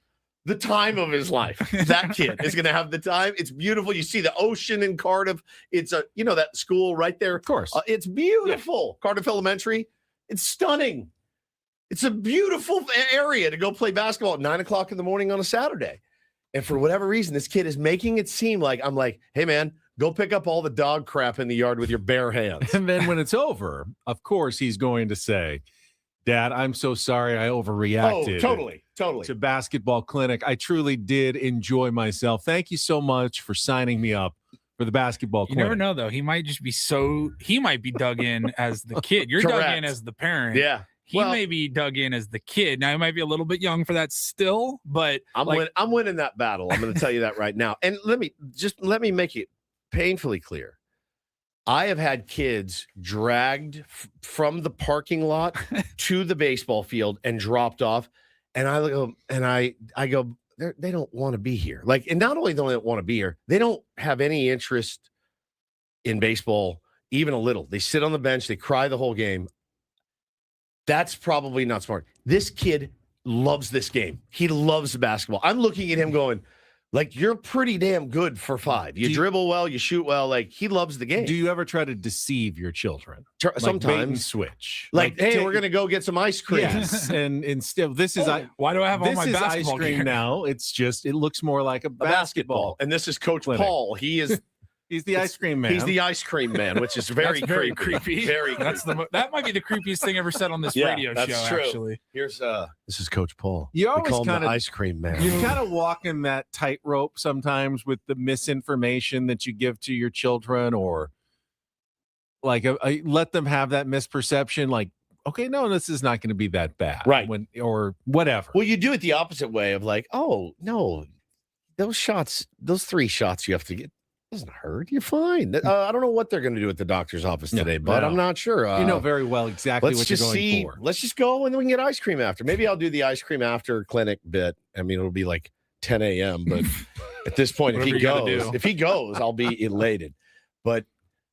the time of his life? That kid is going to have the time. It's beautiful. You see the ocean in Cardiff. It's that school right there. Of course. It's beautiful. Yeah. Cardiff Elementary. It's stunning. It's a beautiful area to go play basketball at 9 o'clock in the morning on a Saturday. And for whatever reason, this kid is making it seem like I'm like, hey, man, go pick up all the dog crap in the yard with your bare hands. And then when it's over, of course, he's going to say, Dad, I'm so sorry I overreacted. Oh, totally. To basketball clinic. I truly did enjoy myself. Thank you so much for signing me up for the basketball clinic. You never know, though. He might just be he might be dug in as the kid. You're dug in as the parent. Yeah. He may be dug in as the kid. Now, he might be a little bit young for that still, but I'm winning that battle. I'm going to tell you that right now. And let me make it painfully clear. I have had kids dragged from the parking lot to the baseball field and dropped off. And I go, they don't want to be here. Like, and not only don't they want to be here, they don't have any interest in baseball, even a little. They sit on the bench, they cry the whole game. That's probably not smart. This kid loves this game. He loves basketball. I'm looking at him going, like, you're pretty damn good for 5. You dribble well, you shoot well. Like, he loves the game. Do you ever try to deceive your children? Sometimes. Bait and switch. Like, hey, we're going to go get some ice cream. Yes. And instead, why do I have all my basketball ice cream gear? Now? It looks more like a basketball. And this is Coach clinic. Paul. He's the ice cream man. He's the ice cream man, which is very creepy. Very That's that might be the creepiest thing ever said on this radio that's show. True. Actually, here's this is Coach Paul. You we always call him kind the of ice cream man. You kind of walk in that tightrope sometimes with the misinformation that you give to your children, or like let them have that misperception. Like, okay, no, this is not going to be that bad, right? Or whatever. Well, you do it the opposite way of like, oh no, those 3 shots you have to get. Doesn't hurt. You're fine. I don't know what they're going to do at the doctor's office today, but I'm not sure. You know very well exactly what you're going for. Let's just go and then we can get ice cream after. Maybe I'll do the ice cream after clinic bit. I mean, it'll be like 10 a.m. But at this point, if he goes, I'll be elated. But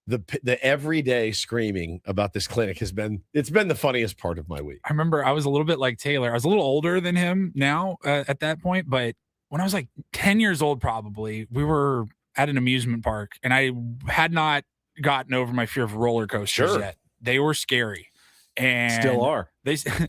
the everyday screaming about this clinic it's been the funniest part of my week. I remember I was a little bit like Taylor. I was a little older than him now at that point, but when I was like 10 years old, probably, we were at an amusement park, and I had not gotten over my fear of roller coasters yet. They were scary, and still are.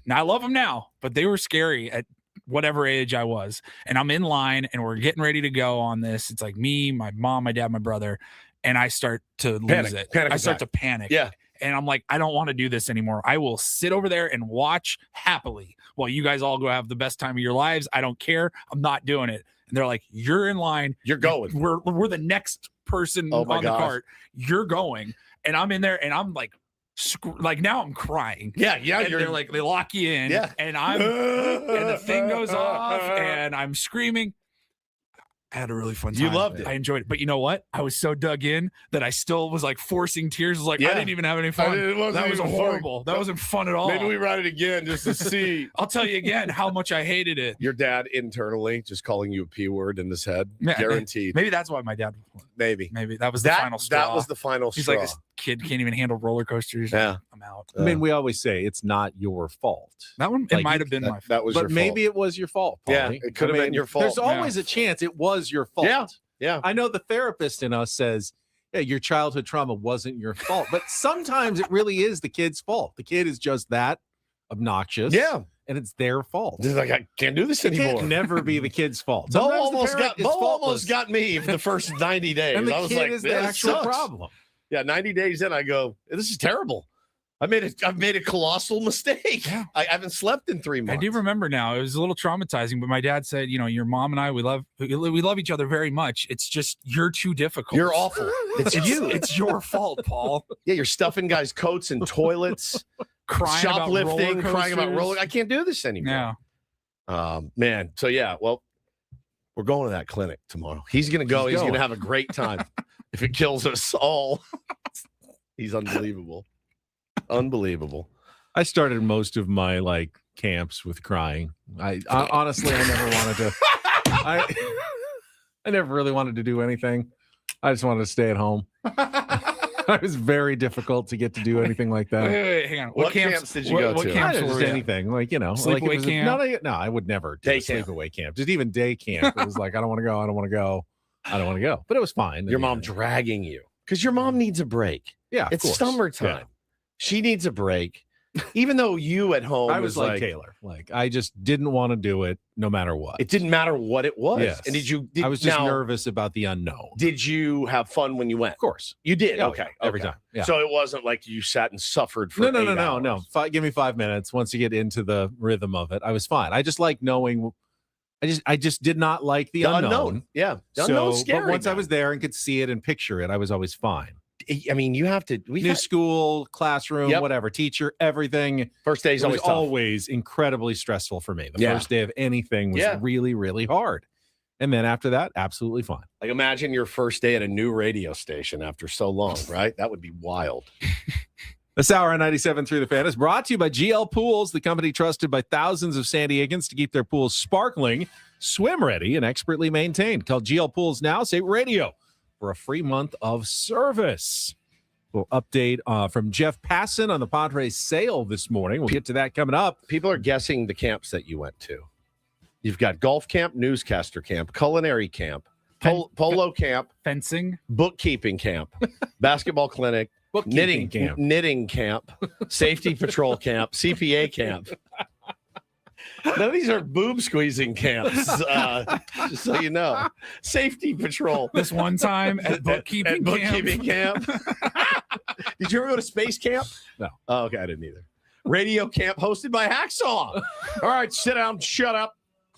I love them now, but they were scary at whatever age I was. And I'm in line, and we're getting ready to go on this. It's like me, my mom, my dad, my brother, and I start to lose it. I start to panic. Yeah. And I'm like, I don't want to do this anymore. I will sit over there and watch happily while you guys all go have the best time of your lives. I don't care. I'm not doing it. And they're like, you're in line. You're going. We're the next person Oh my on the gosh. cart. You're going, and I'm in there, and I'm like now I'm crying. Yeah. And they're like, they lock you in, and and the thing goes off, and I'm screaming. I had a really fun time. You loved it. I enjoyed it. But you know what? I was so dug in that I still was like forcing tears. I was like, I didn't even have any fun. That was horrible. That wasn't fun at all. Maybe we ride it again just to see. I'll tell you again how much I hated it. Your dad internally just calling you a P word in his head. Yeah, Guaranteed. Maybe that's why my dad. Maybe that was the final straw. That was the final He's straw. like, this kid can't even handle roller coasters. Yeah. I'm out. I mean, we always say it's not your fault. That one, Like, it might have been my fault. That was your But maybe fault. it was your fault, Paulie. Yeah, it could have been your fault. There's always a chance it was your fault. Yeah. I know the therapist in us says, yeah, your childhood trauma wasn't your fault. But sometimes it really is the kid's fault. The kid is just that obnoxious. Yeah. And it's their fault. Just like, I can't do this It anymore. can't never be the kid's fault. Bo Sometimes the almost parent is Bo faultless, almost got me for the first 90 days. and the I was kid like, is the this actual sucks. problem. Yeah, 90 days in, I go, this is terrible. I've made a colossal mistake. Yeah. I haven't slept in 3 months. I do remember now. It was a little traumatizing, but my dad said, your mom and I, we love each other very much. It's just you're too difficult. You're awful. It's you. It's your fault, Paul. Yeah, you're stuffing guys' coats in toilets, Crying shoplifting, about crying about roller roller. I can't do this anymore. Yeah. Man. So yeah, well, we're going to that clinic tomorrow. He's gonna go. He's gonna have a great time. If it kills us all, he's unbelievable. Unbelievable. I started most of my camps with crying. I honestly, I never wanted to. I never really wanted to do anything. I just wanted to stay at home. It was very difficult to get to do anything like that. Wait, hang on. What camps did you go what to? camps Just were you at? anything, Sleepaway if it camp? No, I would never do Day a camp. sleepaway camp. Just even day camp. It was like, I don't want to go. I don't want to go. I don't want to go. But it was fine. Your mom dragging you because your mom needs a break. Yeah, of It's course. summertime. Yeah. She needs a break. Even though you at home, I was like Taylor. I just didn't want to do it, no matter what. it didn't matter what it was. Yes. And I was just now, nervous about the unknown. Did you have fun when you went? Of course. You did. Oh, Okay. yeah, every okay. time. Yeah. So it wasn't like you sat and suffered for No. 8 hours. Give me 5 minutes. Once you get into the rhythm of it, I was fine. I just like knowing. I just did not like the unknown. Yeah. The So, unknown's scary. but once I man. was there and could see it and picture it, I was always fine. I mean, you have to. New school, classroom, Yep. whatever, teacher, everything. First day's It was always tough. always incredibly stressful for me. The Yeah. first day of anything was Yeah. really, really hard. And then after that, absolutely fine. Like imagine your first day at a new radio station after so long, right? That would be wild. This hour on 97 through the Fan is brought to you by GL Pools, the company trusted by thousands of San Diegans to keep their pools sparkling, swim ready, and expertly maintained. Call GL Pools now, say radio for a free month of service. We'll update from Jeff Passan on the Padres sale this morning. We'll get to that coming up. People are guessing the camps that you went to. You've got golf camp, newscaster camp, culinary camp, polo camp, Fencing. bookkeeping camp, basketball clinic, knitting camp, safety patrol camp, CPA camp. None of these are boob squeezing camps, just so you know. Safety patrol. This one time at bookkeeping camp. Did you ever go to space camp? No. Oh, okay, I didn't either. Radio camp hosted by Hacksaw. All right, sit down, shut up.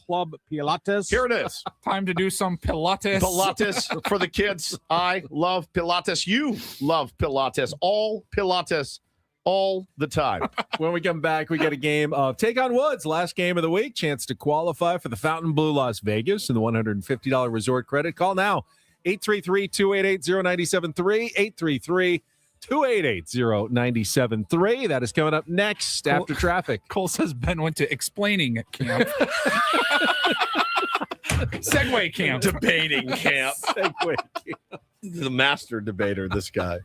Club Pilates. Here it is. Time to do some Pilates. Pilates for the kids. I love Pilates. You love Pilates. All Pilates. All the time. When we come back, we get a game of Take on Woods, last game of the week. Chance to qualify for the Fountain Blue Las Vegas and the $150 resort credit. Call now, 833-288-0973, 833-288-0973. That is coming up next after traffic. Cole says Ben went to explaining camp. Segway camp. Debating camp. Segway camp. The master debater, this guy.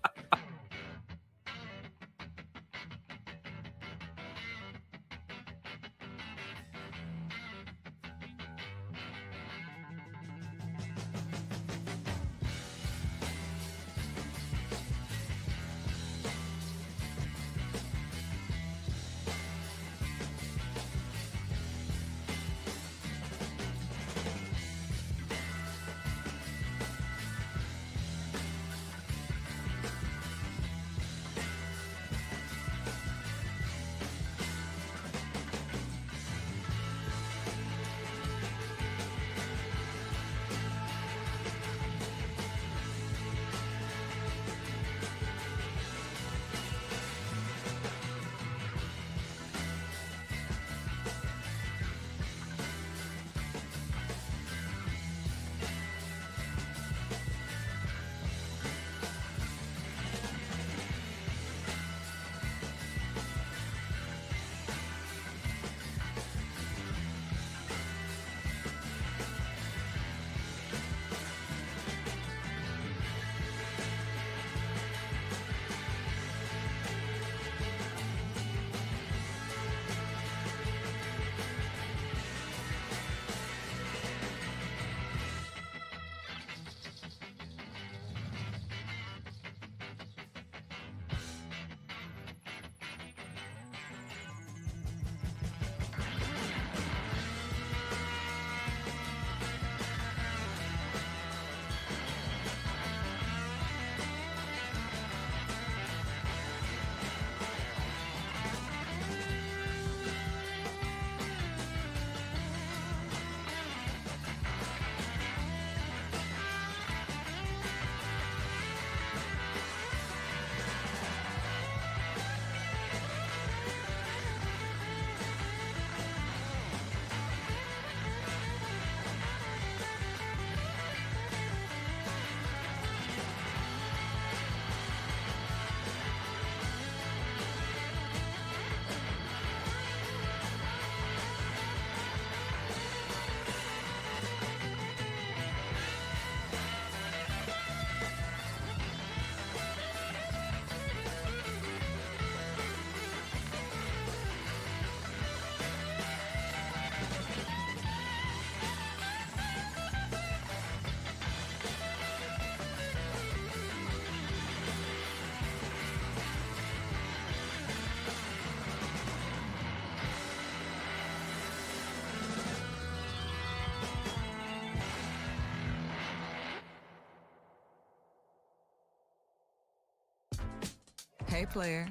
Hey player,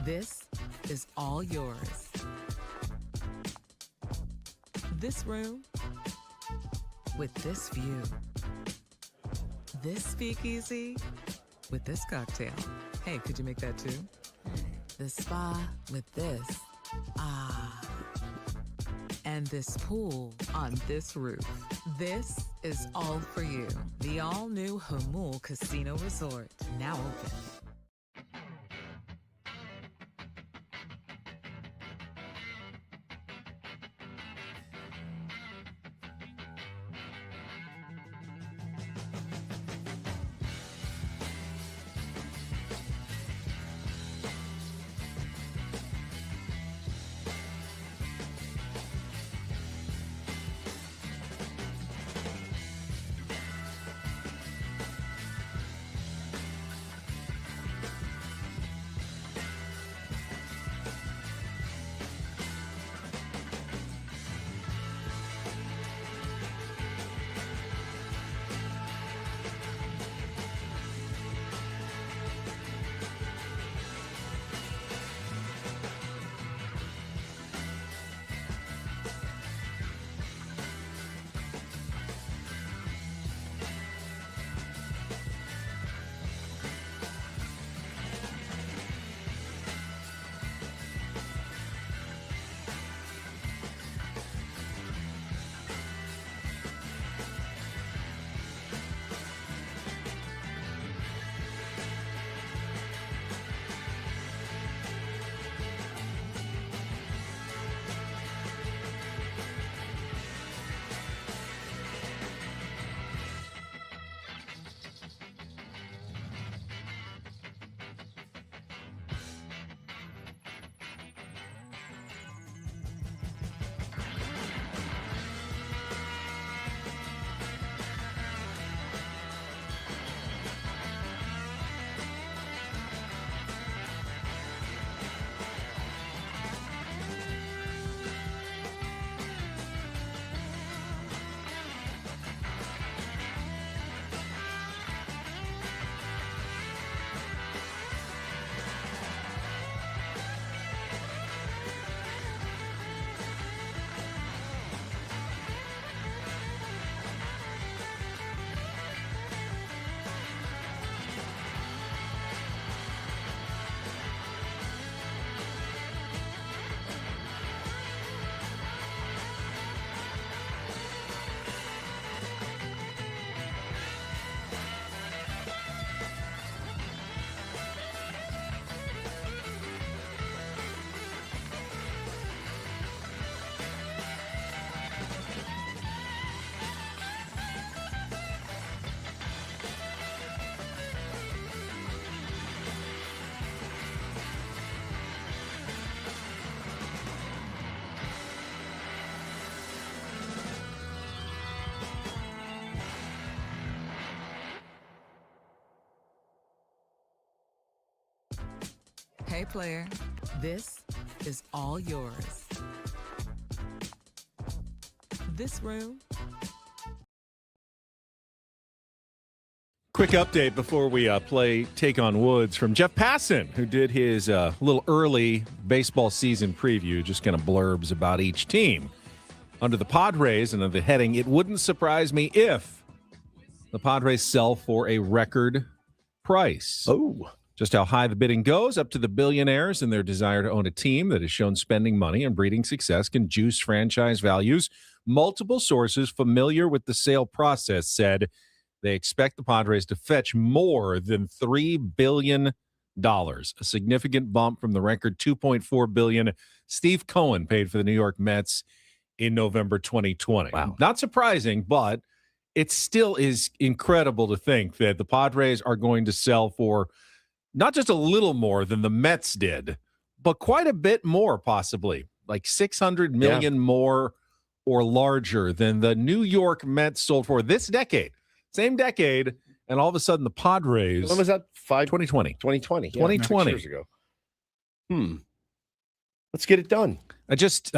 this is all yours. This room with this view. This speakeasy with this cocktail. Hey, could you make that too? The spa with this. Ah. And this pool on this roof. This is all for you. The all-new Hamul Casino Resort, now open. Hey player, this is all yours. This room. Quick update before we play Take on Woods from Jeff Passan, who did his little early baseball season preview, just kind of blurbs about each team. Under the Padres and under the heading, it wouldn't surprise me if the Padres sell for a record price. Oh. Just how high the bidding goes, up to the billionaires and their desire to own a team that has shown spending money and breeding success can juice franchise values. Multiple sources familiar with the sale process said they expect the Padres to fetch more than $3 billion, a significant bump from the record $2.4 billion Steve Cohen paid for the New York Mets in November 2020. Wow. Not surprising, but it still is incredible to think that the Padres are going to sell for not just a little more than the Mets did, but quite a bit more, possibly like $600 million more or larger than the New York Mets sold for this decade. Same decade, and all of a sudden the Padres. When was that? 2020. 2020. Yeah, 2020. 6 years ago. Let's get it done. I just,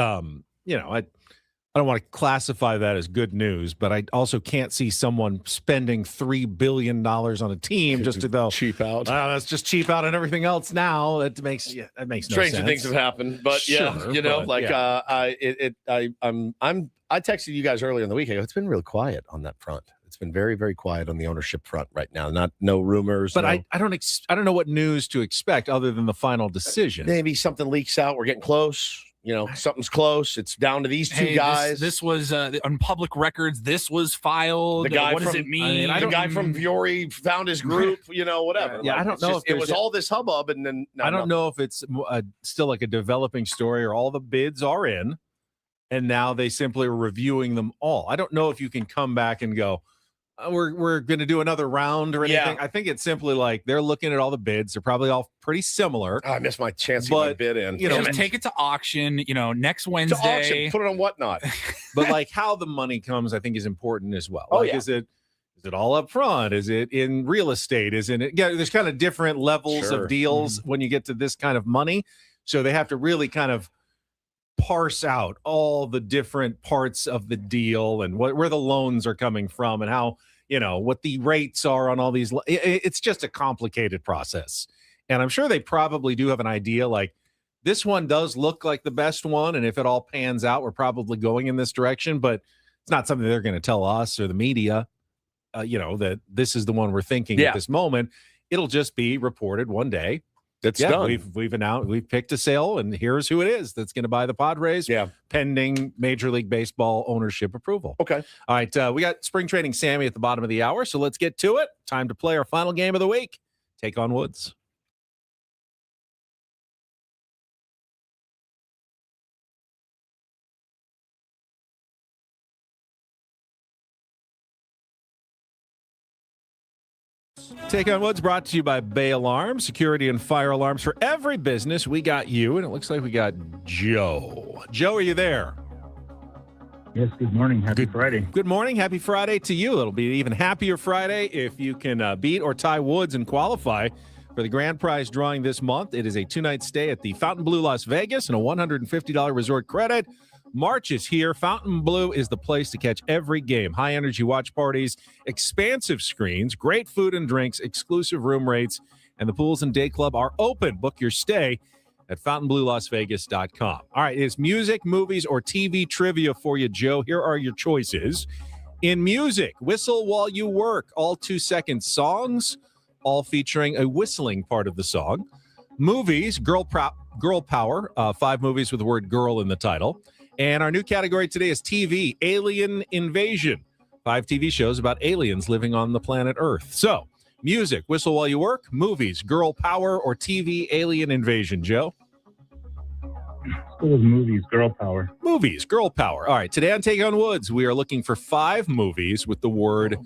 I don't want to classify that as good news, but I also can't see someone spending $3 billion on a team just to go cheap out. Let's just cheap out on everything else now. That makes no Stranger sense. things have happened, but Sure, I texted you guys earlier in the week. I go, it's been real quiet on that front. It's been very, very quiet on the ownership front right now. No rumors. But I don't know what news to expect other than the final decision. Maybe something leaks out. We're getting close. Something's close. It's down to these two guys. This was on public records. This was filed. What does it mean? The guy from Viore found his group. Whatever. Yeah, I don't know if it was all this hubbub, and then I don't know if it's still like a developing story or all the bids are in, and now they simply are reviewing them all. I don't know if you can come back and go, we're going to do another round or anything. I think it's simply like they're looking at all the bids. They're probably all pretty similar. I missed my chance to get my bid in. Just take it to auction. Next Wednesday. To auction, put it on whatnot. But like how the money comes, I think is important as well. Is it all up front? Is it in real estate? There's kind of different levels of deals when you get to this kind of money. So they have to really kind of parse out all the different parts of the deal and where the loans are coming from and how, what the rates are on all these. It's just a complicated process. And I'm sure they probably do have an idea like this one does look like the best one. And if it all pans out, we're probably going in this direction, but it's not something they're going to tell us or the media, that this is the one we're thinking at this moment. It'll just be reported one day. That's done. We've announced, we've picked a sale, and here's who it is that's going to buy the Padres. Pending Major League Baseball ownership approval. Okay. All right. We got spring training Sammy at the bottom of the hour, so let's get to it. Time to play our final game of the week. Take on Woods. Take on Woods brought to you by Bay Alarm, security and fire alarms for every business. We got you, and it looks like we got Joe. Joe, are you there? Yes, good morning. Happy Friday. Good morning. Happy Friday to you. It'll be an even happier Friday if you can beat or tie Woods and qualify for the grand prize drawing this month. It is a 2-night stay at the Fontainebleau Las Vegas and a $150 resort credit. March is here. Fontainebleau is the place to catch every game. High-energy watch parties, expansive screens, great food and drinks, exclusive room rates, and the pools and day club are open. Book your stay at FontainebleauLasVegas.com. All right, it's music, movies, or TV trivia for you, Joe. Here are your choices. In music, Whistle While You Work, all 2-second songs, all featuring a whistling part of the song. Movies, Girl Power, 5 movies with the word girl in the title. And our new category today is TV, Alien Invasion. 5 TV shows about aliens living on the planet Earth. So, music, Whistle While You Work, movies, Girl Power, or TV, Alien Invasion. Joe? Let's go with movies, Girl Power. Movies, Girl Power. All right, today on Take on Woods, we are looking for 5 movies with the word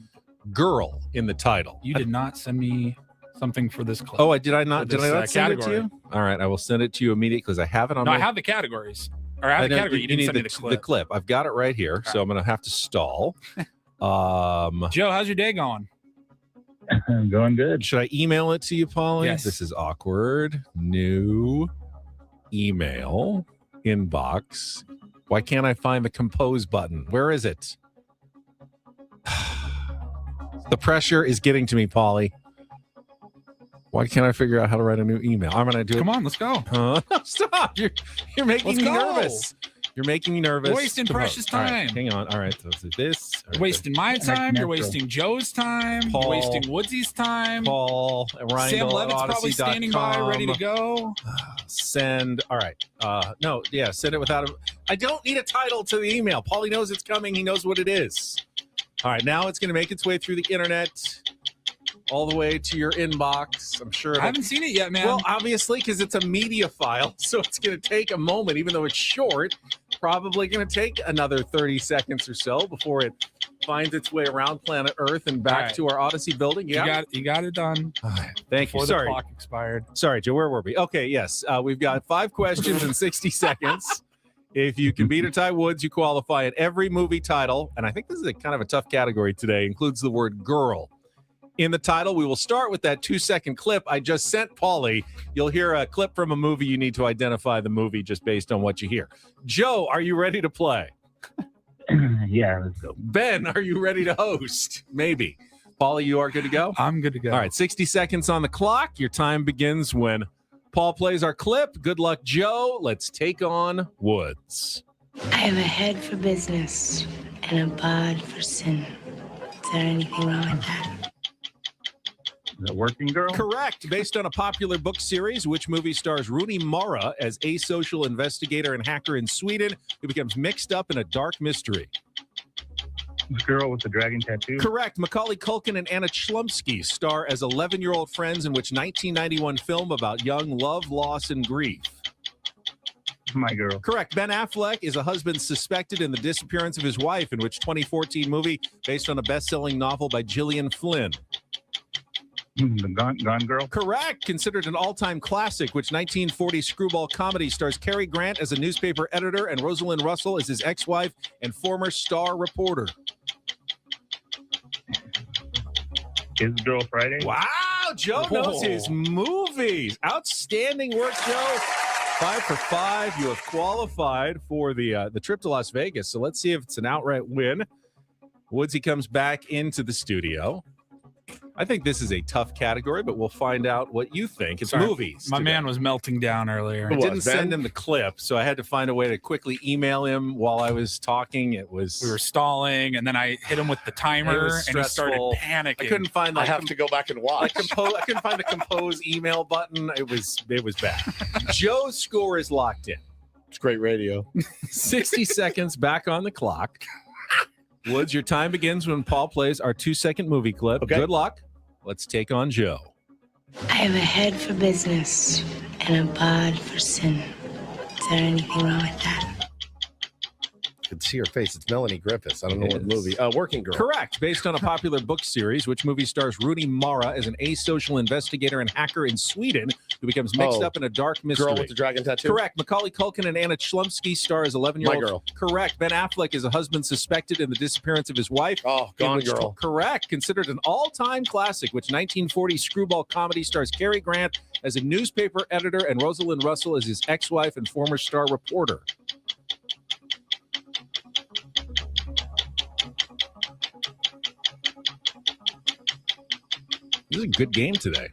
girl in the title. You did not send me something for this clip. Oh, did I not send it to you? All right, I will send it to you immediately because I have it on I have the categories. Or I have the category. You didn't send me the clip. I've got it right here, so I'm going to have to stall. Joe, how's your day going? Going good. Should I email it to you, Paulie? Yes. This is awkward. New email inbox. Why can't I find the compose button? Where is it? The pressure is getting to me, Paulie. Why can't I figure out how to write a new email? I'm going to do it. Come on, let's go. Stop. You're making me nervous. You're making me nervous. You're wasting precious time. All right, hang on. All right. So this. You're wasting my time. You're wasting Joe's time. Paul, you're wasting Woodsy's time. Paul, Sam Levit's probably standing by, ready to go. Send. All right. No. Yeah. Send it without a. I don't need a title to the email. Paulie knows it's coming. He knows what it is. All right. Now it's going to make its way through the internet. All the way to your inbox. I'm sure. I haven't seen it yet, man. Well, obviously, because it's a media file, so it's going to take a moment, even though it's short. Probably going to take another 30 seconds or so before it finds its way around planet Earth and back to our Odyssey building. Yeah, you got it done. Thank you. Sorry, the clock expired. Sorry, Joe. Where were we? Okay, yes, we've got 5 questions in 60 seconds. If you can beat or tie Woods, you qualify at every movie title, and I think this is kind of a tough category today. Includes the word girl in the title. We will start with that 2-second clip I just sent Paulie. You'll hear a clip from a movie. You need to identify the movie just based on what you hear. Joe, are you ready to play? Yeah, let's go. Ben, are you ready to host? Maybe. Paulie, you are good to go? I'm good to go. All right, 60 seconds on the clock. Your time begins when Paul plays our clip. Good luck, Joe. Let's take on Woods. I have a head for business and a bod for sin. Is there anything wrong with that? The Working Girl? Correct. Based on a popular book series, which movie stars Rooney Mara as a social investigator and hacker in Sweden who becomes mixed up in a dark mystery? The Girl with the Dragon Tattoo? Correct. Macaulay Culkin and Anna Chlumsky star as 11-year-old friends in which 1991 film about young love, loss, and grief? My Girl. Correct. Ben Affleck is a husband suspected in the disappearance of his wife, in which 2014 movie based on a best-selling novel by Gillian Flynn? The Gone Girl? Correct. Considered an all-time classic, which 1940 screwball comedy stars Cary Grant as a newspaper editor and Rosalind Russell as his ex-wife and former Star reporter? His Girl Friday? Wow, Joe knows his movies. Outstanding work, Joe. 5 for 5. You have qualified for the trip to Las Vegas. So let's see if it's an outright win. Woodsy comes back into the studio. I think this is a tough category, but we'll find out what you think. It's movies. My today. man was melting down earlier. I didn't send him the clip, so I had to find a way to quickly email him while I was talking. We were stalling, and then I hit him with the timer, and he started panicking. I couldn't find. I have to go back and watch. I couldn't find the compose email button. It was bad. Joe's score is locked in. It's great radio. 60 seconds back on the clock. Woods, your time begins when Paul plays our 2-second movie clip. Okay. Good luck. Let's take on Joe. I have a head for business and a bod for sin. Is there anything wrong with that? You can see her face. It's Melanie Griffiths. I don't know what movie. Working Girl. Correct. Based on a popular book series, which movie stars Rooney Mara as an asocial investigator and hacker in Sweden who becomes mixed up in a dark mystery? Girl with the Dragon Tattoo? Correct. Macaulay Culkin and Anna Chlumsky star as 11-year-old. My Girl. Correct. Ben Affleck is a husband suspected in the disappearance of his wife. Oh, Gone Girl. Correct. Considered an all-time classic, which 1940 screwball comedy stars Cary Grant as a newspaper editor and Rosalind Russell as his ex-wife and former Star reporter. This is a good game today.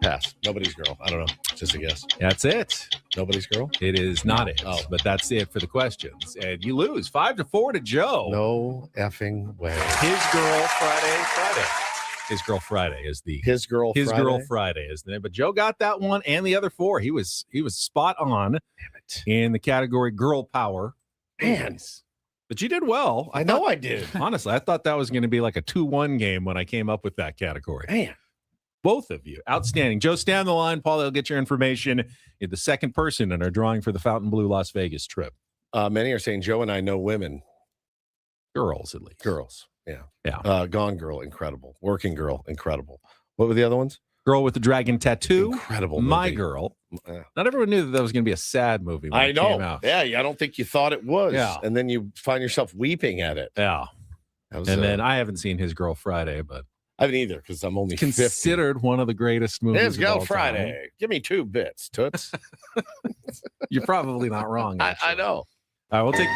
Pass. Nobody's Girl. I don't know. Just a guess. That's it. Nobody's Girl? It is not it. Oh. But that's it for the questions. And you lose 5-4 to Joe. No effing way. His Girl Friday. His Girl Friday is the His Girl Friday is the name. But Joe got that one and the other 4. He was spot on. Damn it. In the category Girl Power. Man. But you did well. I know I did. Honestly, I thought that was going to be like a 2-1 game when I came up with that category. Man. Both of you. Outstanding. Joe, stay on the line. Paul, I'll get your information. You're the second person in our drawing for the Fountain Blue Las Vegas trip. Many are saying Joe and I know women. Girls, at least. Girls. Yeah. Yeah. Gone Girl, incredible. Working Girl, incredible. What were the other ones? Girl with the Dragon Tattoo. Incredible. My movie. Girl. Yeah. Not everyone knew that was going to be a sad movie when I it know. came out. Yeah, I don't think you thought it was. Yeah. And then you find yourself weeping at it. Yeah. That was, And then I haven't seen His Girl Friday, but I haven't either because I'm only 50. considered one of the greatest movies. His of Girl all Friday. time. Give me 2 bits, Toots. You're probably not wrong. I know. All right, we'll take.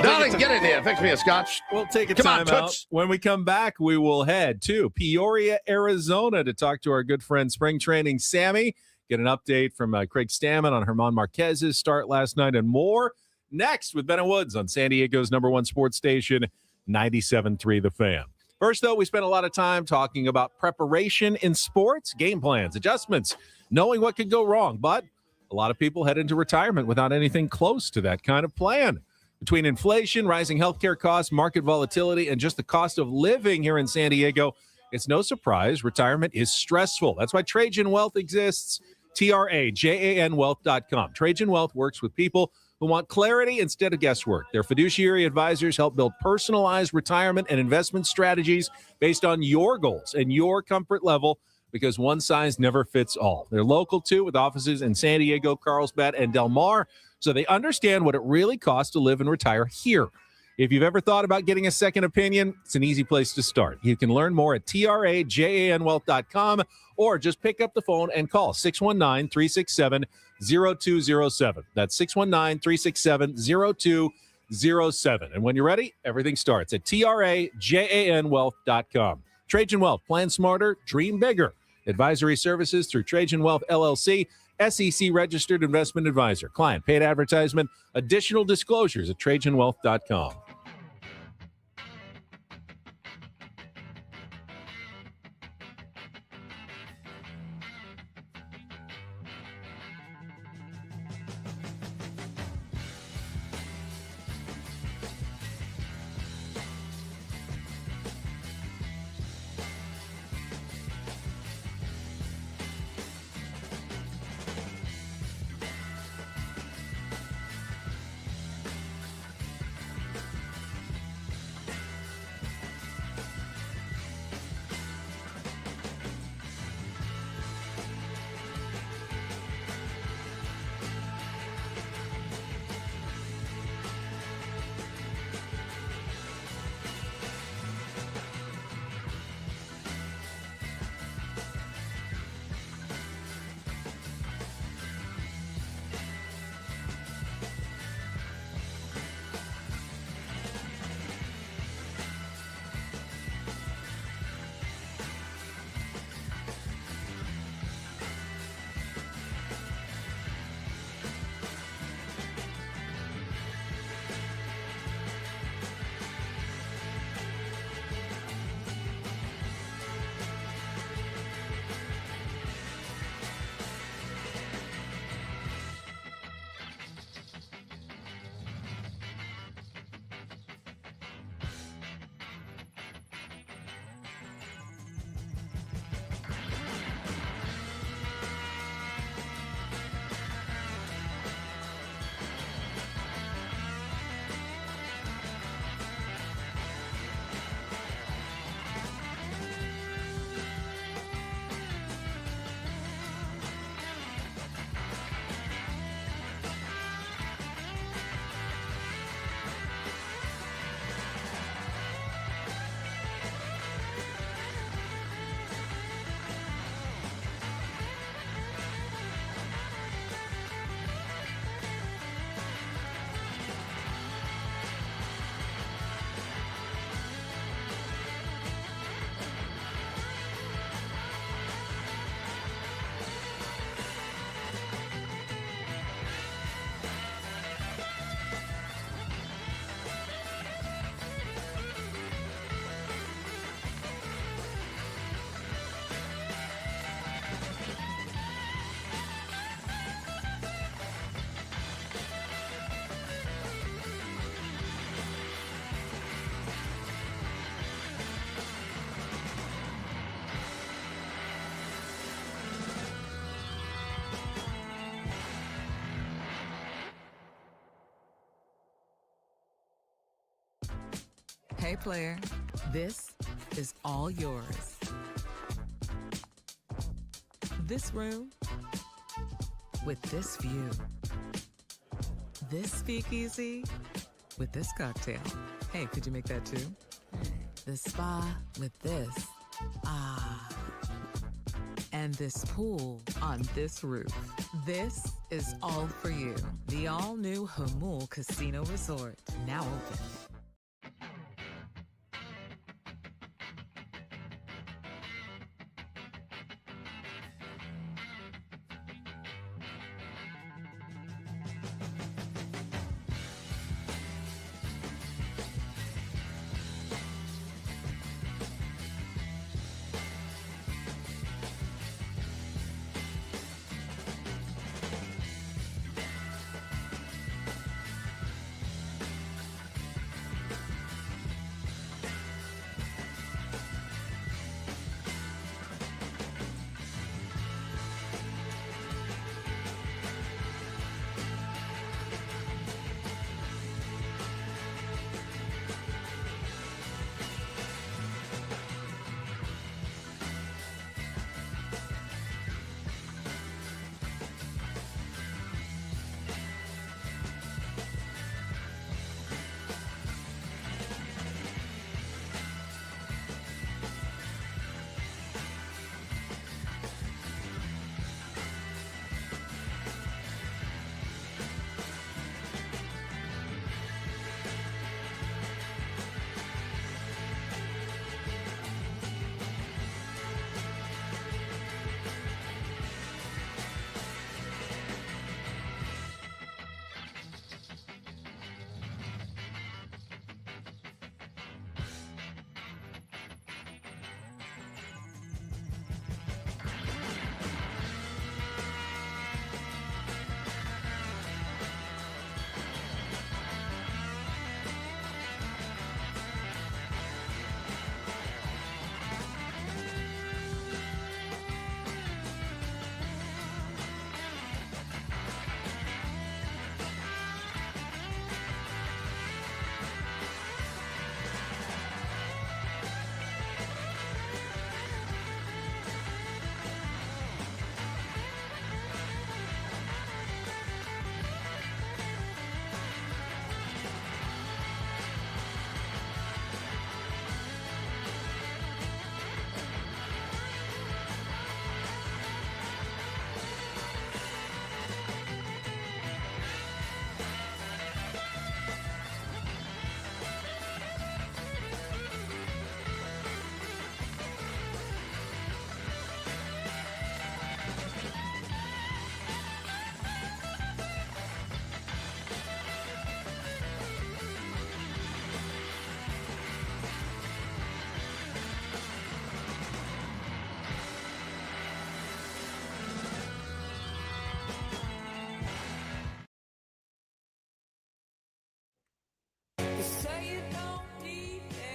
Darling, get in here. Fix me a scotch. We'll take a Come on, time out. Toots. When we come back, we will head to Peoria, Arizona to talk to our good friend Spring Training Sammy, get an update from Craig Stammen on Herman Marquez's start last night and more. Next with Ben and Woods on San Diego's #1 sports station, 97.3 The Fan. First, though, we spent a lot of time talking about preparation in sports, game plans, adjustments, knowing what could go wrong. But a lot of people head into retirement without anything close to that kind of plan. Between inflation, rising healthcare costs, market volatility, and just the cost of living here in San Diego, it's no surprise retirement is stressful. That's why Trajan Wealth exists. TRAJANwealth.com. Trajan Wealth works with people who want clarity instead of guesswork. Their fiduciary advisors help build personalized retirement and investment strategies based on your goals and your comfort level, because one size never fits all. They're local, too, with offices in San Diego, Carlsbad, and Del Mar, so they understand what it really costs to live and retire here. If you've ever thought about getting a second opinion, it's an easy place to start. You can learn more at trajanwealth.com or just pick up the phone and call 619-367-0207. That's 619-367-0207. And when you're ready, everything starts at trajanwealth.com. Trajan Wealth, plan smarter, dream bigger. Advisory services through Trajan Wealth LLC, SEC registered investment advisor. Client paid advertisement. Additional disclosures at trajanwealth.com. Hey player, this is all yours. This room with this view. This speakeasy with this cocktail. Hey, could you make that too? The spa with this. Ah. And this pool on this roof. This is all for you. The all-new Hamul Casino Resort, now open.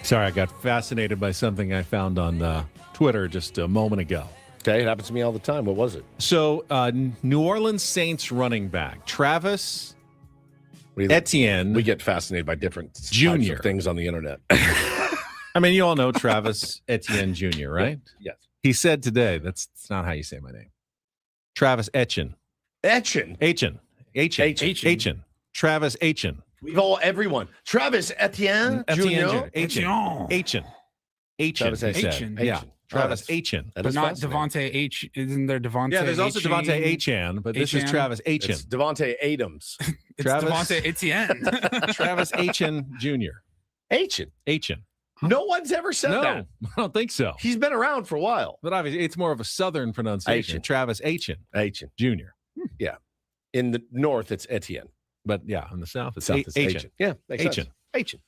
Sorry, I got fascinated by something I found on Twitter just a moment ago. Okay, it happens to me all the time. What was it? So, New Orleans Saints running back Travis Etienne. We get fascinated by different types Junior of things on the internet. I mean, you all know Travis Etienne Jr., right? Yes. He said today, that's not how you say my name. Travis Etienne. Etienne. Travis Etienne. We've all, everyone. Travis Etienne Jr. Etienne. Travis Etienne. Yeah. Travis Etienne. But not Devontae H. Isn't there Devontae? Yeah, there's also Devontae Etienne, but this is Travis Etienne. It's Devontae Adams. It's Travis Devontae Etienne. Travis Etienne Jr. Etienne. No one's ever said that. I don't think so. He's been around for a while. But obviously, it's more of a Southern pronunciation. Etienne. Travis Etienne Jr. Yeah. In the north, it's Etienne. But yeah, in the south, it's Etienne. Yeah, makes sense. Etienne.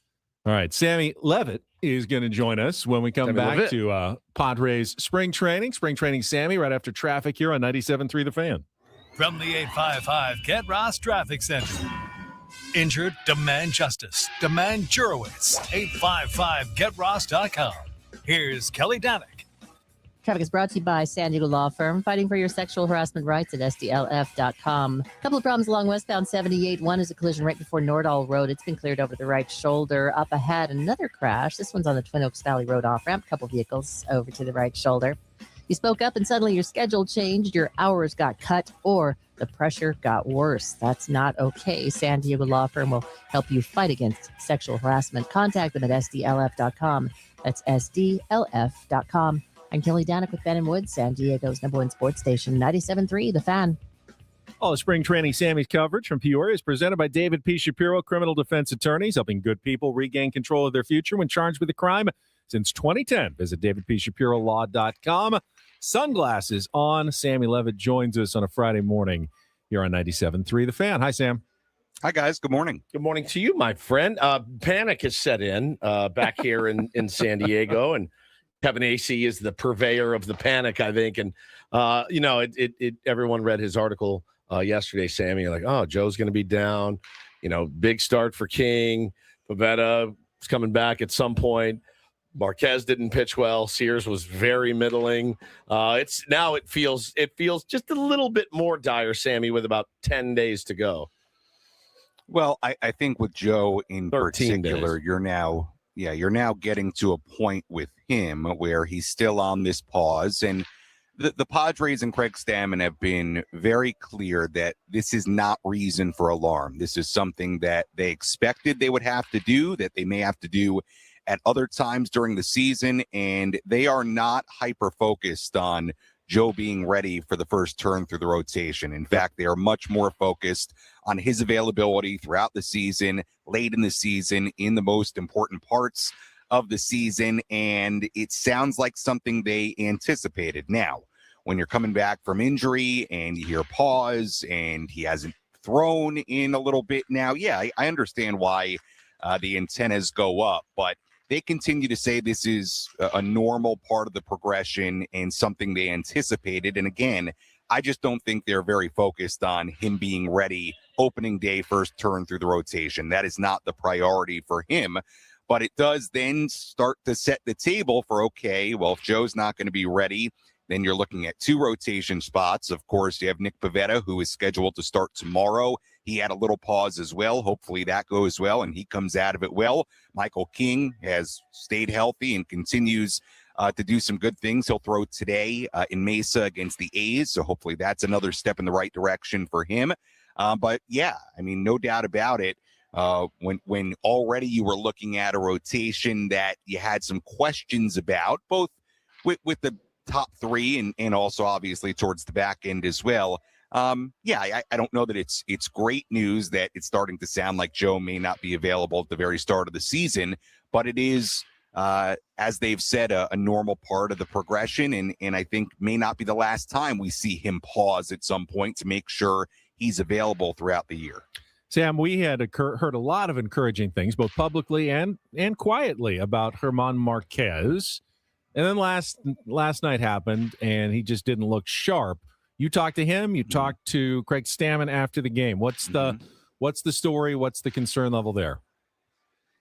All right, Sammy Levit is going to join us when we come Sammy back Levit. to Padres spring training. Spring training, Sammy, right after traffic here on 97.3 The Fan. From the 855 Get Ross Traffic Center. Injured? Demand justice. Demand Jurowitz. 855GetRoss.com. Here's Kelly Danick. Traffic is brought to you by San Diego Law Firm, fighting for your sexual harassment rights at SDLF.com. A couple of problems along westbound 78. One is a collision right before Nordall Road. It's been cleared over the right shoulder. Up ahead, another crash. This one's on the Twin Oaks Valley Road off-ramp. A couple vehicles over to the right shoulder. You spoke up and suddenly your schedule changed, your hours got cut, or the pressure got worse. That's not okay. San Diego Law Firm will help you fight against sexual harassment. Contact them at SDLF.com. That's SDLF.com. I'm Kelly Danick with Ben and Wood, San Diego's #1 sports station, 97.3 The Fan. All the spring training Sammy's coverage from Peoria is presented by David P. Shapiro, criminal defense attorneys, helping good people regain control of their future when charged with a crime since 2010. Visit davidpshapirolaw.com. Sunglasses on. Sammy Levit joins us on a Friday morning here on 97.3 The Fan. Hi, Sam. Hi, guys. Good morning. Good morning to you, my friend. Panic has set in back here in San Diego, and Kevin AC is the purveyor of the panic, I think. And, everyone read his article yesterday, Sammy, like, oh, Joe's going to be down. Big start for King. Pivetta is coming back at some point. Marquez didn't pitch well. Sears was very middling. It feels just a little bit more dire, Sammy, with about 10 days to go. Well, I think with Joe in 13 particular, days. you're now getting to a point with him where he's still on this pause. And the Padres and Craig Stammen have been very clear that this is not reason for alarm. This is something that they expected they would have to do, that they may have to do at other times during the season. And they are not hyper-focused on Joe being ready for the first turn through the rotation. In fact, they are much more focused on his availability throughout the season, late in the season, in the most important parts of the season. And it sounds like something they anticipated. Now, when you're coming back from injury and you hear pause and he hasn't thrown in a little bit now, I understand why the antennas go up, but they continue to say this is a normal part of the progression and something they anticipated. And again, I just don't think they're very focused on him being ready opening day, first turn through the rotation. That is not the priority for him. But it does then start to set the table for, okay, well, if Joe's not going to be ready, then you're looking at 2 rotation spots. Of course, you have Nick Pivetta, who is scheduled to start tomorrow. He had a little pause as well. Hopefully that goes well and he comes out of it well. Michael King has stayed healthy and continues to do some good things. He'll throw today in Mesa against the A's. So hopefully that's another step in the right direction for him. But yeah, I mean, no doubt about it. When already you were looking at a rotation that you had some questions about, both with the top 3 and also obviously towards the back end as well. I don't know that it's great news that it's starting to sound like Joe may not be available at the very start of the season, but it is, as they've said, a normal part of the progression. And I think may not be the last time we see him pause at some point to make sure he's available throughout the year. Sam, we had heard a lot of encouraging things, both publicly and quietly, about German Marquez. And then last night happened, and he just didn't look sharp. You talked to him. You talked to Craig Stammen after the game. What's the story? What's the concern level there?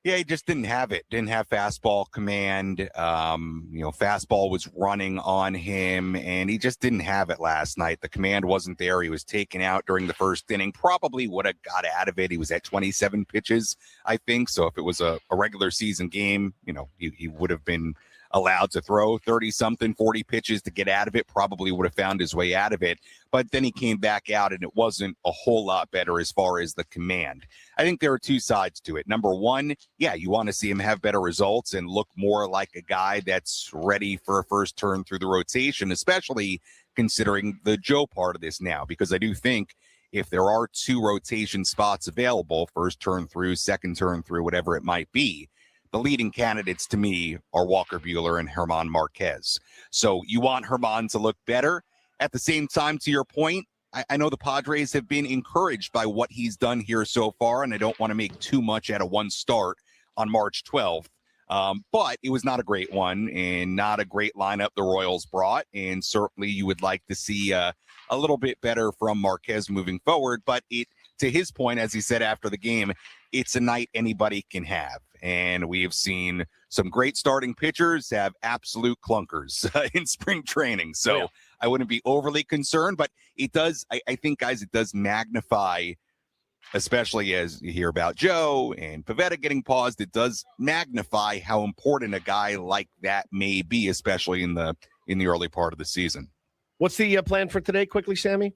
Yeah, he just didn't have it. Didn't have fastball command. Fastball was running on him, and he just didn't have it last night. The command wasn't there. He was taken out during the first inning. Probably would have got out of it. He was at 27 pitches, I think. So if it was a regular season game, he would have been allowed to throw 30-something, 40 pitches to get out of it, probably would have found his way out of it. But then he came back out, and it wasn't a whole lot better as far as the command. I think there are two sides to it. Number one, yeah, you want to see him have better results and look more like a guy that's ready for a first turn through the rotation, especially considering the Joe part of this now, because I do think if there are 2 rotation spots available, first turn through, second turn through, whatever it might be, the leading candidates to me are Walker Buehler and German Marquez. So you want German to look better. At the same time, to your point, I know the Padres have been encouraged by what he's done here so far, and I don't want to make too much out of one start on March 12th. But it was not a great one and not a great lineup the Royals brought, and certainly you would like to see a little bit better from Marquez moving forward. But to his point, as he said after the game, it's a night anybody can have. And we have seen some great starting pitchers have absolute clunkers in spring training. So I wouldn't be overly concerned, but it does, I think, guys, it does magnify, especially as you hear about Joe and Pivetta getting paused, it does magnify how important a guy like that may be, especially in the early part of the season. What's the plan for today, quickly, Sammy?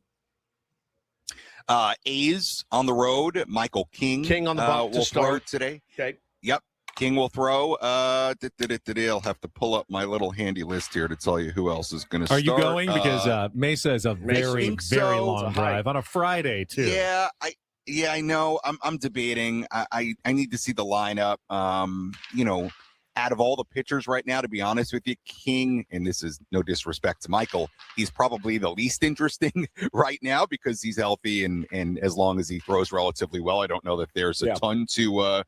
A's on the road. Michael King on the bump will to start today. Okay. Yep. King will throw. I'll have to pull up my little handy list here to tell you who else is going to start. Are you going? Because Mesa is a very long drive on a Friday, too. Yeah, I know. I'm debating. I need to see the lineup. Out of all the pitchers right now, to be honest with you, King, and this is no disrespect to Michael, he's probably the least interesting right now because he's healthy and as long as he throws relatively well, I don't know that there's a ton to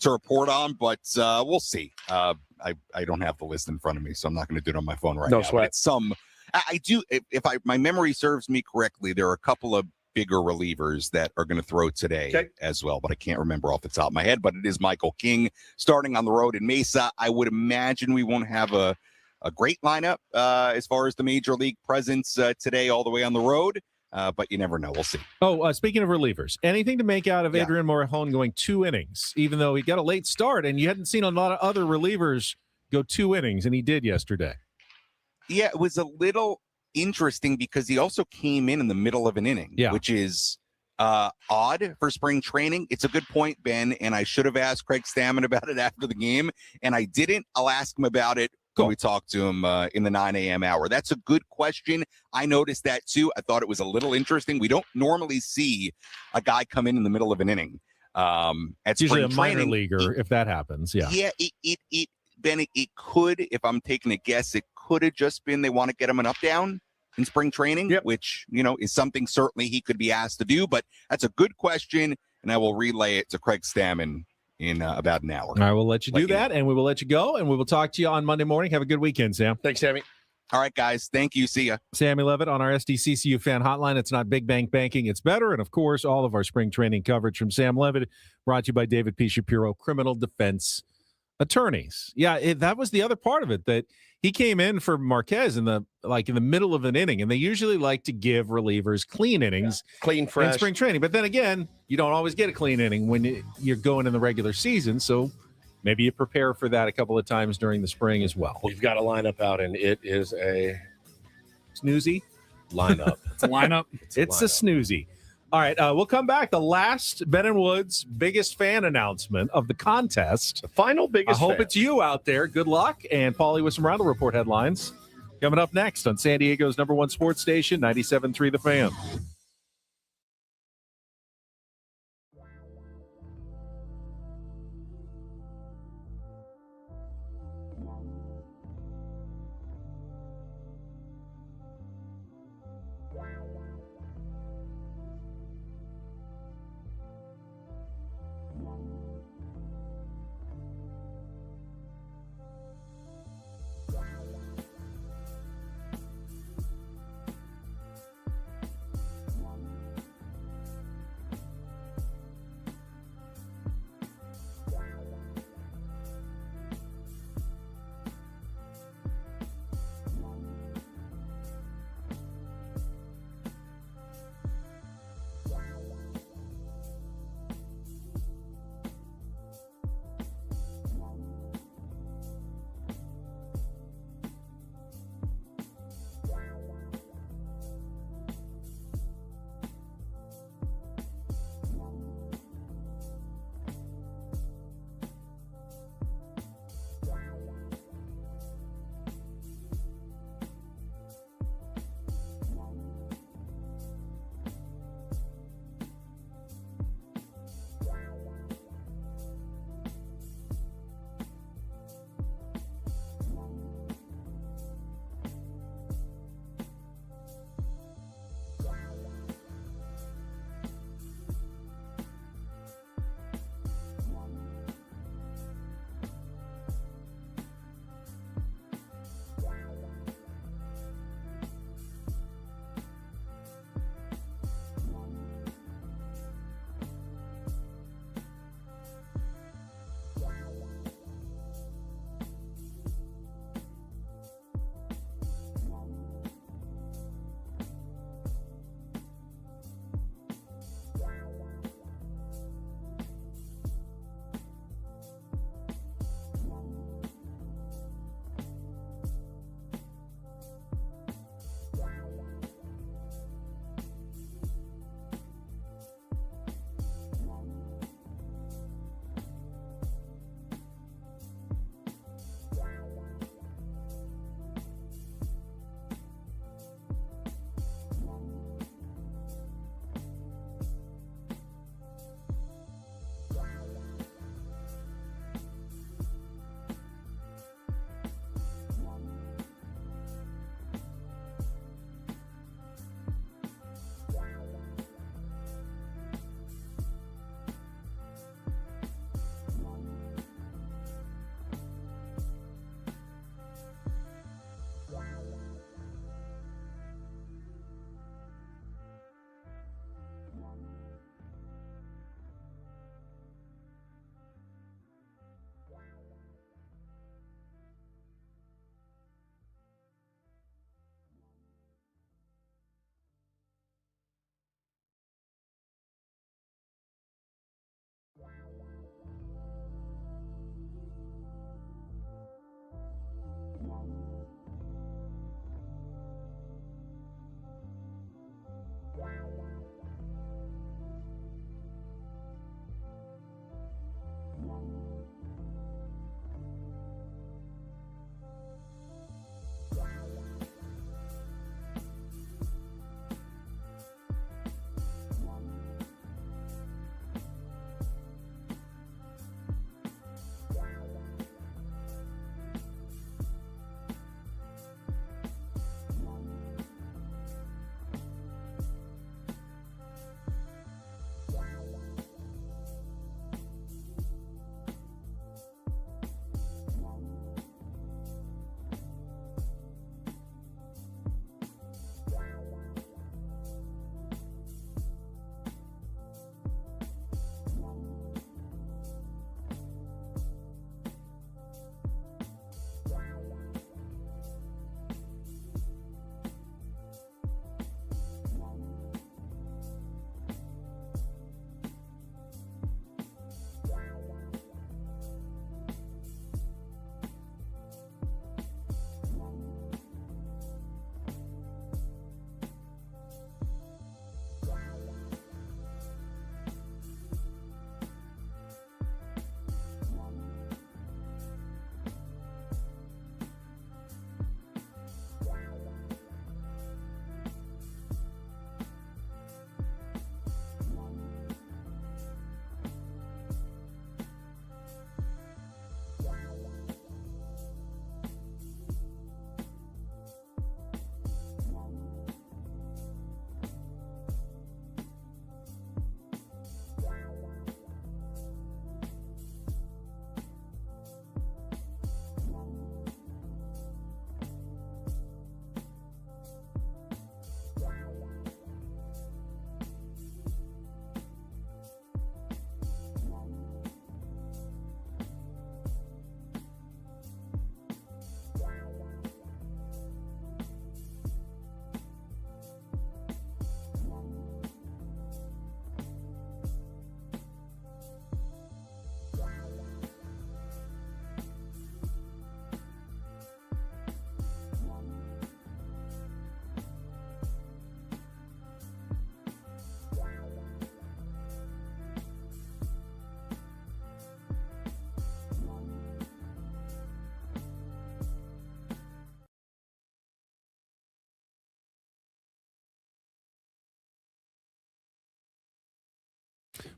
report on, but we'll see. I don't have the list in front of me, so I'm not going to do it on my phone right now. Sweat. I do. If my memory serves me correctly, there are a couple of bigger relievers that are going to throw today as well, but I can't remember off the top of my head. But it is Michael King starting on the road in Mesa. I would imagine we won't have a great lineup as far as the major league presence today all the way on the road. But you never know. We'll see. Speaking of relievers, anything to make out of Adrian Morejon going 2 innings, even though he got a late start and you hadn't seen a lot of other relievers go 2 innings, and he did yesterday. Yeah, it was a little interesting because he also came in the middle of an inning, which is odd for spring training. It's a good point, Ben, and I should have asked Craig Stammen about it after the game, and I didn't. I'll ask him about it when we talk to him in the 9 a.m. hour. That's a good question. I noticed that too. I thought it was a little interesting. We don't normally see a guy come in the middle of an inning. It's usually a minor leaguer if that happens. Yeah, Ben, it could, if I'm taking a guess, it could have just been they want to get him an up down in spring training, which, is something certainly he could be asked to do. But that's a good question, and I will relay it to Craig Stammen in about an hour. I will let you do that, and we will let you go, and we will talk to you on Monday morning. Have a good weekend, Sam. Thanks, Sammy. All right, guys. Thank you. See ya. Sammy Levit on our SDCCU fan hotline. It's not big bank banking. It's better. And, of course, all of our spring training coverage from Sam Levit brought to you by David P. Shapiro, criminal defense attorneys. Yeah, that was the other part of it, that he came in for Marquez in the middle of an inning, and they usually like to give relievers clean innings, clean, fresh, in spring training. But then again, you don't always get a clean inning when you're going in the regular season, so maybe you prepare for that a couple of times during the spring as well. We've got a lineup out, and it is a snoozy lineup. It's a lineup. It's a snoozy. All right, we'll come back. The last Ben and Woods biggest fan announcement of the contest. The final biggest I hope fan. it's you out there. Good luck. And Paulie with some Roundel Report headlines coming up next on San Diego's #1 sports station, 97.3 The Fan.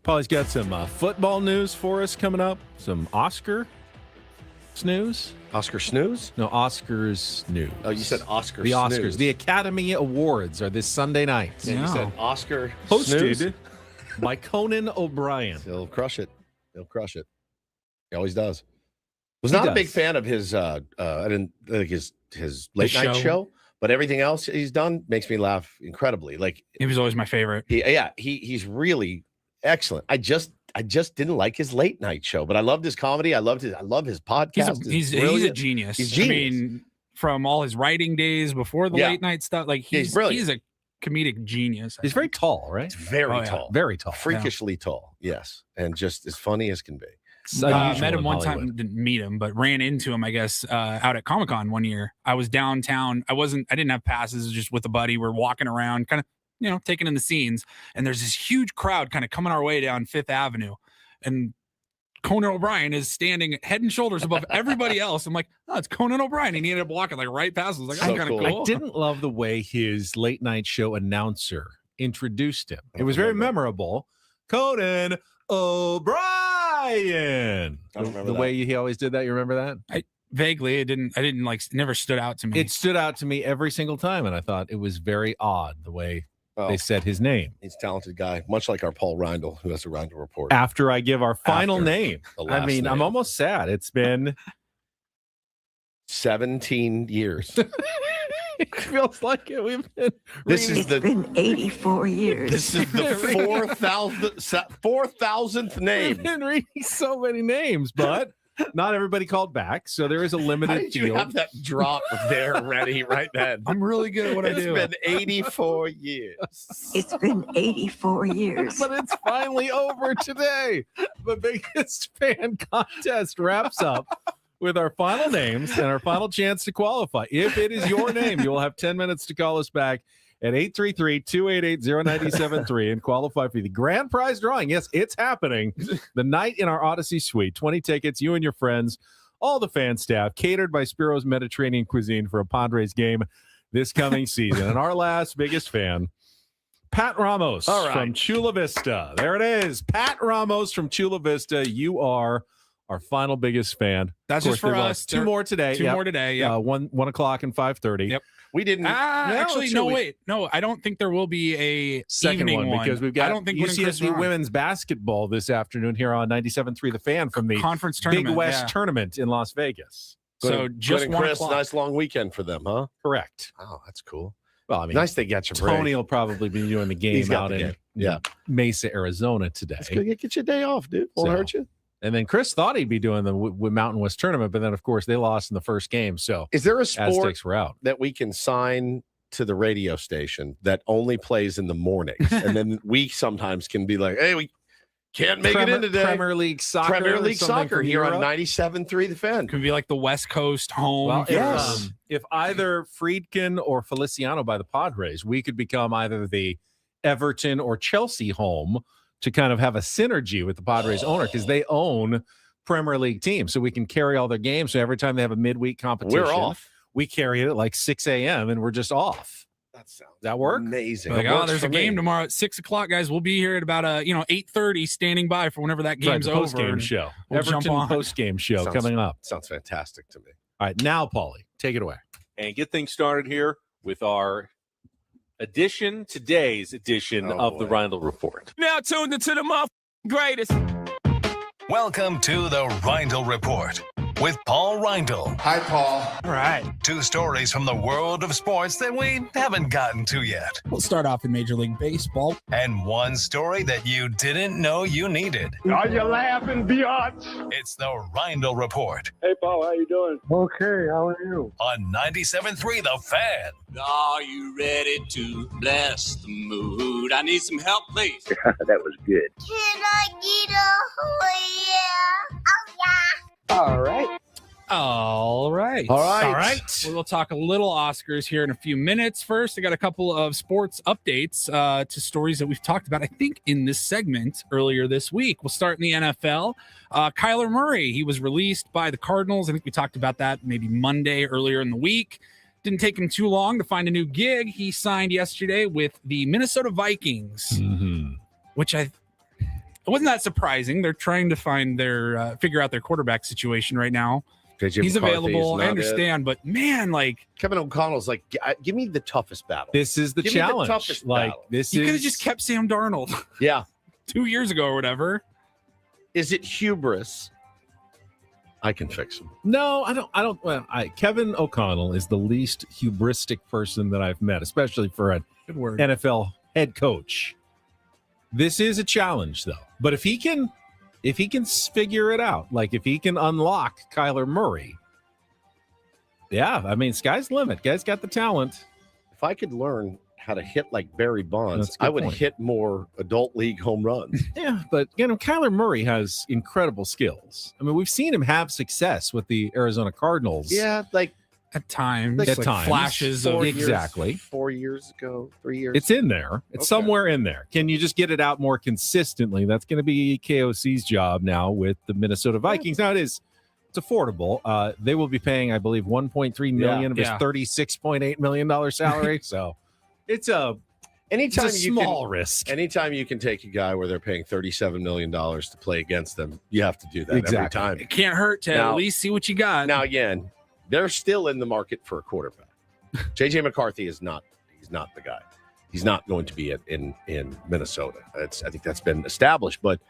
Paul's got some football news for us coming up. Some Oscar snooze. Oscar snooze? No, Oscars news. Oh, you said Oscar The snooze. Oscars. The Academy Awards are this Sunday night. Yeah, you said Oscar Hosted snooze? by Conan O'Brien. He'll crush it. He'll crush it. He always does. Was not a big fan of his I didn't think his late night show, but everything else he's done makes me laugh incredibly. Like, He was always my favorite. He's really excellent. I just didn't like his late night show, but I loved his comedy. I love his podcast. He's a genius. He's genius. I mean, from all his writing days before the late night stuff, like he's a comedic genius. He's very tall, right? He's very tall. Very tall. Freakishly tall. Yes. And just as funny as can be. Met him one time, didn't meet him, but ran into him, I guess, out at Comic-Con one year. I was downtown. I didn't have passes, just with a buddy. We're walking around, kind of, taking in the scenes. And there's this huge crowd kind of coming our way down Fifth Avenue. And Conan O'Brien is standing head and shoulders above everybody else. I'm like, oh, it's Conan O'Brien. And he ended up walking like right past us. Like, that's kind of cool. I didn't love the way his late night show announcer introduced him. It was very memorable. Conan O'Brien. I don't remember the way he always did that. You remember that? Vaguely. I didn't like, never stood out to me. It stood out to me every single time. And I thought it was very odd the way they said his name. He's a talented guy, much like our Paul Reindl, who has a Reindl report. After I give our final name. I mean, I'm almost sad. It's been 17 years. It feels like it. It's been 84 years. This is the 4,000th name. We've been reading so many names, but not everybody called back. So there is a limited How did you field. have that drop there ready right then? I'm really good at what I do. It's been 84 years. It's been 84 years. But it's finally over today. The biggest fan contest wraps up with our final names and our final chance to qualify. If it is your name, you will have 10 minutes to call us back at 833-288-0973 and qualify for the grand prize drawing. Yes, it's happening. The night in our Odyssey suite. 20 tickets, you and your friends, all the fan staff, catered by Spiro's Mediterranean Cuisine for a Padres game this coming season. And our last biggest fan, Pat Ramos from Chula Vista. There it is. Pat Ramos from Chula Vista. You are our final biggest fan. That's just for us. Two more today. Two more today. Yeah. 1 o'clock and 5:30. Yep. We didn't. Actually, no, wait. No, I don't think there will be a Second evening one because we've got I don't think UCSB women's basketball this afternoon here on 97.3 The Fan from the conference tournament, Big West tournament in Las Vegas. So just Good and Chris, nice long weekend for them, huh? Correct. Oh, that's cool. Well, I mean, nice they got you. Tony will probably be doing the game out in Mesa, Arizona today. That's good. Get your day off, dude. Won't hurt you. And then Chris thought he'd be doing the Mountain West tournament, but then of course they lost in the first game. So is there a sport Aztecs were out that we can sign to the radio station that only plays in the mornings, and then we sometimes can be like, "Hey, we can't make it in today." Premier League soccer here on 97.3 The Fan. Could be like the West Coast home. Well, yes. If either Friedkin or Feliciano by the Padres, we could become either the Everton or Chelsea home to kind of have a synergy with the Padres owner because they own Premier League teams. So we can carry all their games. So every time they have a midweek competition, we're off. We carry it at like 6 a.m. and we're just off. That work? Amazing. Like, there's a game tomorrow at 6 o'clock, guys. We'll be here at about 8:30, standing by for whenever that game's over. Post-game show. We'll Everton jump on. post-game show coming up. Sounds fantastic to me. All right, now, Paulie, take it away. And get things started here with our today's edition of the Reindl Report. Now tuned into the greatest. Welcome to the Reindl Report with Paul Reindl. Hi, Paul. All right. 2 stories from the world of sports that we haven't gotten to yet. We'll start off in Major League Baseball. And 1 story that you didn't know you needed. Are you laughing, biatch? It's the Reindl Report Hey, Paul, how you doing? Okay, how are you? on 97.3 The Fan. Are you ready to bless the mood? I need some help, please. That was good. Can I get a yeah? Oh, yeah. All right. We'll talk a little Oscars here in a few minutes. First, I got a couple of sports updates to stories that we've talked about, I think, in this segment earlier this week. We'll start in the NFL. Kyler Murray, he was released by the Cardinals. I think we talked about that maybe Monday earlier in the week. Didn't take him too long to find a new gig. He signed yesterday with the Minnesota Vikings, which it wasn't that surprising. They're trying to find their figure out their quarterback situation right now. He's available. I understand, but man, like Kevin O'Connell's like, give me the toughest battle. This is the challenge. Me the toughest battle. You could have just kept Sam Darnold. Yeah, 2 years ago or whatever. Is it hubris? I can fix him. No, I don't. Well, Kevin O'Connell is the least hubristic person that I've met, especially for an NFL head coach. This is a challenge, though. But if he can figure it out, like if he can unlock Kyler Murray, yeah, I mean, sky's the limit. Guy's got the talent. If I could learn how to hit like Barry Bonds, I would hit more adult league home runs. Yeah, but Kyler Murray has incredible skills. I mean, we've seen him have success with the Arizona Cardinals. Yeah, like at times, flashes of 4 years ago, 3 years. It's in there. It's somewhere in there. Can you just get it out more consistently? That's going to be KOC's job now with the Minnesota Vikings. Now it's affordable. They will be paying, I believe, $1.3 million of his $36.8 million salary. So it's a small risk. Anytime you can take a guy where they're paying $37 million to play against them, you have to do that every time. It can't hurt to at least see what you got. Now, again, they're still in the market for a quarterback. JJ McCarthy is not. He's not the guy. He's not going to be in Minnesota. I think that's been established. But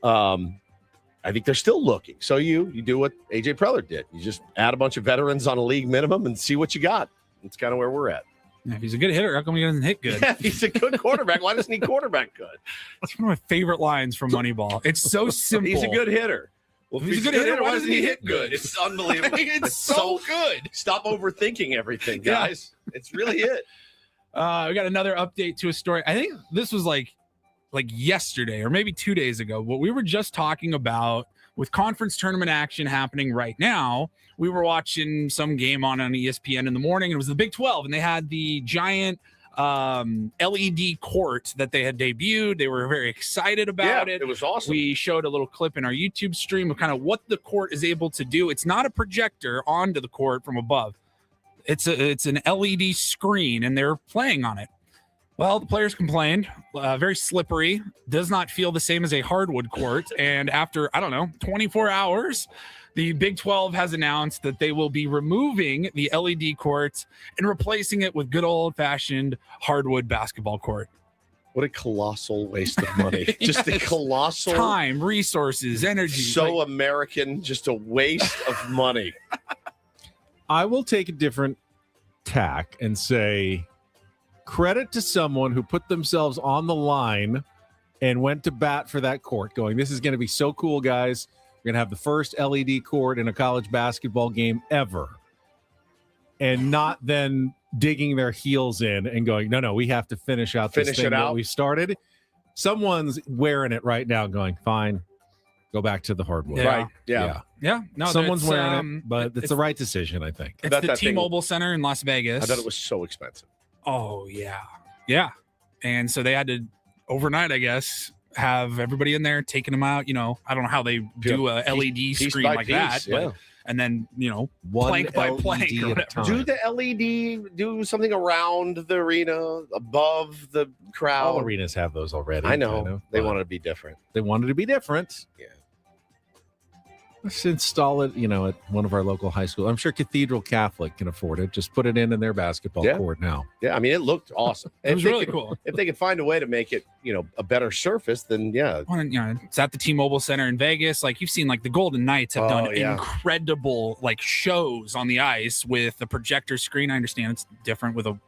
I think they're still looking. So you do what AJ Preller did. You just add a bunch of veterans on a league minimum and see what you got. That's kind of where we're at. Yeah, if he's a good hitter, how come he doesn't hit good? Yeah, he's a good quarterback. Why doesn't he quarterback good? That's one of my favorite lines from Moneyball. It's so simple. He's a good hitter. Well, if he's a good hitter, why doesn't he hit good? It's unbelievable. It's so good. Stop overthinking everything, guys. Yeah. It's really it. We got another update to a story. I think this was like yesterday or maybe 2 days ago. What we were just talking about with conference tournament action happening right now. We were watching some game on ESPN in the morning. And it was the Big 12, and they had the giant LED court that they had debuted. They were very excited about it. It was awesome. We showed a little clip in our YouTube stream of kind of what the court is able to do. It's not a projector onto the court from above. It's an LED screen, and they're playing on it. Well, the players complained. Very slippery. Does not feel the same as a hardwood court. And after, 24 hours, the Big 12 has announced that they will be removing the LED court and replacing it with good old-fashioned hardwood basketball court. What a colossal waste of money. Just a colossal time, resources, energy. So American, just a waste of money. I will take a different tack and say credit to someone who put themselves on the line and went to bat for that court, going, this is going to be so cool, guys. We're going to have the first LED court in a college basketball game ever. And not then digging their heels in and going, no, we have to finish out this thing that we started. Someone's wearing it right now going, fine, go back to the hardwood. Yeah. Right. Yeah. No, someone's wearing it, but it's the right decision, I think. It's the T-Mobile Center in Las Vegas. I thought it was so expensive. Oh, yeah. Yeah. And so they had to, overnight, I guess, have everybody in there, taking them out. I don't know how they do a LED screen like that. But, and then, plank by plank or whatever. Do the LED do something around the arena, above the crowd? All arenas have those already. I know. They wanted to be different. They wanted to be different. Yeah. Let's install it, at one of our local high schools. I'm sure Cathedral Catholic can afford it. Just put it in their basketball court now. Yeah, I mean, it looked awesome. It was really cool. If they could find a way to make it, a better surface, then yeah. It's at the T-Mobile Center in Vegas. Like you've seen, like the Golden Knights have done incredible shows on the ice with a projector screen. I understand it's different with a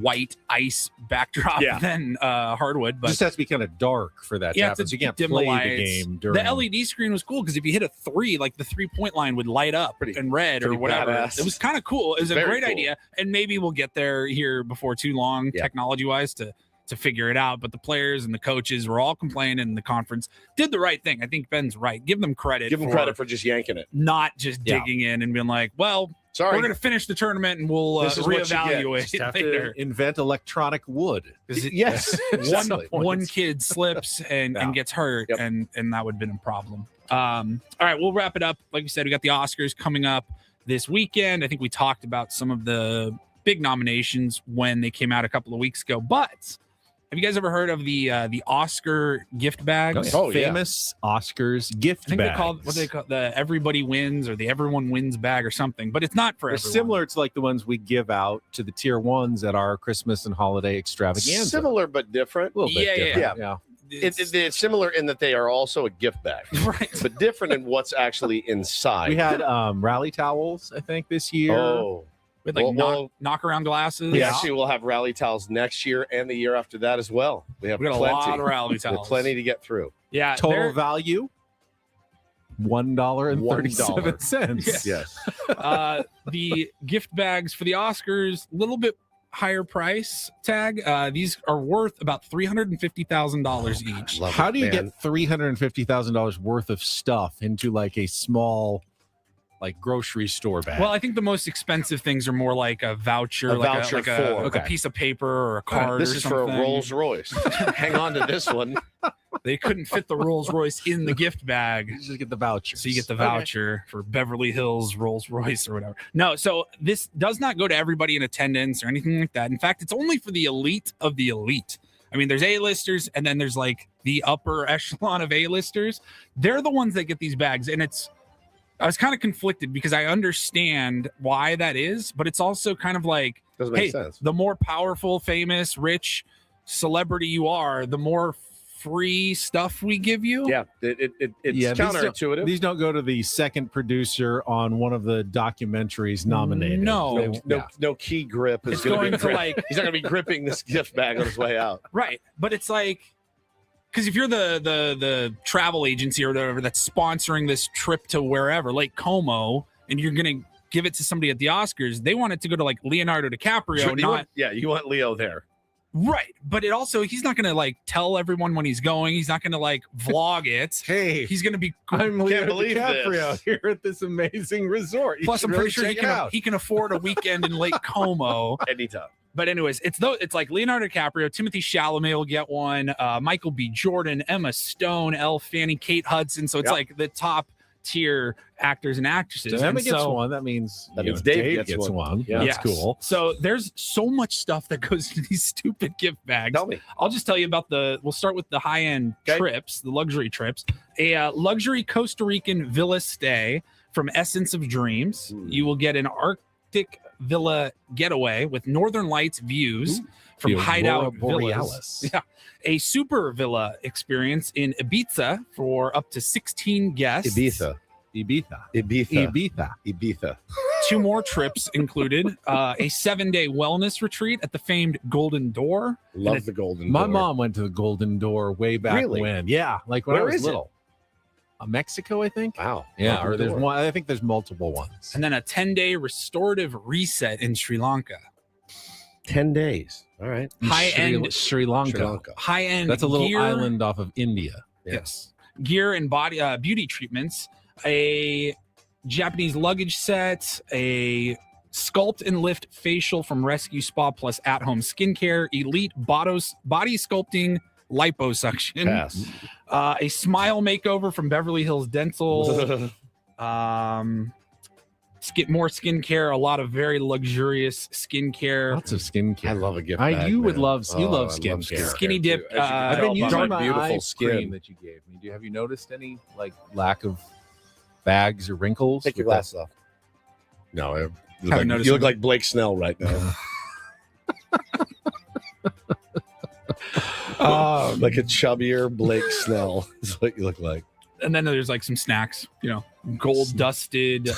white ice backdrop than hardwood, but just has to be kind of dark for that to happen. So you can't play the game during. The LED screen was cool because if you hit a 3, the 3-point line would light up in red or whatever. Badass. It was kind of cool. It was a great idea, and maybe we'll get there here before too long, technology wise, to figure it out. But the players and the coaches were all complaining, and the conference did the right thing. I think Ben's right. Give them credit. Give them credit for just yanking it, not just digging in and being like, well. Sorry. We're going to finish the tournament and we'll reevaluate have to invent electronic wood. Yes. One kid slips and gets hurt, and that would have been a problem. All right, we'll wrap it up. Like we said, we got the Oscars coming up this weekend. I think we talked about some of the big nominations when they came out a couple of weeks ago, but Have you guys ever heard of the Oscar gift bags? Famous Oscars gift I think bags. they call what they call the Everybody Wins or the Everyone Wins bag or something, but it's not for They're everyone. similar to like the ones we give out to the tier ones at our Christmas and holiday extravaganza. Similar but different. A little bit different. Yeah. It's similar in that they are also a gift bag, right? But different in what's actually inside. We had rally towels, I think, this year. Oh, with like knock around glasses. We actually will have rally towels next year and the year after that as well. We have got plenty. a lot of rally We have towels. plenty to get through. Yeah, Total value $1.37. Yes. The gift bags for the Oscars, a little bit higher price tag. These are worth about $350,000 each. How do you get $350,000 worth of stuff into like a small, like grocery store bag? Well, I think the most expensive things are more like a voucher, like a piece of paper or a card. This or is something. for a Rolls Royce. Hang on to this one. They couldn't fit the Rolls Royce in the gift bag. You just get the voucher. So you get the voucher for Beverly Hills Rolls Royce or whatever. No, so this does not go to everybody in attendance or anything like that. In fact, it's only for the elite of the elite. I mean, there's A-listers and then there's like the upper echelon of A-listers. They're the ones that get these bags. And I was kind of conflicted because I understand why that is, but it's also kind of like, doesn't make sense. The more powerful, famous, rich celebrity you are, the more free stuff we give you. Yeah, it's counterintuitive. These don't go to the second producer on one of the documentaries nominated. No key grip is It's going to going be to, like- he's not going to be gripping this gift bag on his way out. Right. But it's like, because if you're the travel agency or whatever that's sponsoring this trip to wherever, Lake Como, and you're going to give it to somebody at the Oscars, they want it to go to like Leonardo DiCaprio, Sure, not. you want Leo there. Right. But it also, he's not going to like tell everyone when he's going. He's not going to like vlog it. Hey, he's going to be. I'm Leo believe DiCaprio this. here at this amazing resort. You Plus, should I'm really pretty sure check it out. he can afford a weekend in Lake Como. Anytime. But anyways, it's like Leonardo DiCaprio, Timothy Chalamet will get one, Michael B. Jordan, Emma Stone, Elle Fanning, Kate Hudson. So it's like the top tier actors and actresses. So Emma And gets one. That means Dave gets one. Yeah, Yes. that's cool. So there's so much stuff that goes to these stupid gift bags. Tell me. I'll just tell you about we'll start with the high-end trips, the luxury trips. A luxury Costa Rican villa stay from Essence of Dreams. You will get an Arctic villa getaway with northern lights views from The Hideout Aurora Villas. Borealis. Yeah. A super villa experience in Ibiza for up to 16 guests. Ibiza. 2 more trips included. A 7-day wellness retreat at the famed Golden Door. Love the Golden My Door. mom went to the Golden Door way back Really? when. Yeah, like when Where I was is it? little. Mexico, I think. Wow. Yeah, Golden or there's Door. one. I think there's multiple ones. And then a 10-day restorative reset in Sri Lanka. 10 days. All right. High-end Sri Lanka. Sri Lanka. high-end That's a little gear, island off of India. Yes. Gear and body beauty treatments, a Japanese luggage set, a sculpt and lift facial from Rescue Spa plus at-home skincare, elite body sculpting liposuction, Pass. A smile makeover from Beverly Hills Dental, more skincare, a lot of very luxurious skincare. Lots of skincare. I love a gift bag. You would man. love. You Oh, love I skincare. Skinny dip. too. As you can I've tell been by using my my beautiful eye skin. cream that you gave me. Have you noticed any like lack of bags or wrinkles? Take your with glasses off. No, you look, Haven't like, noticed you look it. like Blake Snell right now. Like a chubbier Blake Snell is what you look like. And then there's like some snacks, gold dusted,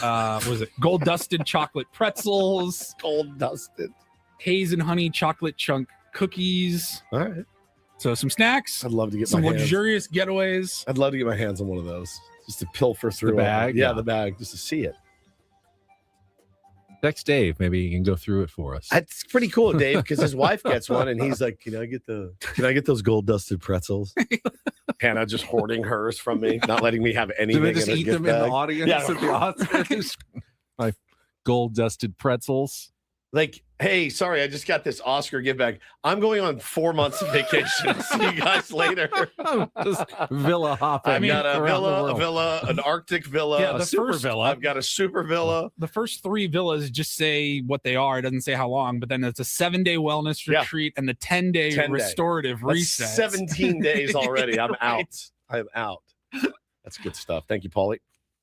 gold dusted chocolate pretzels, Gold dusted. haze and honey chocolate chunk cookies. All right. So some snacks, I'd love to get some my hands. luxurious getaways. I'd love to get my hands on one of those just to pilfer through bag? Yeah, Yeah. the bag, just to see it. Text Dave. Maybe he can go through it for us. It's pretty cool, Dave, because his wife gets one, and he's like, "Can I get those gold dusted pretzels?" Hannah just hoarding hers from me, not letting me have Do anything. they just in her eat gift them in bag. the audience Yeah. at the Oscars? My gold dusted pretzels. Like, hey, sorry, I just got this Oscar give back. I'm going on 4 months of vacation. See you guys later. Just villa hopping. I've got a villa, an Arctic villa, Yeah, a the super first- villa. I've got a super villa. The first 3 villas just say what they are. It doesn't say how long, but then it's a 7-day wellness retreat and the 10-day 10-day. restorative That's reset. 17 days already. I'm Right. out. I'm out. That's good stuff. Thank you, Paulie.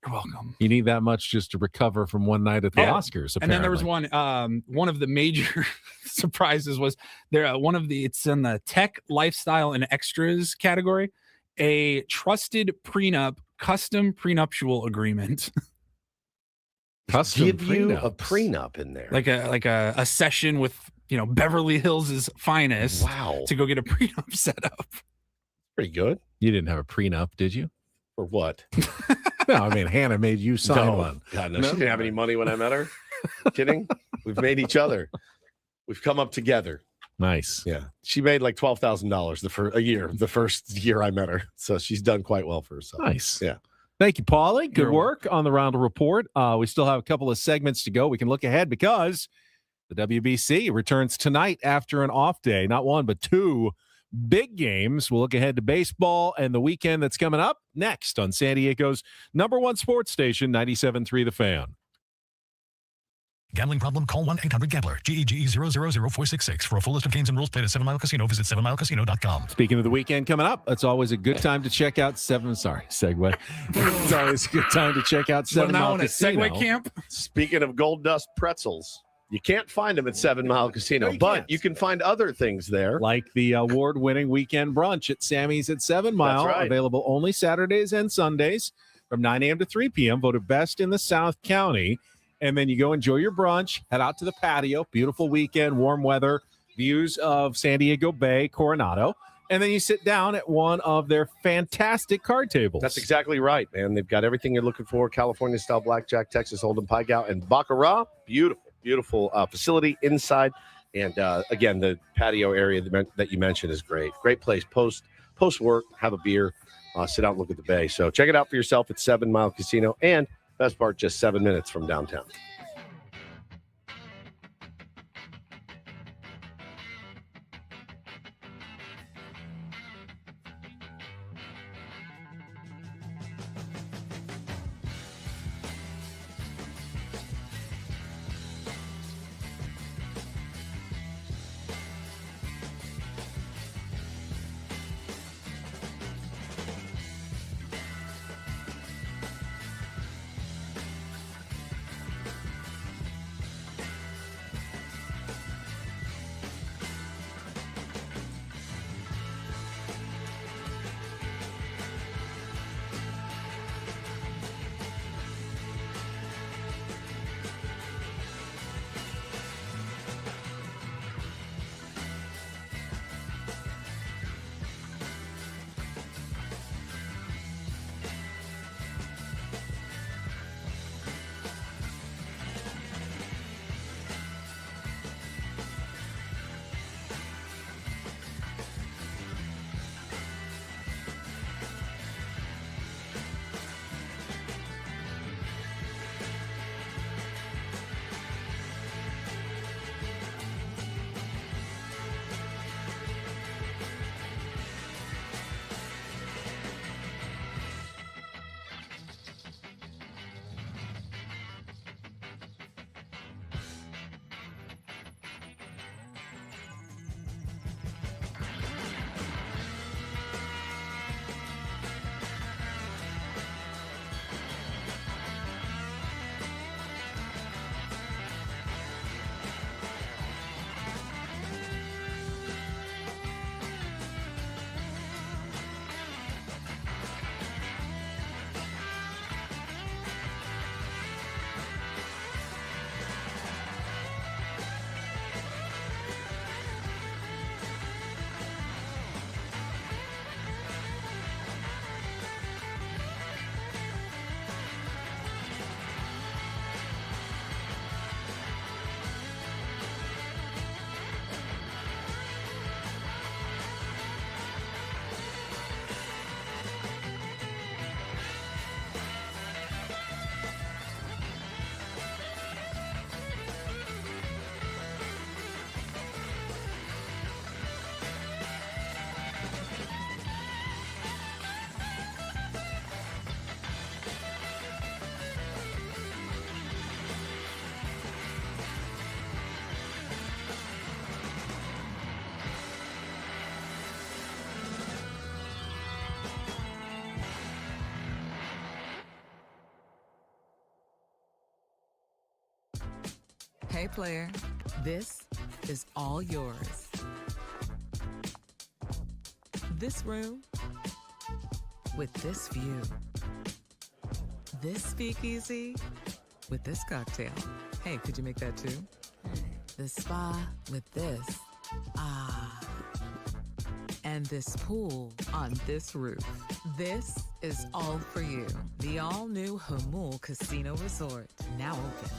You're welcome. You need that much just to recover from one night at the Oscars. And then there was apparently. one of the major surprises was there. It's in the tech, lifestyle, and extras category. A trusted prenup, custom prenuptial agreement. Custom Give you a prenups. prenup in there. like a session with Beverly Hills' finest. Wow. To go get a prenup set up. Pretty good. You didn't have a prenup, did you? For what? No, I mean Hannah made you sign one. God, no, she didn't have any money when I met her. Kidding? We've made each other. We've come up together. Nice. Yeah. She made like $12,000 a year, the first year I met her. So she's done quite well for herself. Nice. Yeah. Thank you, Paulie. Good You're work on the Roundel Report. We still have a couple of segments to go. We can look ahead because the WBC returns tonight after an off day. Not one, but 2 big games. We'll look ahead to baseball and the weekend that's coming up next on San Diego's #1 sports station, 97.3 The Fan. Gambling problem? Call 1-800-GAMBLER. GEGE 000-466. For a full list of games and rules, play at 7 Mile Casino. Visit 7milecasino.com. Speaking of the weekend coming up, it's always a good time to check out segue. It's always a good time to check out 7 now Mile in a Casino. Segway camp. Speaking of Gold Dust pretzels, you can't find them at 7 Mile Casino, No, you but can't. you can find other things there. Like the award-winning weekend brunch at Sammy's at 7 Mile, right. available only Saturdays and Sundays from 9 a.m. to 3 p.m., voted best in the South County. And then you go enjoy your brunch, head out to the patio, beautiful weekend, warm weather, views of San Diego Bay, Coronado, and then you sit down at one of their fantastic card tables. That's exactly right, man. They've got everything you're looking for: California-style blackjack, Texas Hold'em, Pai Gow, and Baccarat. Beautiful facility inside. And again, the patio area that you mentioned is great. Great place. Post work, have a beer, sit out and look at the bay. So check it out for yourself at 7 Mile Casino. And best part, just 7 minutes from downtown. Okay, player, this is all yours. This room with this view. This speakeasy with this cocktail. Hey, could you make that too? The spa with this. Ah. And this pool on this roof. This is all for you. The all-new Hamul Casino Resort, now open.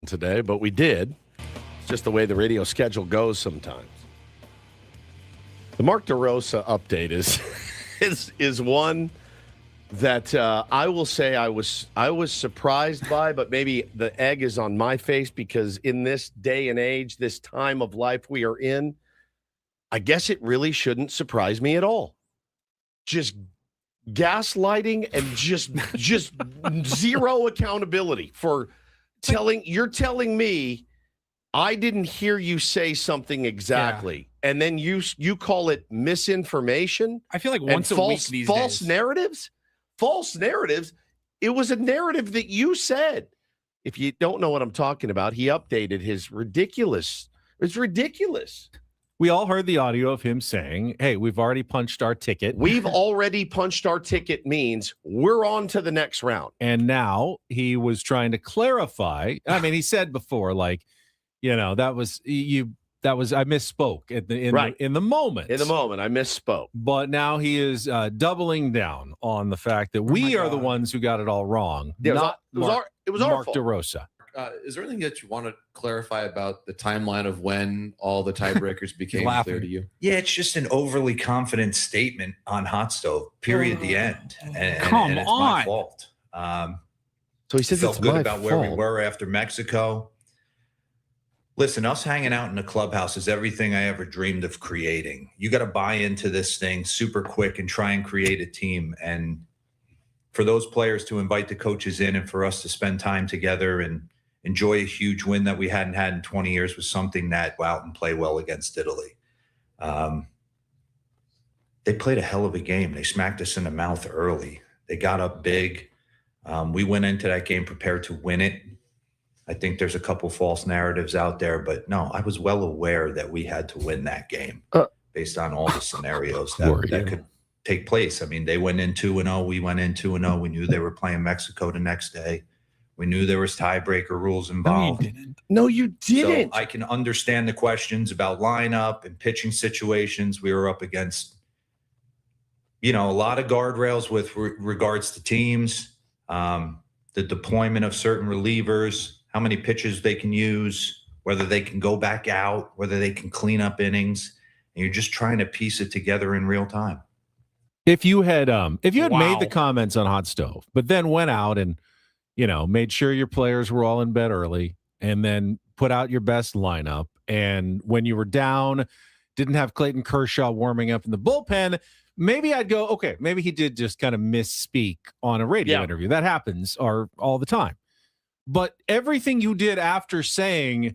Today, but we did. It's just the way the radio schedule goes sometimes. The Mark DeRosa update is one that I will say I was surprised by, but maybe the egg is on my face because in this day and age, this time of life we are in, I guess it really shouldn't surprise me at all. Just gaslighting and just zero accountability for you're telling me I didn't hear you say something exactly, and then you call it misinformation. I feel like once a week these false days. False narratives. It was a narrative that you said. If you don't know what I'm talking about, he updated his ridiculous. It's ridiculous. We all heard the audio of him saying, hey, we've already punched our ticket. We've already punched our ticket means we're on to the next round. And now he was trying to clarify. I mean, he said before, like, I misspoke in the moment. In the moment, I misspoke. But now he is doubling down on the fact that we are the ones who got it all wrong. Yeah, it was our Mark fault. DeRosa. Is there anything that you want to clarify about the timeline of when all the tiebreakers became clear to you? Yeah, it's just an overly confident statement on hot stove. Period. The end. And it's my fault. So he says felt it's good my about fault. where we were after Mexico. Listen, us hanging out in the clubhouse is everything I ever dreamed of creating. You got to buy into this thing super quick and try and create a team. And for those players to invite the coaches in and for us to spend time together and enjoy a huge win that we hadn't had in 20 years was something that go out and play well against Italy. They played a hell of a game. They smacked us in the mouth early. They got up big. We went into that game prepared to win it. I think there's a couple false narratives out there, but no, I was well aware that we had to win that game based on all the scenarios that could take place. I mean, they went in 2-0. We went in 2-0. We knew they were playing Mexico the next day. We knew there was tiebreaker rules involved. No, you didn't. So I can understand the questions about lineup and pitching situations. We were up against, a lot of guardrails with regards to teams, the deployment of certain relievers, how many pitches they can use, whether they can go back out, whether they can clean up innings. And you're just trying to piece it together in real time. If you had made the comments on Hot Stove, but then went out and, made sure your players were all in bed early and then put out your best lineup. And when you were down, didn't have Clayton Kershaw warming up in the bullpen, maybe I'd go, okay, maybe he did just kind of misspeak on a radio interview. That happens all the time. But everything you did after saying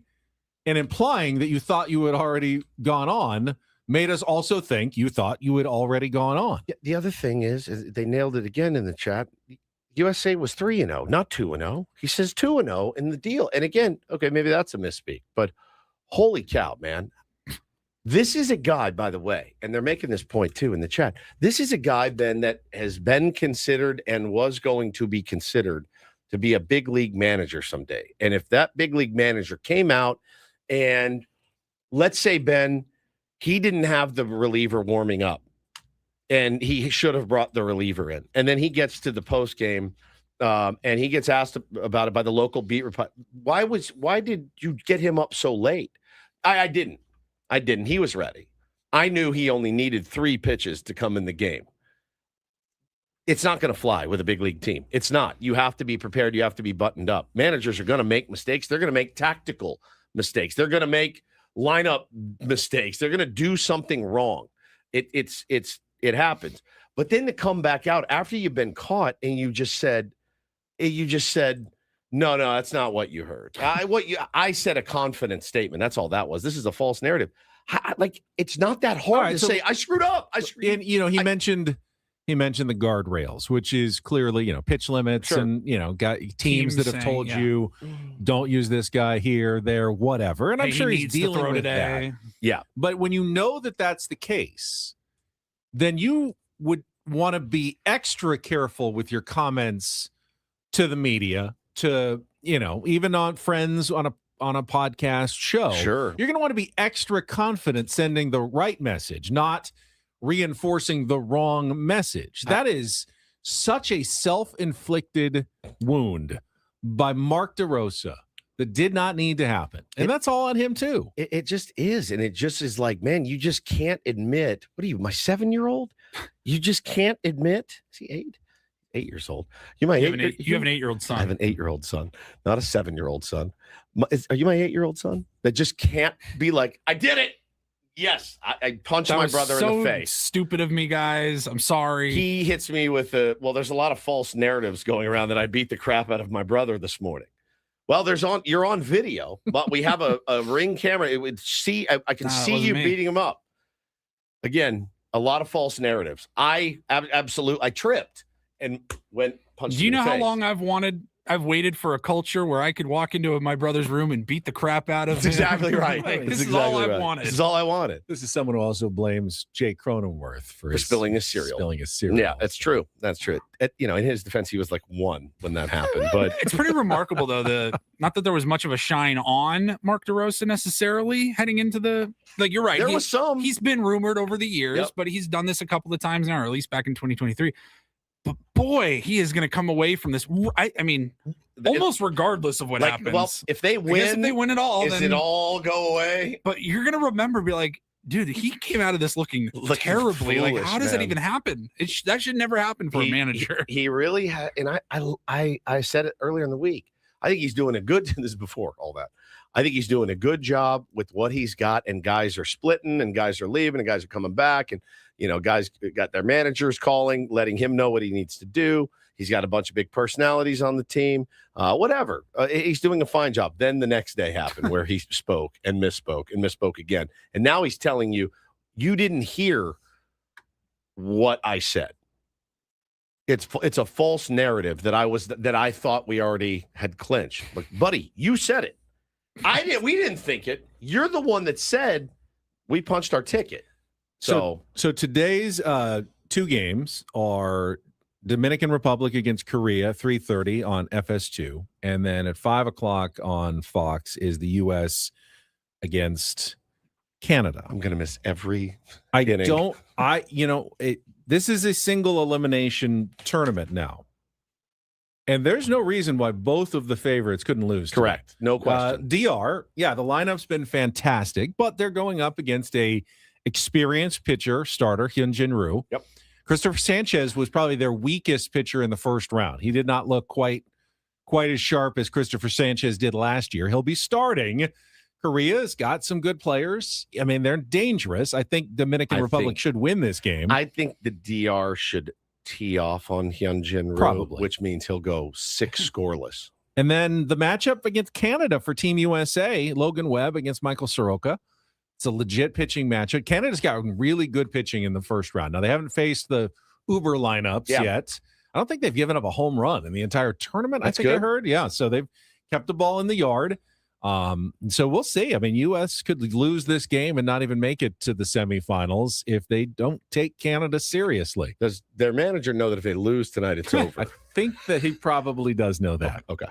and implying that you thought you had already gone on made us also think you thought you had already gone on. The other thing is they nailed it again in the chat. USA was 3-0, not 2-0. He says 2-0 in the deal. And again, okay, maybe that's a misspeak, but holy cow, man. This is a guy, by the way, and they're making this point too in the chat. This is a guy, Ben, that has been considered and was going to be considered to be a big league manager someday. And if that big league manager came out and let's say, Ben, he didn't have the reliever warming up and he should have brought the reliever in. And then he gets to the post game and he gets asked about it by the local beat report. Why did you get him up so late? I didn't. He was ready. I knew he only needed 3 pitches to come in the game. It's not going to fly with a big league team. It's not. You have to be prepared. You have to be buttoned up. Managers are going to make mistakes. They're going to make tactical mistakes. They're going to make lineup mistakes. They're going to do something wrong. It happens. But then to come back out after you've been caught and you just said, no, that's not what you heard. I said a confident statement. That's all that was. This is a false narrative. It's not that hard to say I screwed up. And he mentioned the guardrails, which is clearly, pitch limits and, got teams that have told you don't use this guy here, there, whatever. And I'm sure he's dealing with that. Yeah. But when you know that that's the case, then you would want to be extra careful with your comments to the media, to, even on friends on a podcast show. Sure. You're going to want to be extra confident sending the right message, not reinforcing the wrong message. That is such a self-inflicted wound by Mark DeRosa that did not need to happen. And that's all on him too. It just is. And it just is like, man, you just can't admit, what are you, my 7-year-old? You just can't admit, is he 8? 8 years old. You have an 8-year-old son. I have an 8-year-old son, not a 7-year-old son. Are you my 8-year-old son? That just can't be like, I did it. Yes, I punched my brother in the face. Stupid of me, guys. I'm sorry. He hits me with there's a lot of false narratives going around that I beat the crap out of my brother this morning. Well, you're on video, but we have a ring camera. It would see. I can see you beating him up. Again, a lot of false narratives. I tripped and went punched. Do you him in know the how face. long I've waited for a culture where I could walk into my brother's room and beat the crap out of him? That's exactly right. This is all I wanted. This is all I wanted. This is someone who also blames Jay Cronenworth for spilling his cereal. Yeah, that's true. That's true. In his defense, he was like 1 when that happened. But it's pretty remarkable, though. Not that there was much of a shine on Mark DeRosa necessarily heading into you're right. There was some. He's been rumored over the years, but he's done this a couple of times now, or at least back in 2023. But boy, he is going to come away from this. I mean, almost regardless of what happens. Well, if they win it all, does it all go away? But you're going to remember, be like, dude, he came out of this looking terribly. Foolish, how does that even happen? That should never happen for a manager. He really had, and I said it earlier in the week. I think he's doing a good. This is before all that. I think he's doing a good job with what he's got, and guys are splitting, and guys are leaving, and guys are coming back, and guys got their managers calling, letting him know what he needs to do. He's got a bunch of big personalities on the team. Whatever. He's doing a fine job. Then the next day happened where he spoke and misspoke again. And now he's telling you, you didn't hear what I said. It's a false narrative that I thought we already had clinched. But buddy, you said it. We didn't think it. You're the one that said we punched our ticket. So today's 2 games are Dominican Republic against Korea, 3:30 on FS2, and then at 5:00 on Fox is the U.S. against Canada. I'm gonna miss every inning. This is a single elimination tournament now. And there's no reason why both of the favorites couldn't lose. Correct. No question. DR, the lineup's been fantastic, but they're going up against a experienced pitcher, starter, Hyun-Jin Ryu. Yep. Christopher Sanchez was probably their weakest pitcher in the first round. He did not look quite as sharp as Christopher Sanchez did last year. He'll be starting. Korea's got some good players. I mean, they're dangerous. I think Dominican Republic should win this game. I think the DR should tee off on Hyun-Jin Ryu, Probably. which means he'll go 6 scoreless. And then the matchup against Canada for Team USA, Logan Webb against Michael Soroka. It's a legit pitching matchup. Canada's got really good pitching in the first round. Now, they haven't faced the Uber lineups yet. I don't think they've given up a home run in the entire tournament. That's I think good. I heard. Yeah, so they've kept the ball in the yard. So we'll see. I mean, U.S. could lose this game and not even make it to the semifinals if they don't take Canada seriously. Does their manager know that if they lose tonight, it's over? I think that he probably does know that. Okay.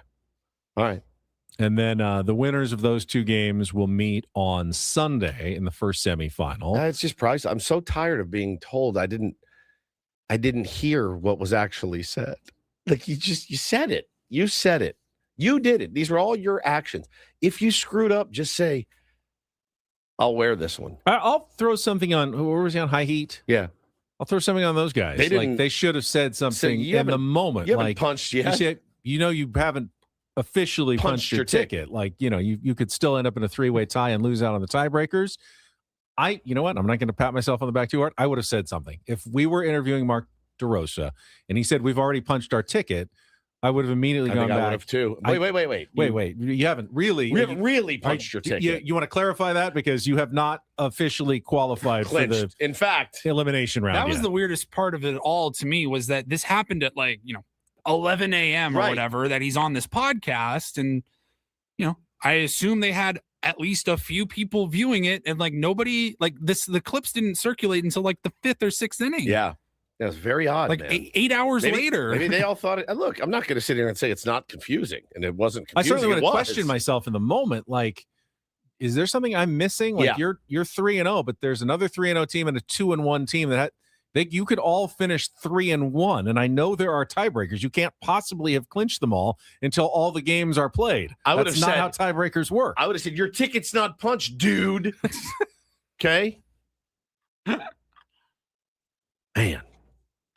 All right. And then the winners of those 2 games will meet on Sunday in the first semifinal. It's just priceless. I'm so tired of being told I didn't hear what was actually said. Like you said it. You said it. You did it. These were all your actions. If you screwed up, just say, I'll wear this one. I'll throw something on. Who was he on? High Heat? Yeah. I'll throw something on those guys. They should have said something in the moment. You haven't punched yet. You haven't officially punched your ticket. Like, you could still end up in a 3-way tie and lose out on the tiebreakers. You know what? I'm not going to pat myself on the back too hard. I would have said something. If we were interviewing Mark DeRosa and he said, we've already punched our ticket, I would have immediately gone back. I would have too. Wait. You haven't really punched your ticket. You want to clarify that because you have not officially qualified for the in fact elimination round. That was the weirdest part of it all to me, was that this happened at 11 a.m. or whatever, that he's on this podcast. And, I assume they had at least a few people viewing it, and nobody, the clips didn't circulate until the 5th or 6th inning. Yeah. It was very odd. Like man. 8 hours later. Maybe they all thought it. Look, I'm not going to sit here and say it's not confusing, and it wasn't I confusing. certainly would have questioned myself in the moment. Like, is there something I'm missing? Like, you're 3-0, but there's another 3-0 team and a 2-1 team that you could all finish 3-1. And I know there are tiebreakers. You can't possibly have clinched them all until all the games are played. That's not how tiebreakers work. I would have said your ticket's not punched, dude. Okay. Man.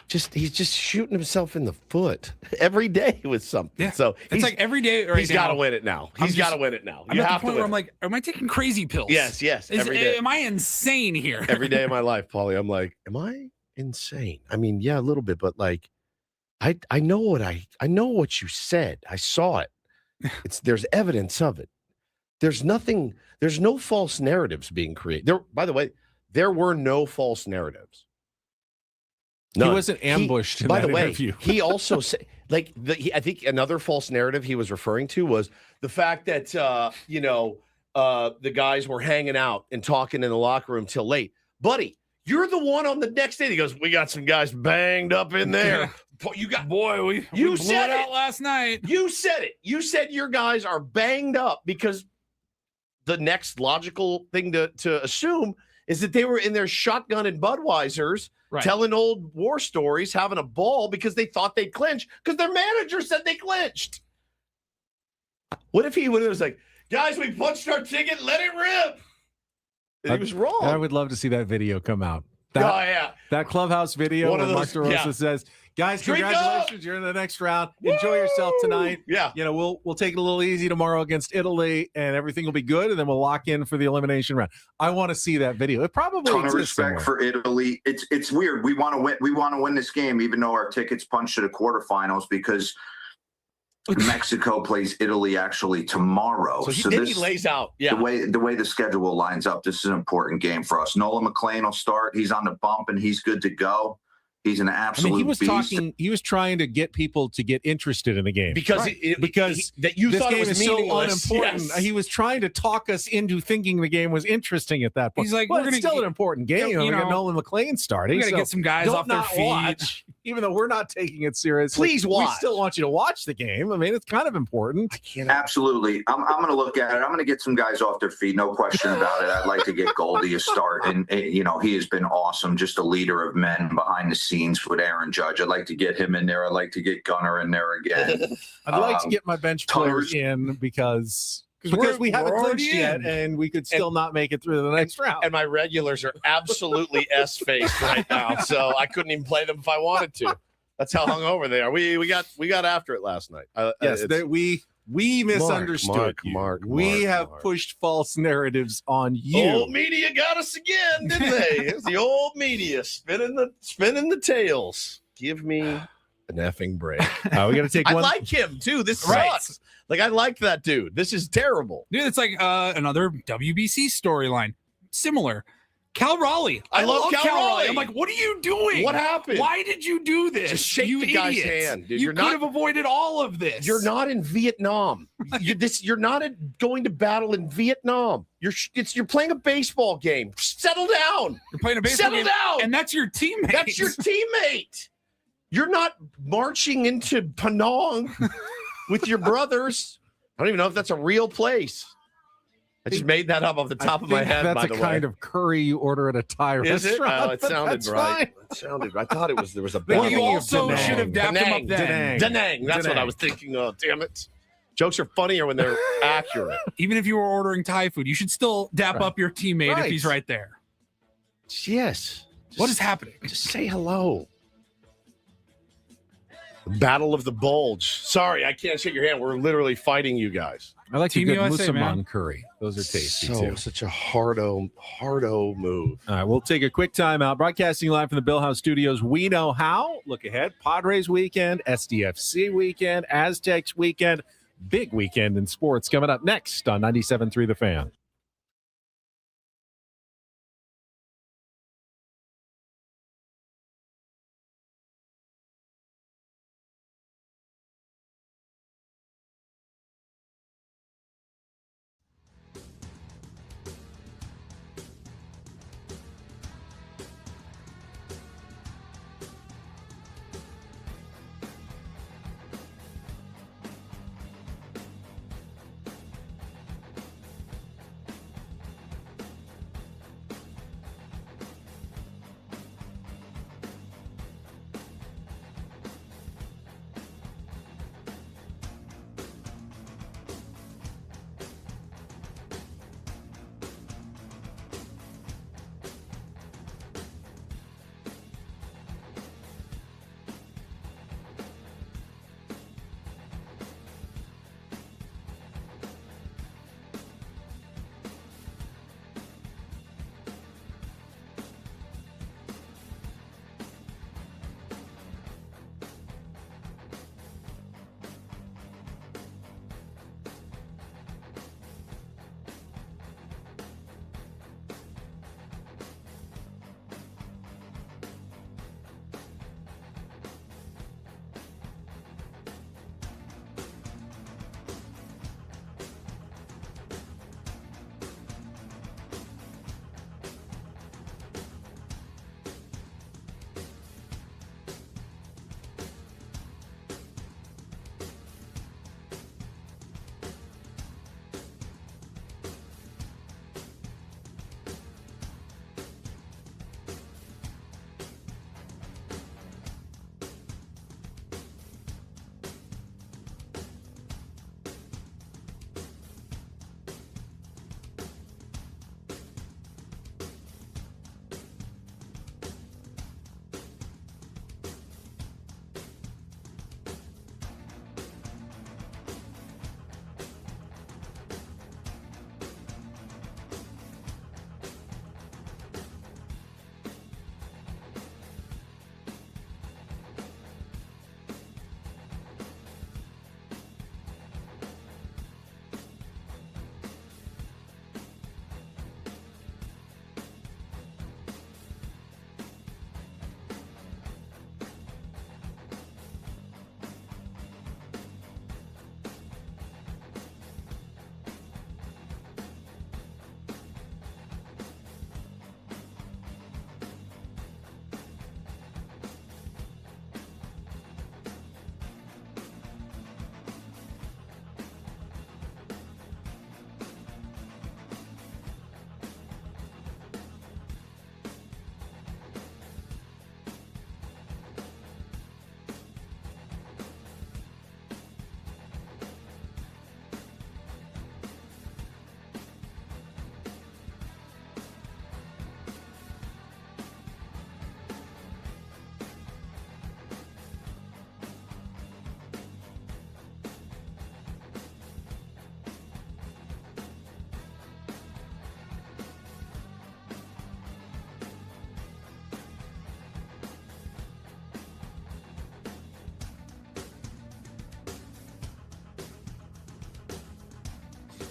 He's just shooting himself in the foot every day with something. Yeah. So it's like every day he's got to win it now. He's got to win it now. I'm at the point where I'm like, am I taking crazy pills? Yes. Every day. Am I insane here? Every day of my life, Paulie, I'm like, am I insane? I mean, yeah, a little bit, but I know what you said. I saw it. There's evidence of it. There's no false narratives being created. By the way, there were no false narratives. None. He wasn't ambushed in that interview. He also said, I think another false narrative he was referring to was the fact that, the guys were hanging out and talking in the locker room till late. Buddy, you're the one on the next day. He goes, we got some guys banged up in there. We blew said it out last night. You said it. You said your guys are banged up because the next logical thing to assume is that they were in their shotgun and Budweisers telling old war stories, having a ball because they thought they'd clinch because their manager said they clinched. What if he was like, guys, we punched our ticket, let it rip? And he was wrong. I would love to see that video come out. That clubhouse video where Mark DeRosa says, guys, congratulations, you're in the next round. Enjoy yourself tonight. Yeah. We'll take it a little easy tomorrow against Italy and everything will be good, and then we'll lock in for the elimination round. I want to see that video. It probably ton of exists respect somewhere. for Italy. It's weird. We want to win. We want to win this game, even though our tickets punched to the quarterfinals, because Mexico plays Italy actually tomorrow. So he lays out. Yeah. The way the schedule lines up, this is an important game for us. Nolan McLean will start. He's on the bump and he's good to go. He's an absolute beast. He was trying to get people to get interested in the game because that you this thought game it was is meaningless. so unimportant. Yes. He was trying to talk us into thinking the game was interesting at that point. He's like, well, it's still an important game. We got Nolan McLean starting. We got to get some guys off their feet. Watch, even though we're not taking it seriously. Please watch. We still want you to watch the game. I mean, it's kind of important. Absolutely. I'm going to look at it. I'm going to get some guys off their feet. No question about it. I'd like to get Goldie a start. And, he has been awesome. Just a leader of men behind the scenes with Aaron Judge. I'd like to get him in there. I'd like to get Gunnar in there again. I'd like to get my bench players in because we haven't clinched yet, and we could still not make it through the next round. And my regulars are absolutely S-faced right now, so I couldn't even play them if I wanted to. That's how hungover they are. We got after it last night. Yes, we misunderstood you. We have pushed false narratives on you. Old media got us again, didn't they? It's the old media spinning the tails. Give me an effing break. We got to take one. I like him too. This sucks. Like, I like that dude. This is terrible. Dude, it's like another WBC storyline. Similar. Cal Raleigh. I love Cal Raleigh. I'm like, what are you doing? What happened? Why did you do this? Just shake the guy's hand. Dude. You could have avoided all of this. You're not in Vietnam. You're not going to battle in Vietnam. You're playing a baseball game. Settle down. You're playing a baseball game. Settle down. And that's your teammate. That's your teammate. You're not marching into Penang with your brothers. I don't even know if that's a real place. I just made that up off the top of my head. That's by the a kind of curry you order at a Thai restaurant. It sounded right. It sounded right. I thought there was a But you also should have dapped him up then. Danang. That's what I was thinking of. Damn it. Jokes are funnier when they're accurate. Even if you were ordering Thai food, you should still dap up your teammate if he's right there. Yes. What is happening? Just say hello. Battle of the Bulge. Sorry, I can't shake your hand. We're literally fighting you guys. I like Team a good USA, musamman curry. Those are tasty too. Such a hardo move. All right, we'll take a quick timeout. Broadcasting live from the Bill House Studios. We know how. Look ahead. Padres weekend, SDFC weekend, Aztecs weekend. Big weekend in sports coming up next on 97.3 The Fan.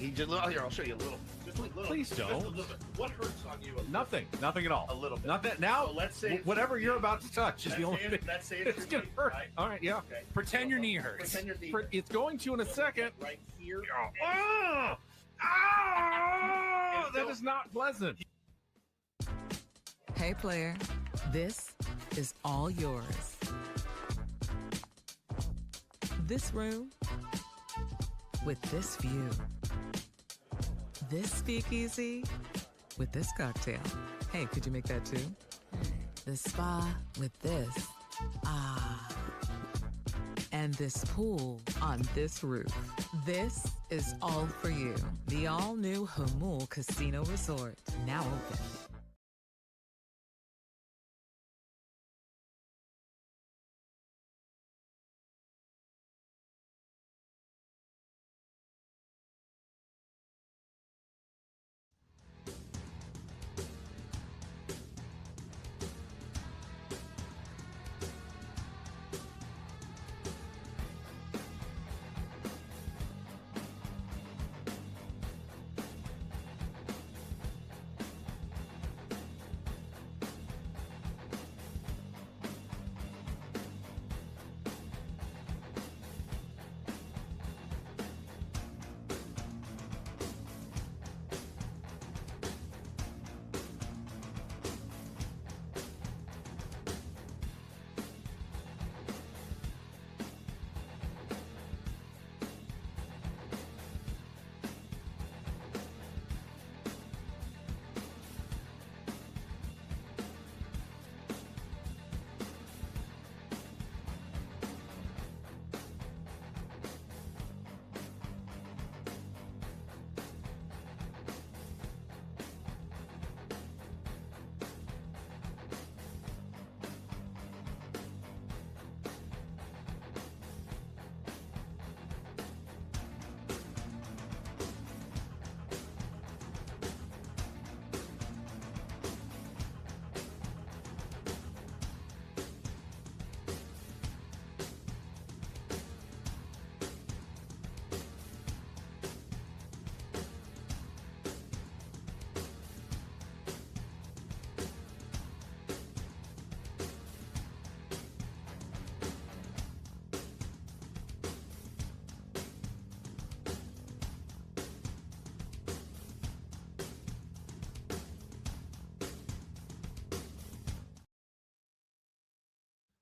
He just here. I'll show you a little. Just a little. Please don't. Just a little bit. What hurts on you? Nothing at all. A little bit. Not that now. So let's say whatever you're about to touch is the only thing. Let's say It's gonna hurt. Right? All right, yeah. Okay. Pretend your knee hurts. Pretend your knee. It's going to in a second. Right here. Oh, that is not pleasant. Hey, player, this is all yours. This room with this view. This speakeasy with this cocktail. Hey, could you make that too? The spa with this. Ah. And this pool on this roof. This is all for you. The all-new Hamul Casino Resort, now open.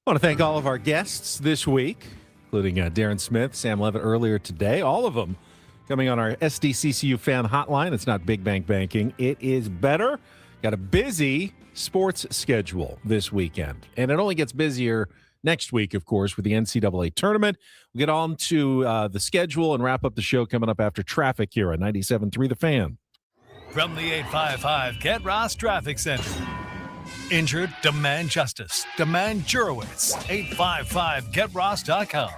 I want to thank all of our guests this week, including Darren Smith, Sam Levit earlier today, all of them coming on our SDCCU fan hotline. It's not Big Bank Banking. It is better. Got a busy sports schedule this weekend, and it only gets busier next week, of course, with the NCAA tournament. We'll get on to the schedule and wrap up the show coming up after traffic here at 97.3 The Fan. From the 855 Get Ross Traffic Center. Injured? Demand justice. Demand Jurowitz. 855GetRoss.com.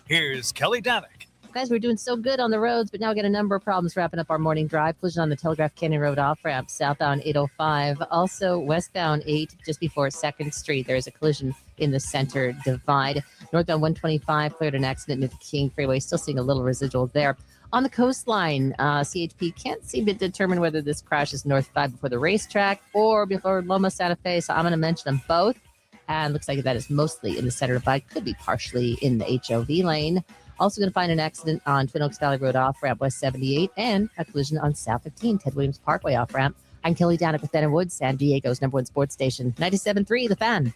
Here's Kelly Danick. Guys, we're doing so good on the roads, but now we got a number of problems wrapping up our morning drive. Collision on the Telegraph Canyon Road off-ramp, southbound 805. Also, westbound 8, just before 2nd Street. There's a collision in the center divide. Northbound 125, cleared an accident near the King Freeway. Still seeing a little residual there. On the coastline, CHP can't seem to determine whether this crash is north 5 before the racetrack or before Loma Santa Fe, so I'm going to mention them both. And looks like that is mostly in the center divide, could be partially in the HOV lane. Also going to find an accident on Twin Oaks Valley Road off-ramp, West 78, and a collision on South 15, Ted Williams Parkway off-ramp. I'm Kelly Danick with Ben Woods, San Diego's #1 sports station, 97.3 The Fan.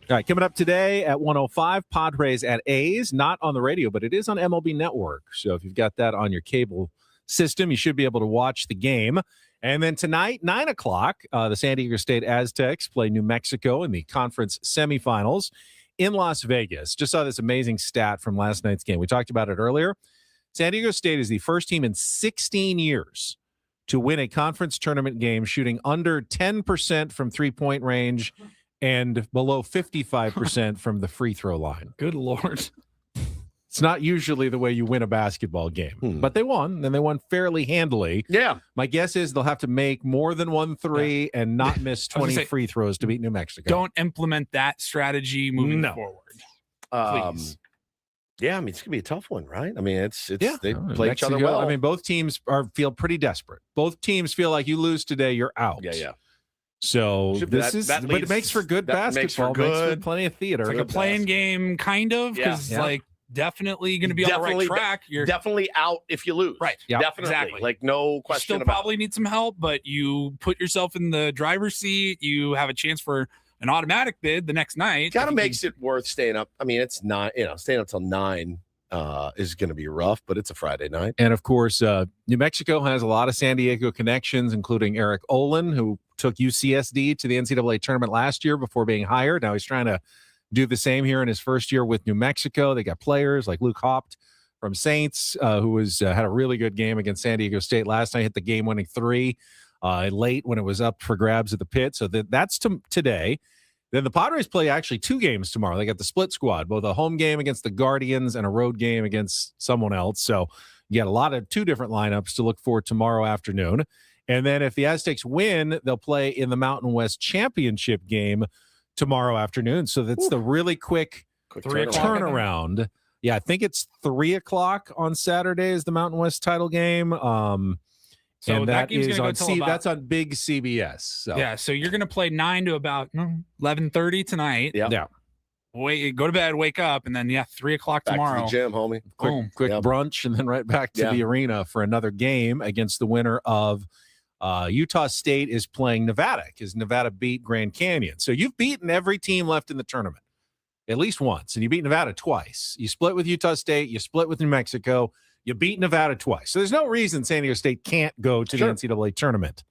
All right, coming up today at 1:05, Padres at A's. Not on the radio, but it is on MLB Network. So if you've got that on your cable system, you should be able to watch the game. And then tonight, 9 o'clock, the San Diego State Aztecs play New Mexico in the conference semifinals in Las Vegas. Just saw this amazing stat from last night's game. We talked about it earlier. San Diego State is the first team in 16 years to win a conference tournament game shooting under 10% from three-point range and below 55% from the free throw line. Good Lord. It's not usually the way you win a basketball game, but they won, and they won fairly handily. Yeah. My guess is they'll have to make more than 1 3 and not miss 20 free throws to beat New Mexico. Don't implement that strategy moving forward. Please. Yeah, I mean, it's gonna be a tough one, right? I mean, it's Yeah, they play each Mexico, other well. I mean, both teams feel pretty desperate. Both teams feel like you lose today, you're out. Yeah. So Should- this that- is, that but it leads- makes for good that makes for basketball. Makes for good- plenty of theater. It's like a playing game, kind of, because Yeah. like definitely going to be on the right track. You're definitely out if you lose. right. Yeah, Definitely. exactly. Like no You question still about probably need some help, but you put yourself in the driver's seat. You have a chance for an automatic bid the next night. Kind of makes it worth staying up. I mean, it's not, staying up till 9 is going to be rough, but it's a Friday night. And of course, New Mexico has a lot of San Diego connections, including Eric Olin, who took UCSD to the NCAA tournament last year before being hired. Now he's trying to do the same here in his first year with New Mexico. They got players like Luke Haupt from Saints, who had a really good game against San Diego State last night, hit the game-winning 3 late when it was up for grabs at the pit. So that's today. Then the Padres play actually 2 games tomorrow. They got the split squad, both a home game against the Guardians and a road game against someone else. So you got 2 different lineups to look for tomorrow afternoon. And then if the Aztecs win, they'll play in the Mountain West Championship game tomorrow afternoon. So that's the really quick 3 o'clock turnaround. Yeah, I think it's 3 o'clock on Saturday is the Mountain West title game. So and that game's is gonna go on till about- that's on big CBS. So Yeah, so you're going to play 9 to about 11:30 tonight. yeah. Go to bed, wake up, and then 3 o'clock Back tomorrow. to the gym, homie. Boom. Quick brunch, and then right back to the arena for another game against the winner of Utah State is playing Nevada, because Nevada beat Grand Canyon. So you've beaten every team left in the tournament at least once, and you beat Nevada twice. You split with Utah State, you split with New Mexico, you beat Nevada twice. So there's no reason San Diego State can't go to the NCAA tournament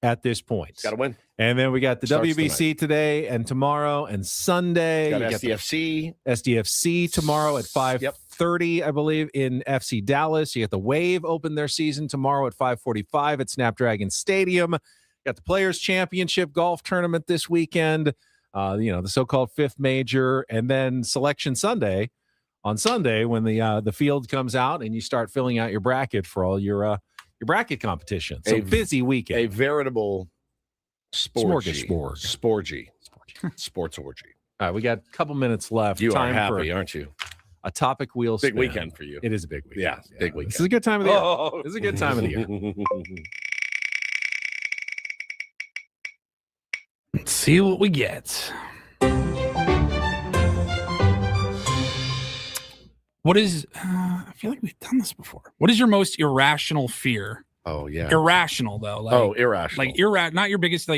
at this point. Got to win. And then we got the Starts WBC today and tomorrow and Sunday. Got You got the SDFC. SDFC tomorrow at 5:30, I believe, in FC Dallas. You got the Wave open their season tomorrow at 5:45 at Snapdragon Stadium. Got the Players Championship golf tournament this weekend. The so-called 5th major, and then Selection Sunday on Sunday when the field comes out and you start filling out your bracket for all your bracket competition. So busy weekend. A veritable smorgasbord. Sports orgy. All right, we got a couple minutes left. You Time are for happy, aren't you? a topic wheel Big spin. weekend for you. It is a big weekend. Yeah, big weekend. This is a good time of the Oh. year. This is a good time of the year. Let's see what we get. What is, I feel like we've done this before. What is your most irrational fear? Oh, yeah. Irrational, though. Irrational. Like, not your biggest,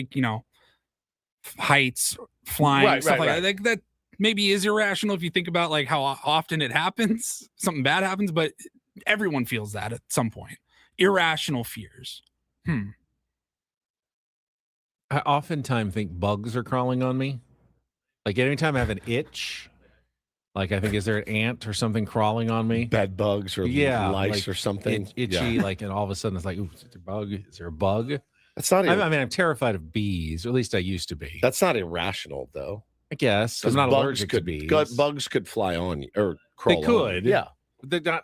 heights, flying, stuff like that. Like, that maybe is irrational if you think about, like, how often it happens. Something bad happens, but everyone feels that at some point. Irrational fears. I oftentimes think bugs are crawling on me. Like anytime I have an itch, like I think, is there an ant or something crawling on me? Bed bugs or lice like or something. Itchy, and all of a sudden it's like, ooh, is there a bug? Is there a bug? That's not. I'm terrified of bees, or at least I used to be. That's not irrational, though. I guess I'm not allergic to bees. Bugs could fly on you or crawl. They could. Yeah, they're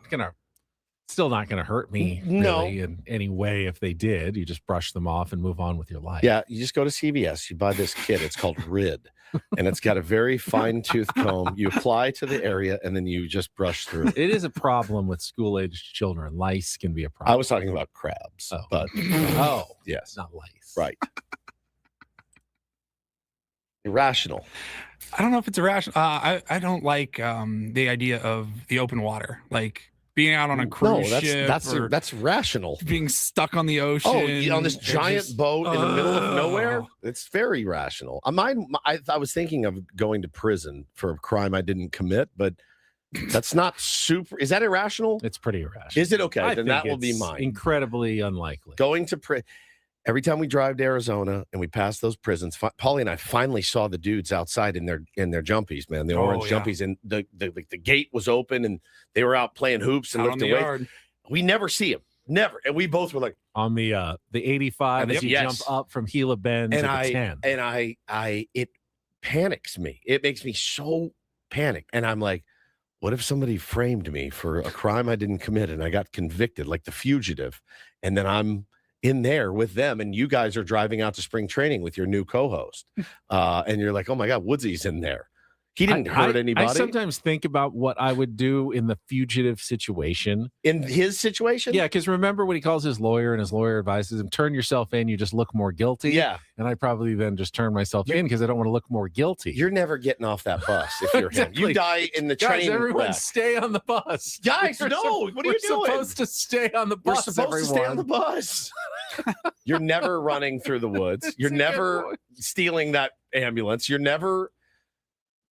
still not gonna hurt me. Really, in any way. If they did, you just brush them off and move on with your life. Yeah, you just go to CVS. You buy this kit. It's called Rid, and it's got a very fine tooth comb. You apply to the area, and then you just brush through. It is a problem with school-aged children. Lice can be a problem. I was talking about crabs, but yes, not lice. Right. Irrational. I don't know if it's irrational. I don't like the idea of the open water, like being out on a cruise ship. That's rational. Being stuck on the ocean. Oh, on this giant boat in the middle of nowhere. It's very rational. I was thinking of going to prison for a crime I didn't commit, but that's not super. Is that irrational? It's pretty irrational. Is it okay? I Then think that will be it's mine. Incredibly unlikely. Going to prison. Every time we drive to Arizona and we pass those prisons, Paulie and I finally saw the dudes outside in their jumpies, man, the orange jumpies, and the gate was open and they were out playing hoops and lifting weights. We never see them, never, and we both were like on the 85 as you jump up from Gila Bend to the 10. And it panics me. It makes me so panic, and I'm like, what if somebody framed me for a crime I didn't commit and I got convicted, like The Fugitive, and then I'm in there with them, and you guys are driving out to spring training with your new co-host, and you're like, oh my God, Woodsy's in there. He didn't hurt anybody. I sometimes think about what I would do in the fugitive situation. In his situation? Yeah, because remember when he calls his lawyer and his lawyer advises him, turn yourself in, you just look more guilty. Yeah. And I probably then just turn myself in because I don't want to look more guilty. You're never getting off that bus if you're Exactly. him. You die in the Guys, train everyone wreck. stay on the bus. Guys, no. What are you doing? We're supposed to stay on the We're bus, supposed to stay on the bus. You're never running through the woods. You're never stealing that ambulance. You're never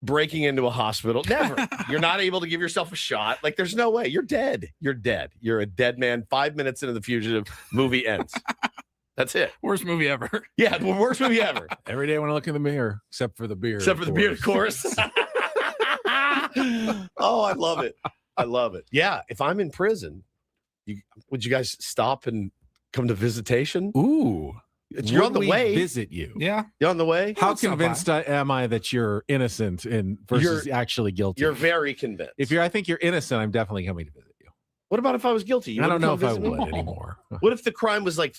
breaking into a hospital. Never. You're not able to give yourself a shot. Like, there's no way. You're dead. You're dead. You're a dead man. 5 minutes into the fugitive, movie ends. That's it. Worst movie ever. Yeah, the worst movie ever. Every day when I look in the mirror, except for the beer. Except for the beer, of course. Oh, I love it. I love it. Yeah, if I'm in prison, would you guys stop and come to visitation? Ooh. You're on the way. Visit you. Yeah. You're on the way. How convinced am I that you're innocent and versus actually guilty? You're very convinced. I think you're innocent, I'm definitely coming to visit you. What about if I was guilty? You I don't know if I visit me? would anymore. What if the crime was like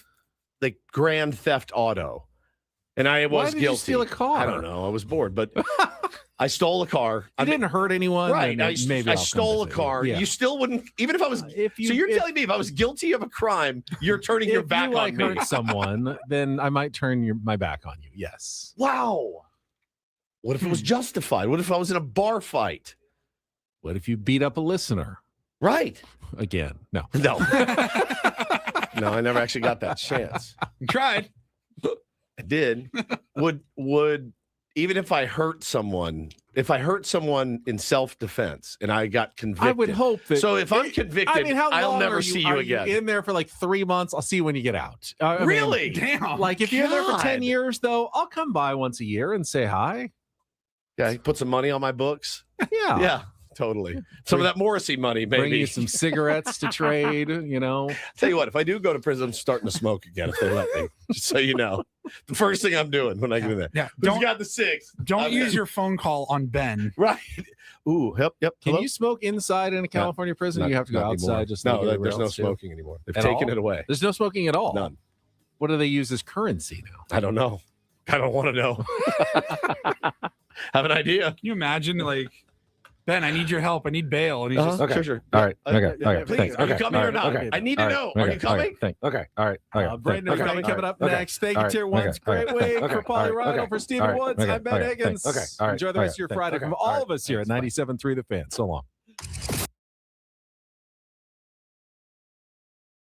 Grand Theft Auto, and I was Why did guilty? you steal a car? I don't know. I was bored, but I stole a car. I didn't hurt anyone. Right. then maybe I I'll stole a come visit car. you. Yeah. You still wouldn't, even if I was. So you're telling me if I was guilty of a crime, you're turning your back on me? Hurt someone, then I might turn my back on you. Yes. Wow. What if it was justified? What if I was in a bar fight? What if you beat up a listener? Right. Again. No. No. No, I never actually got that chance. You tried. I did. Would even if I hurt someone, in self-defense and I got convicted, I would hope that. So if I'm convicted, I'll never see you are again. In there for like 3 months. I'll see you when you get out. Really? Damn. Like if you're there for 10 God. years, though, I'll come by once a year and say hi. Yeah, put some money on my books. Yeah. Yeah, totally. Some of that Morrisey money, maybe. Bring you some cigarettes to trade, Tell you what, if I do go to prison, I'm starting to smoke again if they let me. Just so you know. The first thing I'm doing when I get in there. Yeah. Who's got the 6? Don't use your phone call on Ben. Right. Ooh, yep. Can Hello? you smoke inside in a California prison? Not- You have to go not outside anymore. just No, like everywhere there's no else, too? smoking anymore. They've At taken all? it away. There's no smoking at all. None. What do they use as currency now? I don't know. I don't want to know. Have an idea. Can you imagine, like, Ben, I need your help. I need bail. And he's just, Okay. Sure. All right. Okay. Please, Thanks. are you Okay. coming All or right. not? Okay. I need to All right. know. Are Okay. you coming? All right. Thanks. Okay. All right. Brandon Okay. Brandon coming up Okay. next. Thank you, All Tier right. One's Okay. great All wig right. for Paulie Okay. Ryan Okay. for Stephen All right. Woods. Okay. I'm Ben Okay. Higgins. Okay. All right. Enjoy the rest of your Okay. Friday Okay. from All all right. of us here at Thanks. 97.3 The Fan. So long.